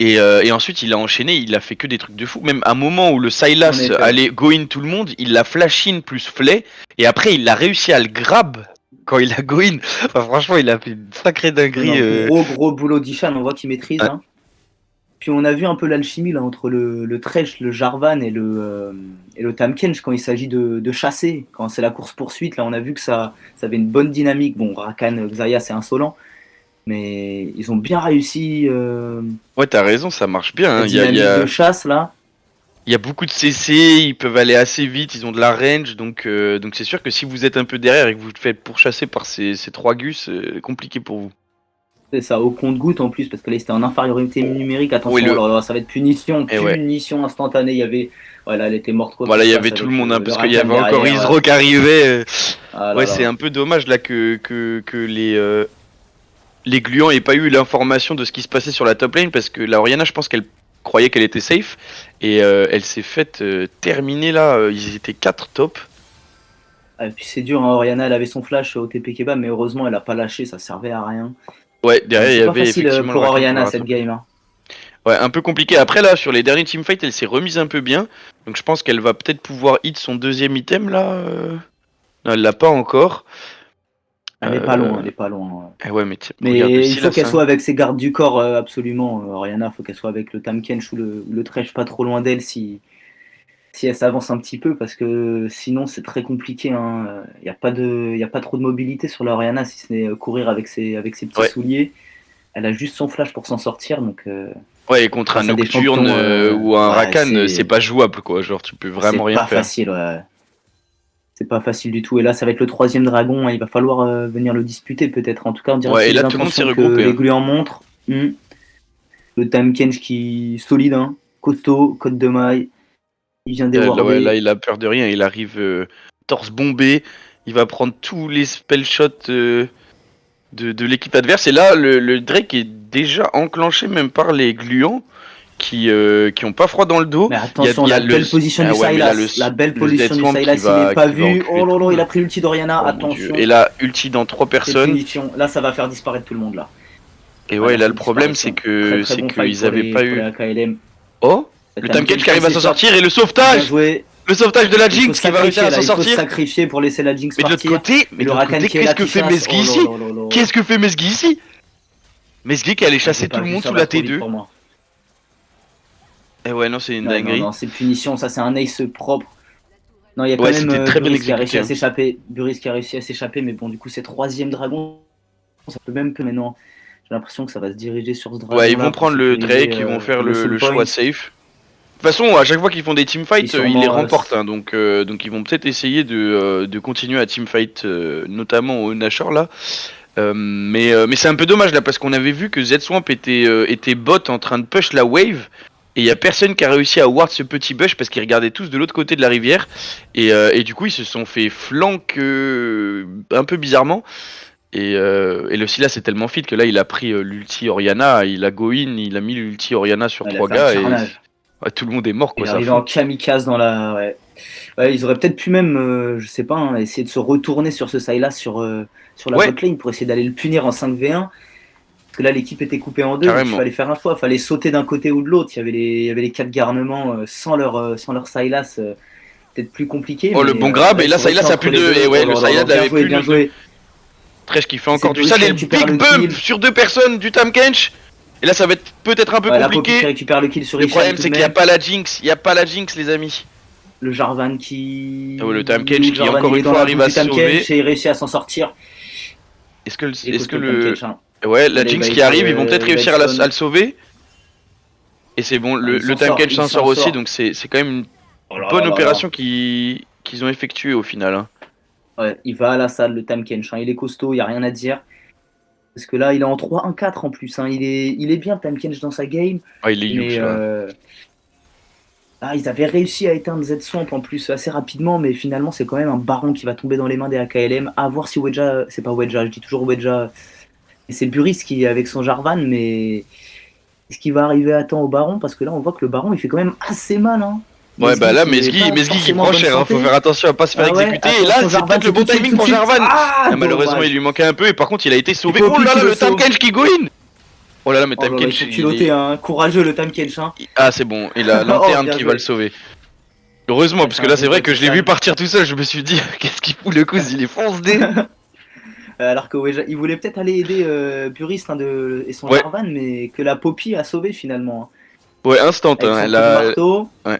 Et ensuite il a enchaîné, il a fait que des trucs de fou. Même à un moment où le En Sylas effet. allait go in tout le monde, il l'a flash in plus flay, et après il a réussi à le grab quand il a go in. Enfin, franchement, il a fait une sacrée dinguerie. Gros boulot d'Ishan, on voit qu'il maîtrise. Ouais. Hein. Puis on a vu un peu l'alchimie là entre le Thresh, le Jarvan et le Tam Kench quand il s'agit de chasser, quand c'est la course poursuite. Là, on a vu que ça avait une bonne dynamique. Bon, Rakan, Xayah, c'est insolent, mais ils ont bien réussi Ouais, t'as raison, ça marche bien. la Hein. dynamique de chasse là. Il y a beaucoup de CC, ils peuvent aller assez vite, ils ont de la range, donc c'est sûr que si vous êtes un peu derrière et que vous vous faites pourchasser par ces trois gus, c'est compliqué pour vous. C'est ça, au compte-goutte en plus, parce que là c'était en infériorité numérique. Attention, Oui, oh là là, ça va être punition, Et ouais. punition instantanée. Il y avait, voilà, elle était morte. Voilà, il y avait tout le monde, hein, parce qu'il y avait encore Isro qui arrivait. Ouais, c'est un peu dommage là que les gluants aient pas eu l'information de ce qui se passait sur la top lane, parce que la Oriana, je pense qu'elle croyait qu'elle était safe, et elle s'est faite terminer là, ils étaient 4 top. Et puis c'est dur, hein, Oriana elle avait son flash au TP Kebab, mais heureusement elle a pas lâché, ça servait à rien. Ouais, derrière il y C'est pas avait facile effectivement pour le Rakan Oriana pour la cette top. game. Hein. Ouais, un peu compliqué. Après là, sur les derniers teamfights, elle s'est remise un peu bien, donc je pense qu'elle va peut-être pouvoir hit son deuxième item là. Non, elle l'a pas encore. Elle est pas loin, elle est pas loin. Eh ouais, mais Mais regarde le il faut Sylas, qu'elle hein. soit avec ses gardes du corps, absolument. Oriana, faut qu'elle soit avec le Tam Kench ou le Thresh pas trop loin d'elle si elle s'avance un petit peu, parce que sinon c'est très compliqué. Hein. Il n'y a pas trop de mobilité sur la Oriana, si ce n'est courir avec ses petits Ouais. souliers. Elle a juste son flash pour s'en sortir, donc Ouais, et contre un face à des Nocturne champions, ou un ouais, Rakan, c'est pas jouable quoi. Genre, tu peux vraiment c'est rien pas faire. facile. Ouais. C'est pas facile du tout. Et là, ça va être le 3e dragon. Hein. Il va falloir venir le disputer peut-être. En tout cas, on dirait Ouais, que et c'est là, les tout le monde s'est intentions que regroupé, les hein. gluants montrent. Le Tam Kench qui solide, hein. Costaud, côte de maille. Il vient Là, déwarder. ouais, là, il a peur de rien. Il arrive torse bombé. Il va prendre tous les spell shots de l'équipe adverse. Et là, le Drake est déjà enclenché même par les gluants qui ont pas froid dans le dos. Mais attention, Il y a la belle position du ouais, mais là, Sylas. La belle le position du Death Swamp Sylas, qui va- il n'est pas qui va vu. enculer Oh là tout là, le il a monde. pris l'ulti d'Oriana. Oh, mon Attention. Dieu. Et là, ulti dans 3 Quelle personnes. punition. Là, ça va faire disparaître tout le monde. Là. Et Voilà, ouais, là, c'est le problème, disparition. c'est que Très bon fight qu'ils pour avaient les- pas pour eu. les AKLM. Oh, le Tam Kench qui arrive à s'en sortir et le sauvetage. Bien joué. Le sauvetage de la Il faut Jinx qui va réussir à sacrifier, là, s'en il faut se sortir. sacrifier pour laisser la Jinx Mais de l'autre partir. côté, Et le Rakan qui est là, qu'est-ce que qui fait chasse. Mesgi Oh ici? là là là là. Qu'est-ce que fait Mesgi ici? Mesgi qui allait J'ai chasser pas tout le vu, monde ça sous va la trop vite T2. pour moi. Et ouais, non, c'est une Non, non, dinguerie. non, c'est punition, ça c'est un ace propre. Non, il y a quand Ouais, même c'était très bien Buris qui a réussi exécuté, à hein. s'échapper. Buris qui a réussi à s'échapper, mais bon, du coup, c'est 3ème dragon. Ça peut même plus maintenant. J'ai l'impression que ça va se diriger sur ce dragon. Ouais, ils vont prendre le Drake, ils vont faire le choix safe. De toute façon, à chaque fois qu'ils font des teamfights, Et sûrement, ils les remportent. Hein, donc ils vont peut-être essayer de continuer à teamfight, notamment au Nashor là. Mais c'est un peu dommage là, parce qu'on avait vu que Z-Swamp était bot en train de push la wave. Et il y a personne qui a réussi à ward ce petit bush parce qu'ils regardaient tous de l'autre côté de la rivière. Et du coup, ils se sont fait flank un peu bizarrement. Et le Sylas est tellement fit que là, il a pris l'ulti Orianna, il a go in, il a mis l'ulti Orianna sur Ouais, il a 3 fait un gars. Et carnage. ouais, tout le monde est mort, Il quoi. est Ça arrivé fout. en kamikaze dans la. Ouais. Ouais, ils auraient peut-être pu même, je sais pas, hein, essayer de se retourner sur ce Sylas sur la Ouais. botlane pour essayer d'aller le punir en 5v1. Parce que là, l'équipe était coupée en deux. Donc Carrément. il fallait faire un choix. Il fallait sauter d'un côté ou de l'autre. Il y avait les 4 garnements sans leur Sylas. Peut-être plus compliqué. Oh, mais, le bon grab, là, et là, ils sont Sylas restés a plus entre les de. deux. Et ouais, Oh le là là, Sylas bien l'avait joué, plus. bien joué. Tresh qui fait C'est encore du Buris sale qui et récupère big le bump kill. sur 2 personnes du Tam Kench. Et là, ça va être peut-être un peu Ouais, la Poppy qui compliqué. récupère le kill sur Le Richard. problème, tout c'est de qu'il n'y a même. pas la Jinx. Il n'y a pas la Jinx, les amis. Le Jarvan qui. Oh, le Tam Le Kench qui, Jarvan, encore il est une dans fois, la arrive boucle à du se Tam sauver. Kench et il réussit à s'en sortir. Est-ce que Il est est-ce que costaud, le. Tam Kench, hein. Ouais, la Allez, Jinx bah, qui arrive, ils vont peut-être il va réussir être à stun. le sauver. Et c'est bon, Ah, il le s'en Tam sort, Kench il s'en s'en sort aussi, sort. donc c'est quand même une Oh là bonne là là opération qu'ils ont effectuée au final. Hein. là. Ouais, il va à la salle, le Tam Kench, hein. Il est costaud, il n'y a rien à dire. Parce que là, il est en 3-1-4 en plus, hein. Il est bien, Tam Kench, dans sa game. Ah, il est Mais huge là. ils avaient réussi à éteindre Z-Swamp en plus assez rapidement, mais finalement, c'est quand même un baron qui va tomber dans les mains des AKLM. À voir si Wedja, c'est pas Wedja, je dis toujours Wedja. Et c'est Buris qui est avec son Jarvan, mais est-ce qu'il va arriver à temps au baron? Parce que là, on voit que le baron, il fait quand même assez mal, hein. Ouais, bah là, qui est Mesgi pas qui forcément prend bonne cher, hein. santé. Faut faire attention à pas se faire Ah ouais, exécuter. Et là, attention, c'est Jarvan, peut-être le bon tout de suite, timing tout de pour suite. Jarvan. Ah, Malheureusement, dommage. il lui manquait un peu. Et par contre, il a été sauvé. Et Poppy Oh là qui là, le le Tam sauve. Kench qui go in. Oh là là, mais Oh là Tam là, ils Kench. sont il culottés, est- hein. Courageux, le Tam Kench, hein. Ah, c'est bon. Il a l'interne bien qui joué. va le sauver. Heureusement, parce C'est que un là, bon c'est vrai que je l'ai Totisan. vu partir tout seul. Je me suis dit, qu'est-ce qu'il fout le coup? Il est fonce-dé. Alors que Wedja, il voulait peut-être aller aider Buris hein, et son Ouais. Jarvan, mais que la Poppy a sauvé finalement. Ouais, instant. Avec Hein. son Elle coup de a- marteau. Ouais.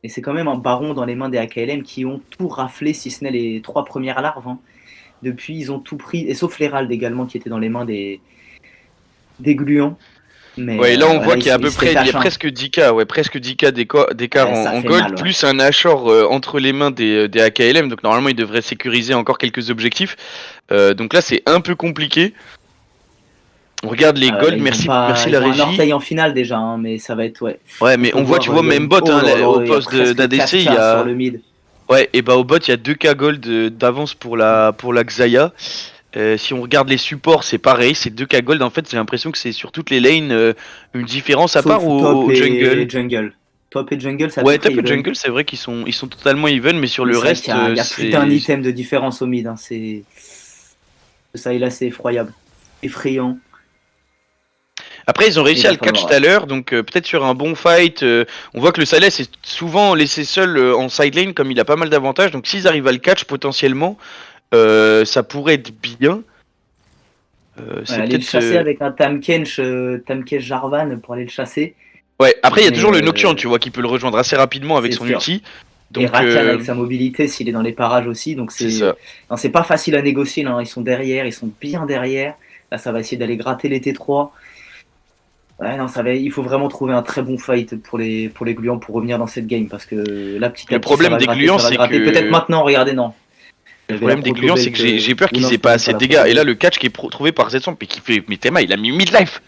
Et c'est quand même un baron dans les mains des AKLM qui ont tout raflé, si ce n'est les 3 premières larves. Hein. Depuis, ils ont tout pris, et sauf l'Hérald également qui était dans les mains des gluants. Mais, Ouais, et là, on voit ils qu'il y a à se peu près, il y détachent, a hein. presque 10K, ouais, presque 10K d'écart Ouais, ça en fait gold, mal, ouais. plus un Nashor entre les mains des AKLM, donc normalement il devrait sécuriser encore quelques objectifs. Donc là c'est un peu compliqué. On regarde les Ah ouais, golds, ils ont merci, pas- merci ils la ont un régie. orteil en finale déjà, hein, mais ça va être ouais. Ouais, mais on voit, tu vois, même bot Oh hein, là là, au il y a poste presque d'ADC, il y 4K a. sur le mid. Ouais, et bah au bot il y a 2K gold d'avance pour la Xayah. Si on regarde les supports, c'est pareil, c'est 2K gold. En fait, j'ai l'impression que c'est sur toutes les lanes une différence à Sauf part top au et jungle. jungle. Top et jungle, ça Ouais, top et jungle, c'est vrai qu'ils sont totalement even, mais sur le reste, il y a c'est- plus d'un item de différence au mid. Hein. C'est ça, là, c'est effroyable, effrayant. Après, ils ont réussi Il à va le catch falloir- tout à l'heure, donc peut-être sur un bon fight. On voit que le Sylas est souvent laissé seul en side lane, comme il a pas mal d'avantages. Donc s'ils arrivent à le catch potentiellement, ça pourrait être bien. C'est Aller le peut-être. chasser avec un Tam Kench Jarvan pour aller le chasser. Ouais, après il y a Mais, toujours le Nocturne, tu vois, qui peut le rejoindre assez rapidement avec c'est son sûr. ulti. Et Donc Rakan avec sa mobilité s'il est dans les parages aussi. Donc c'est ça. non, c'est pas facile à négocier. Là. Ils sont derrière, ils sont bien derrière. Là, ça va essayer d'aller gratter les T3. Ouais, non, il faut vraiment trouver un très bon fight pour les gluants pour revenir dans cette game parce que là, petit à Le petit, problème ça va des gratter, gluants, ça va c'est gratter. que- Peut-être maintenant, regardez, non. Le problème des gluants, c'est que j'ai peur qu'ils aient pas assez de dégâts. Et là, le catch qui est trouvé par Z100, mais qui fait. Mais Tema, il a mis midlife.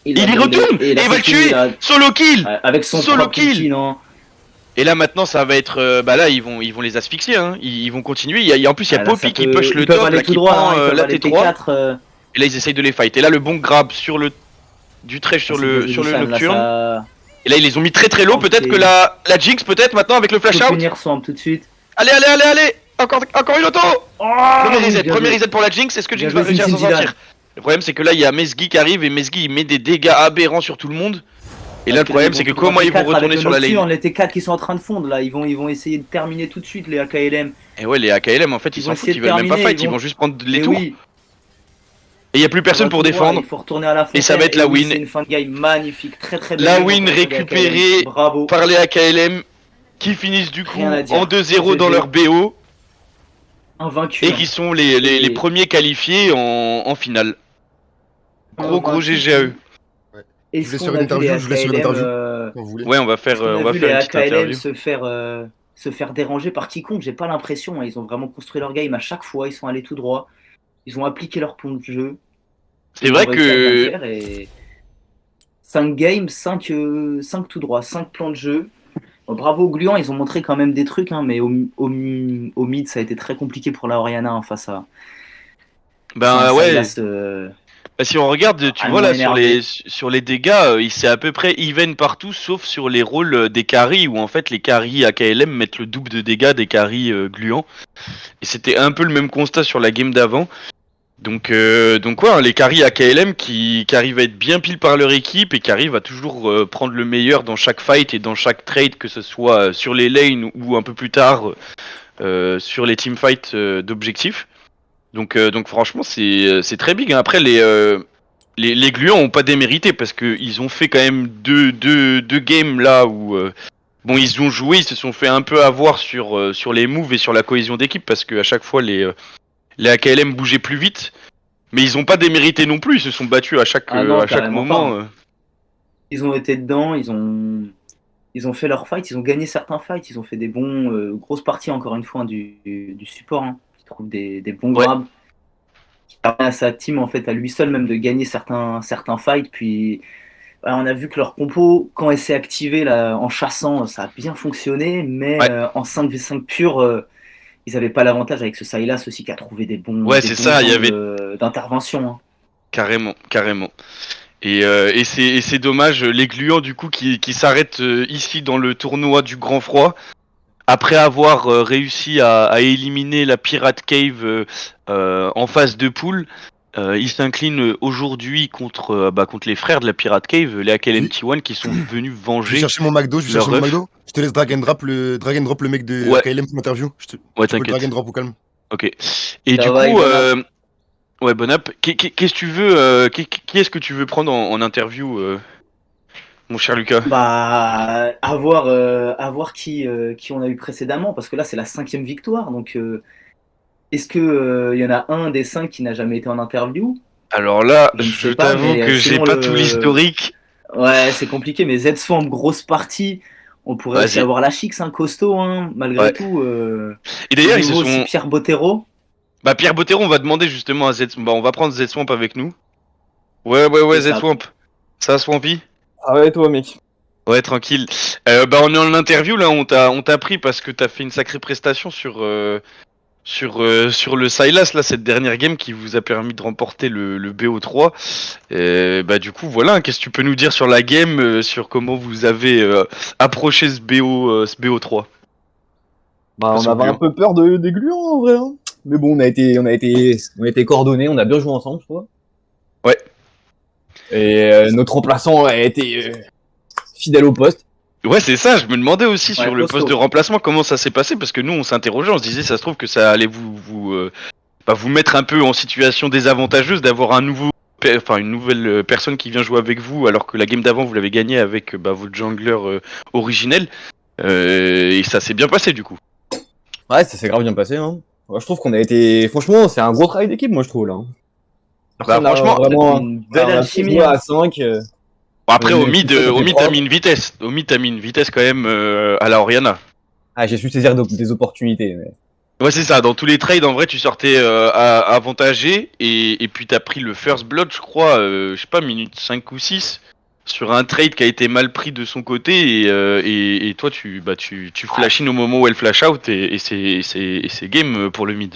Il y retourne et il va le tuer. Solo kill. Avec son Solo propre kill. ulti, non. Et là maintenant ça va être bah là ils vont les asphyxier hein. Ils vont continuer. En plus il y a Ah, là, Poppy ça qui peut- push le ils peuvent top aller là, tout qui droit, prend hein, ils peuvent la aller T3 T4, et là ils essayent de les fight. Et là le bon grab sur le du Thresh sur le Nocturne. Là, Et là ils les ont mis très très low. Ok. Peut-être que la Jinx peut-être maintenant avec le flash faut out. punir Swamp tout de suite. Allez encore une auto. Premier reset pour la Jinx. Est-ce que Bien Jinx va joué, réussir à s'en Zinzidane. sortir? Le problème c'est que là il y a Mesgi qui arrive et Mesgi il met des dégâts aberrants sur tout le monde. Et là, le problème, c'est que comment ils vont retourner sur la lane? On était 4 qui sont en train de fondre là. Ils vont essayer de terminer tout de suite les AKLM. Et ouais, les AKLM, en fait, ils s'en foutent, ils veulent même pas fight, ils vont juste prendre les tours. Oui. Et il y a plus personne pour défendre. Il faut retourner à la fontaine. Et ça va être la win. C'est une fin de game magnifique, très très belle. La win récupérée par les AKLM qui finissent du coup en 2-0 dans leur BO. Invaincus. Et qui sont les premiers qualifiés en finale. Gros GG à eux. Et Je vous laisse sur une interview, je vous laisse sur une interview. Quand vous voulez. Ouais, on va faire une petite AKLM interview. se faire déranger par quiconque, j'ai pas l'impression. Ils ont vraiment construit leur game à chaque fois, ils sont allés tout droit. Ils ont appliqué leur plan de jeu. C'est vrai que 5 games, 5 tout droit, 5 plans de jeu. Bon, bravo aux Gluants, ils ont montré quand même des trucs, hein, mais au mid, ça a été très compliqué pour la Oriana hein, face à. Ben ouais. Si on regarde, tu vois là sur les dégâts, il s'est à peu près even partout, sauf sur les rôles des carries où en fait les carries AKLM mettent le double de dégâts des carries Gluants. Et c'était un peu le même constat sur la game d'avant. Donc ouais, les carries AKLM qui arrivent à être bien pile par leur équipe et qui arrivent à toujours prendre le meilleur dans chaque fight et dans chaque trade, que ce soit sur les lanes ou un peu plus tard sur les teamfights d'objectifs. Donc franchement c'est très big. Hein. Après les Gluants ont pas démérité parce que ils ont fait quand même deux games là où bon ils ont joué, ils se sont fait un peu avoir sur les moves et sur la cohésion d'équipe parce que à chaque fois les AKLM bougeaient plus vite, mais ils ont pas démérité non plus, ils se sont battus à chaque moment. Ils ont été dedans, ils ont fait leur fight, ils ont gagné certains fights, ils ont fait des bons grosses parties encore une fois hein, du support. Hein. Trouve des bons grabs qui permet à sa team en fait à lui seul même de gagner certains fights. Puis on a vu que leur compo quand elle s'est activée là, en chassant ça a bien fonctionné, mais en 5v5 pur ils n'avaient pas l'avantage avec ce Sylas aussi qui a trouvé des bons il y avait d'intervention hein. Carrément et c'est dommage les Gluants du coup qui s'arrêtent ici dans le tournoi du Grand Froid. Après avoir réussi à éliminer la Pirate Cave en phase de poule, ils s'inclinent aujourd'hui contre les frères de la Pirate Cave, les AKLM T1 qui sont venus venger. Je vais chercher mon McDo, Je te laisse drag and drop le mec de AKLM pour l'interview. T'inquiète. Drag and drop au calme. Ok. Et du coup, ouais, Bonap, qu'est-ce que tu veux, qui est-ce que tu veux prendre en interview mon cher Lucas? À voir qui on a eu précédemment, parce que là c'est la 5e victoire, donc est-ce que y en a un des 5 qui n'a jamais été en interview? Alors là, je t'avoue que j'ai pas tout l'historique. Ouais, c'est compliqué, mais Z-Swamp, grosse partie, on pourrait aussi avoir la Chix, un costaud, hein, malgré tout. Et d'ailleurs, ils se sont... Pierre Bottero. Pierre Bottero, on va demander justement à Z-Swamp, on va prendre Z-Swamp avec nous. Ouais, Z-Swamp. Ça va, Swampy? Ah ouais, toi, mec. Ouais, tranquille. On est en interview là, on t'a pris parce que t'as fait une sacrée prestation sur le Sylas là, cette dernière game qui vous a permis de remporter le BO3. Du coup, voilà, qu'est-ce que tu peux nous dire sur la game, sur comment vous avez approché ce BO3? On avait un peu peur des Gluants en vrai, hein. Mais bon, on a été coordonnés, on a bien joué ensemble, je crois. Ouais. Et notre remplaçant a été fidèle au poste. Ouais, c'est ça, je me demandais aussi sur le poste de remplacement comment ça s'est passé, parce que nous on s'interrogeait, on se disait ça se trouve que ça allait vous mettre un peu en situation désavantageuse d'avoir une nouvelle personne qui vient jouer avec vous alors que la game d'avant vous l'avez gagnée avec votre jungler originel, et ça s'est bien passé du coup. Ouais, ça s'est grave bien passé, hein. Ouais, je trouve qu'on a été... Franchement, c'est un gros travail d'équipe, moi je trouve là. Franchement, vraiment une belle alchimie à 5. Après au mid t'as mis une vitesse. Au mid t'as mis une vitesse quand même à la Oriana. Ah, j'ai su saisir des opportunités. Mais... Ouais, c'est ça, dans tous les trades en vrai tu sortais avantagé et puis t'as pris le first blood je crois, je sais pas, minute 5 ou 6 sur un trade qui a été mal pris de son côté et toi tu flashines au moment où elle flash out et c'est game pour le mid.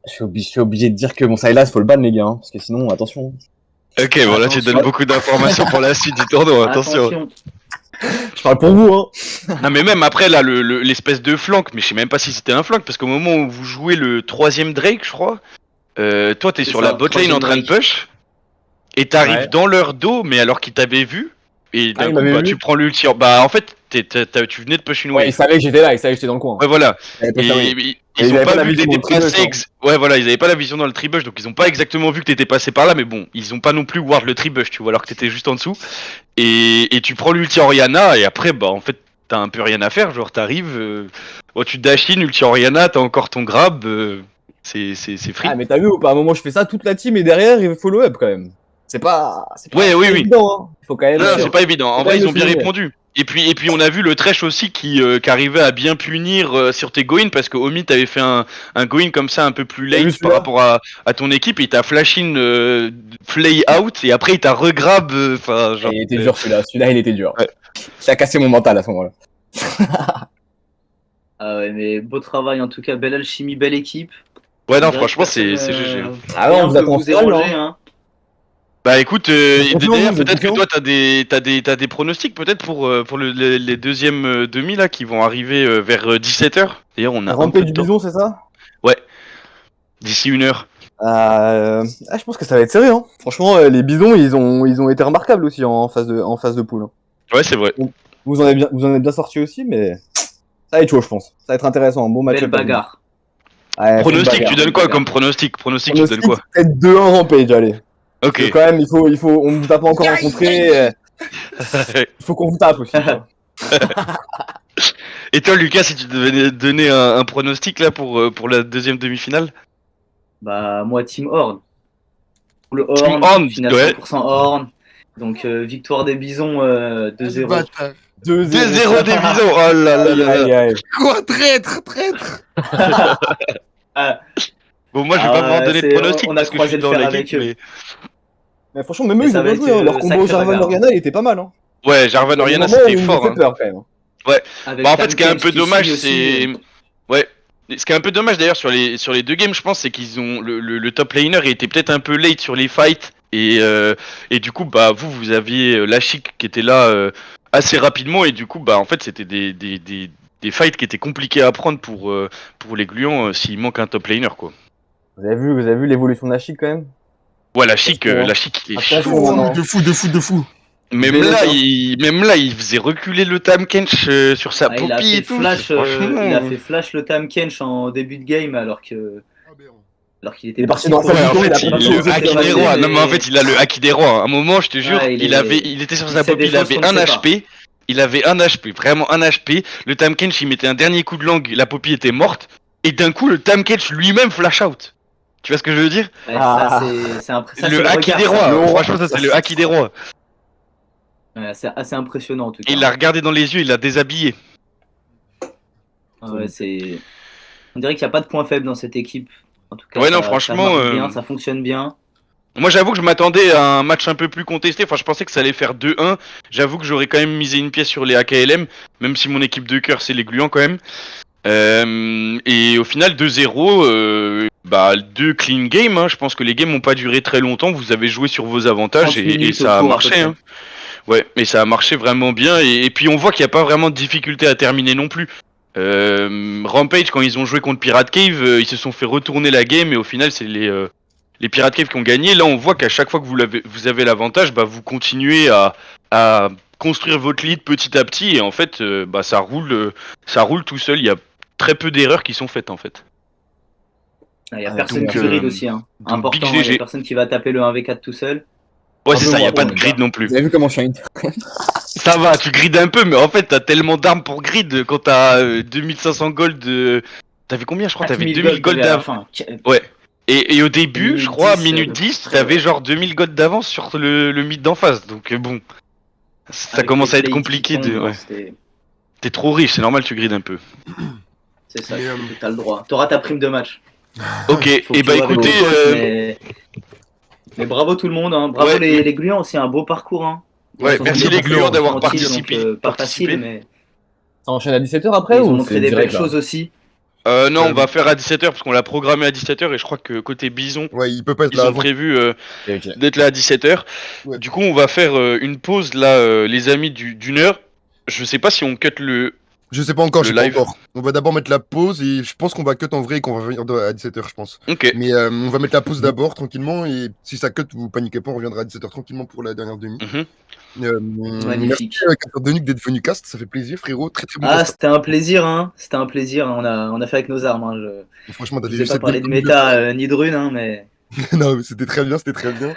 Je suis obligé de dire que mon Sylas faut le ban les gars, hein, parce que sinon attention. Ok, voilà, tu donnes beaucoup d'informations pour la suite du tournoi, attention. Je parle pour vous, hein. Non mais même après là, l'espèce de flank, mais je sais même pas si c'était un flank, parce qu'au moment où vous jouez le 3ème Drake, je crois, toi t'es sur la botlane en train de push, et t'arrives dans leur dos, mais alors qu'ils t'avaient vu, Et Ah, d'un il coup, m'avait bah, vu. tu prends l'ulti. Bah, en fait, tu venais de push une Ouais, wave. il savait que j'étais là, il savait que j'étais dans le coin. Ouais, voilà. Il avait pas Et ça, oui. ils ils ont avaient pas pas la vu que vision t'étais dans le passé. tribush, Ouais, voilà, ils avaient pas la vision dans le tribush, donc ils ont pas exactement vu que t'étais passé par là, mais bon, ils ont pas non plus ward le tribush, tu vois, alors que t'étais juste en dessous. Et tu prends l'ulti Oriana, et après, bah, en fait, t'as un peu rien à faire. Genre, t'arrives, tu dash in, ulti Oriana, t'as encore ton grab, c'est free. Ah, mais t'as vu, à un moment, je fais ça, toute la team est derrière, il follow up quand même. C'est pas Ouais, oui, oui. évident, hein. Il faut quand même. Non, c'est pas évident. En faut vrai, quand ils même ont bien le souligner. répondu. Et puis, on a vu le Thresh aussi qui arrivait à bien punir sur tes go-in parce que Omi t'avait fait un go-in comme ça un peu plus T'as vu late par celui-là rapport à ton équipe. Il t'a flash in play out et après il t'a regrab. Enfin, genre. Il était dur celui-là, il était dur. Ouais. Ça a cassé mon mental à ce moment-là. Ah ouais, mais beau travail en tout cas, belle alchimie, belle équipe. Ouais, non, On dirait que franchement, c'est personne, GG. Hein. Ah ouais, rien on vous peut attend en vous finale, déranger, non hein. Bah écoute, confiant, d'ailleurs, vous êtes peut-être que confiant toi t'as des pronostics peut-être pour les deuxièmes demi là qui vont arriver vers 17h. D'ailleurs, on a un peu Rampage de du temps. bison, c'est ça? Ouais, d'ici 1 heure. Je pense que ça va être serré, hein. Franchement, les bisons, ils ont été remarquables aussi en phase de poule, hein. Ouais, c'est vrai. Vous en êtes bien sorti aussi, mais ça va être chaud, je pense. Ça va être intéressant, un bon match. Belle bagarre. Ouais, faut une Pronostic, bagarre. tu donnes belle quoi bagarre. comme pronostic? Pronostic, tu donnes Pronostic, quoi? peut-être 2-1 Rampage, allez. Parce que Ok. quand même, on vous a pas encore rencontré. Il faut qu'on vous tape aussi, quoi. Et toi, Lucas, si tu devais donner un pronostic là pour la deuxième demi-finale? Bah, moi, Team Horn. Le Team Horn, Horn, finale ouais. 100% Horn. Donc, victoire des Bisons 2-0. Bâtard. 2-0 des Bisons. Oh là là Aïe, là aïe, là. aïe. Quoi, traître, traître. Ah, Bon, moi, je vais pas pouvoir donner de pronostic on a parce que je croisé suis le dans fer l'équipe, avec eux. mais... Mais franchement, même eux, Mais ils ça ont va bien joué, hein. être, Leur combo sacré Jarvan bagarre. Oriana, il était pas mal, hein. Ouais, Jarvan Il y a des Oriana, moments c'était où ils fort. ont fait Hein. peur, quand même. Avec Bah, en fait, ce qui est un Tahm peu Kench dommage, signe c'est... aussi. Ouais. Ce qui est un peu dommage d'ailleurs sur les deux games, je pense, c'est qu'ils ont le top laner était peut-être un peu late sur les fights et du coup bah vous aviez la Chic qui était là assez rapidement et du coup bah en fait c'était des fights qui étaient compliqués à prendre pour les gluants s'il manque un top laner quoi. Vous avez vu l'évolution de Nashik, quand même? Ouais la Chic il est Attention, chaud. Oh, non. mais de fou. Même Bennett, hein. même là il faisait reculer le Tahm Kench sur sa Ah, il a poppy fait et tout. flash, Franchement. il a fait flash le Tahm Kench en début de game alors qu'il était Il est parti parti dans pour sa Ouais, en vision, fait, il a pas il pu le oser hack faire des passer, rois. mais- Non, mais en fait, il a le hack des rois. À un moment, je te jure, Ouais, il était sur sa sait pop, des il choses avait qu'on ne un sait pas. HP. Il avait un HP, vraiment un HP. Le Tahm Kench, il mettait un dernier coup de langue, la poppy était morte. Et d'un coup, le Tahm Kench lui-même flash out. Tu vois ce que je veux dire? Ouais, Ah. ça, c'est Le hack regard, des ça. rois. Le roi. Franchement, ça, c'est le hack des rois. Ouais, c'est assez impressionnant en tout cas. Et il l'a regardé dans les yeux, il l'a déshabillé. Ouais, on dirait qu'il n'y a pas de point faible dans cette équipe. En tout cas, Ouais, non, ça franchement, marche bien, ça fonctionne bien. Moi, j'avoue que je m'attendais à un match un peu plus contesté. Enfin, je pensais que ça allait faire 2-1. J'avoue que j'aurais quand même misé une pièce sur les AKLM, même si mon équipe de cœur, c'est les gluants quand même. Et au final, 2-0, bah, 2 clean games. Hein. Je pense que les games n'ont pas duré très longtemps. Vous avez joué sur vos avantages 30 et minutes ça a au tour, à marché. peu près. Hein. Ouais, mais ça a marché vraiment bien. Et puis, on voit qu'il n'y a pas vraiment de difficulté à terminer non plus. Rampage, quand ils ont joué contre Pirate Cave, ils se sont fait retourner la game et au final, c'est les Pirate Cave qui ont gagné. Là, on voit qu'à chaque fois que vous avez l'avantage, bah, vous continuez à construire votre lead petit à petit et en fait, bah, ça roule tout seul. Il y a très peu d'erreurs qui sont faites en fait. Il n'y a Ah, personne donc, qui grid aussi. Hein. donc, Important, Big il n'y GG. a personne qui va taper le 1v4 tout seul. Ouais, Un c'est peu ça, il n'y a moins pas de bon, grid non plus. Vous avez vu comment je suis Ça va, tu grides un peu, mais en fait, t'as tellement d'armes pour grid quand t'as 2500 gold. T'avais combien, je crois? T'avais 2000 gold à la d'avance. fin. Ouais. Et au début, Minute je crois, 10, minute à peu 10, près, t'avais ouais. genre 2000 gold d'avance sur le mid d'en face. Donc bon, ça Avec commence les à être plays compliqué qui de. tombent, Ouais. T'es trop riche, c'est normal, tu grides un peu. C'est ça, Mais, t'as le droit. T'auras ta prime de match. Ok, Faut que et tu bah joues avec écoutez, tes potes, mais bravo tout le monde. Hein. Bravo Ouais. les gluants, c'est un beau parcours. Hein. Ouais, Ils sont merci bien les passés gluants dans d'avoir le tranquille, participé. donc, pas facile, mais Ça enchaîne à 17h après ils ont ou montré c'est des direct, belles là choses aussi. Non, on va faire à 17h parce qu'on l'a programmé à 17h et je crois que côté Bison, Ouais, il peut pas être ils là ont avant. prévu Ok. d'être là à 17h. Ouais. Du coup, on va faire une pause là, les amis, d'une heure. Je sais pas si on cut Je sais pas encore, Le je sais pas live. encore. On va d'abord mettre la pause et je pense qu'on va cut en vrai et qu'on va venir à 17h, je pense. Ok. Mais on va mettre la pause d'abord tranquillement et si ça cut, vous paniquez pas, on reviendra à 17h tranquillement pour la dernière demi. Magnifique. Merci à Denuc d'être venu cast, ça fait plaisir frérot, très très bon Ah, cast. c'était un plaisir, hein. C'était un plaisir. On a fait avec nos armes. Hein. Franchement, t'as Je vu vous ai pas cette parlé de belle méta ni de rune, hein, mais. Non, mais c'était très bien, c'était très bien.